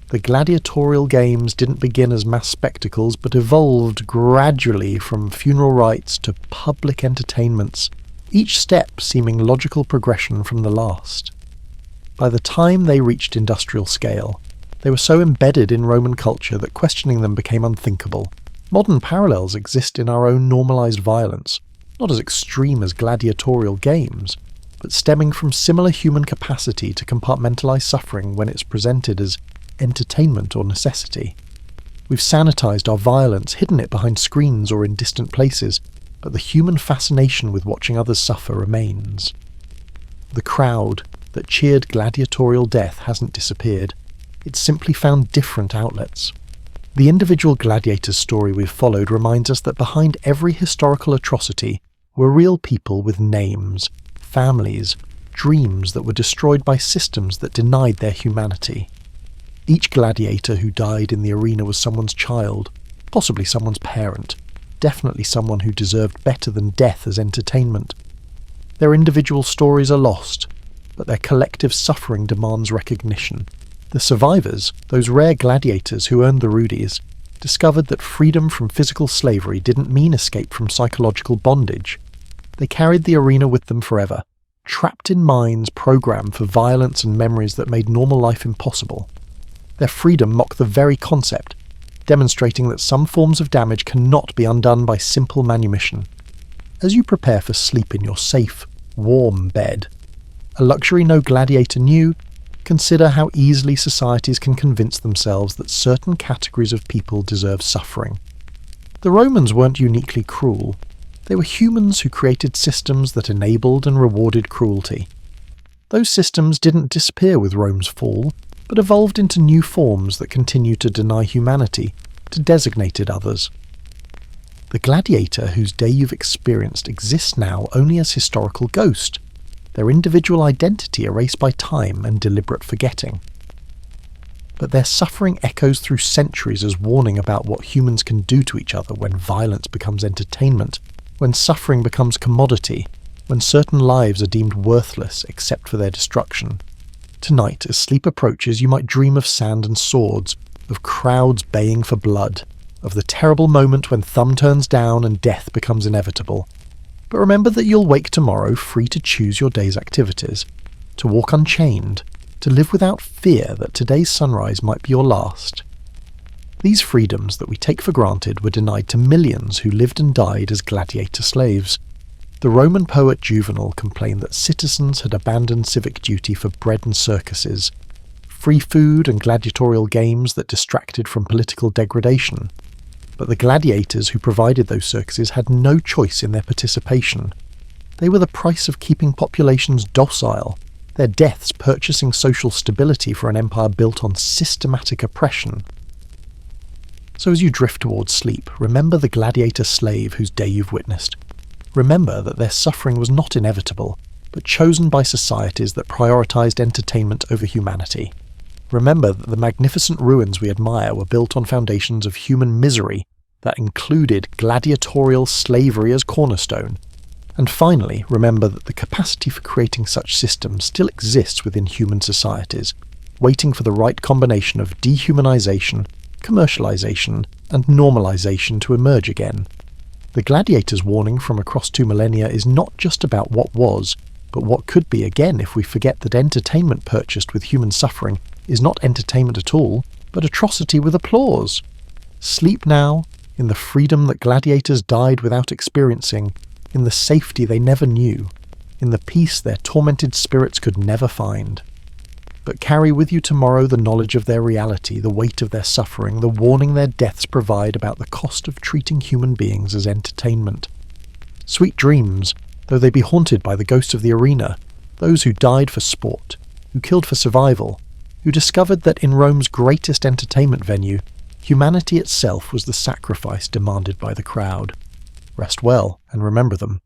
The gladiatorial games didn't begin as mass spectacles, but evolved gradually from funeral rites to public entertainments, each step seeming logical progression from the last. By the time they reached industrial scale, they were so embedded in Roman culture that questioning them became unthinkable. Modern parallels exist in our own normalised violence, not as extreme as gladiatorial games, but stemming from similar human capacity to compartmentalise suffering when it's presented as entertainment or necessity. We've sanitised our violence, hidden it behind screens or in distant places, but the human fascination with watching others suffer remains. The crowd that cheered gladiatorial death hasn't disappeared. It's simply found different outlets. The individual gladiator's story we've followed reminds us that behind every historical atrocity were real people with names, families, dreams that were destroyed by systems that denied their humanity. Each gladiator who died in the arena was someone's child, possibly someone's parent, definitely someone who deserved better than death as entertainment. Their individual stories are lost, but their collective suffering demands recognition. The survivors, those rare gladiators who earned the rudies, discovered that freedom from physical slavery didn't mean escape from psychological bondage. They carried the arena with them forever, trapped in minds programmed for violence and memories that made normal life impossible. Their freedom mocked the very concept, demonstrating that some forms of damage cannot be undone by simple manumission. As you prepare for sleep in your safe, warm bed, a luxury no gladiator knew, consider how easily societies can convince themselves that certain categories of people deserve suffering. The Romans weren't uniquely cruel. They were humans who created systems that enabled and rewarded cruelty. Those systems didn't disappear with Rome's fall, but evolved into new forms that continue to deny humanity to designated others. The gladiator whose day you've experienced exists now only as historical ghost, their individual identity erased by time and deliberate forgetting. But their suffering echoes through centuries as warning about what humans can do to each other when violence becomes entertainment, when suffering becomes commodity, when certain lives are deemed worthless except for their destruction. Tonight, as sleep approaches, you might dream of sand and swords, of crowds baying for blood, of the terrible moment when thumb turns down and death becomes inevitable. But remember that you'll wake tomorrow free to choose your day's activities, to walk unchained, to live without fear that today's sunrise might be your last. These freedoms that we take for granted were denied to millions who lived and died as gladiator slaves. The Roman poet Juvenal complained that citizens had abandoned civic duty for bread and circuses, free food and gladiatorial games that distracted from political degradation. But the gladiators who provided those circuses had no choice in their participation. They were the price of keeping populations docile, their deaths purchasing social stability for an empire built on systematic oppression. So as you drift towards sleep, remember the gladiator slave whose day you've witnessed. Remember that their suffering was not inevitable, but chosen by societies that prioritized entertainment over humanity. Remember that the magnificent ruins we admire were built on foundations of human misery that included gladiatorial slavery as cornerstone. And finally, remember that the capacity for creating such systems still exists within human societies, waiting for the right combination of dehumanization, commercialization, and normalization to emerge again. The gladiator's warning from across 2 millennia is not just about what was, but what could be again if we forget that entertainment purchased with human suffering is not entertainment at all, but atrocity with applause. Sleep now, in the freedom that gladiators died without experiencing, in the safety they never knew, in the peace their tormented spirits could never find. But carry with you tomorrow the knowledge of their reality, the weight of their suffering, the warning their deaths provide about the cost of treating human beings as entertainment. Sweet dreams, though they be haunted by the ghosts of the arena, those who died for sport, who killed for survival, who discovered that in Rome's greatest entertainment venue, humanity itself was the sacrifice demanded by the crowd. Rest well and remember them.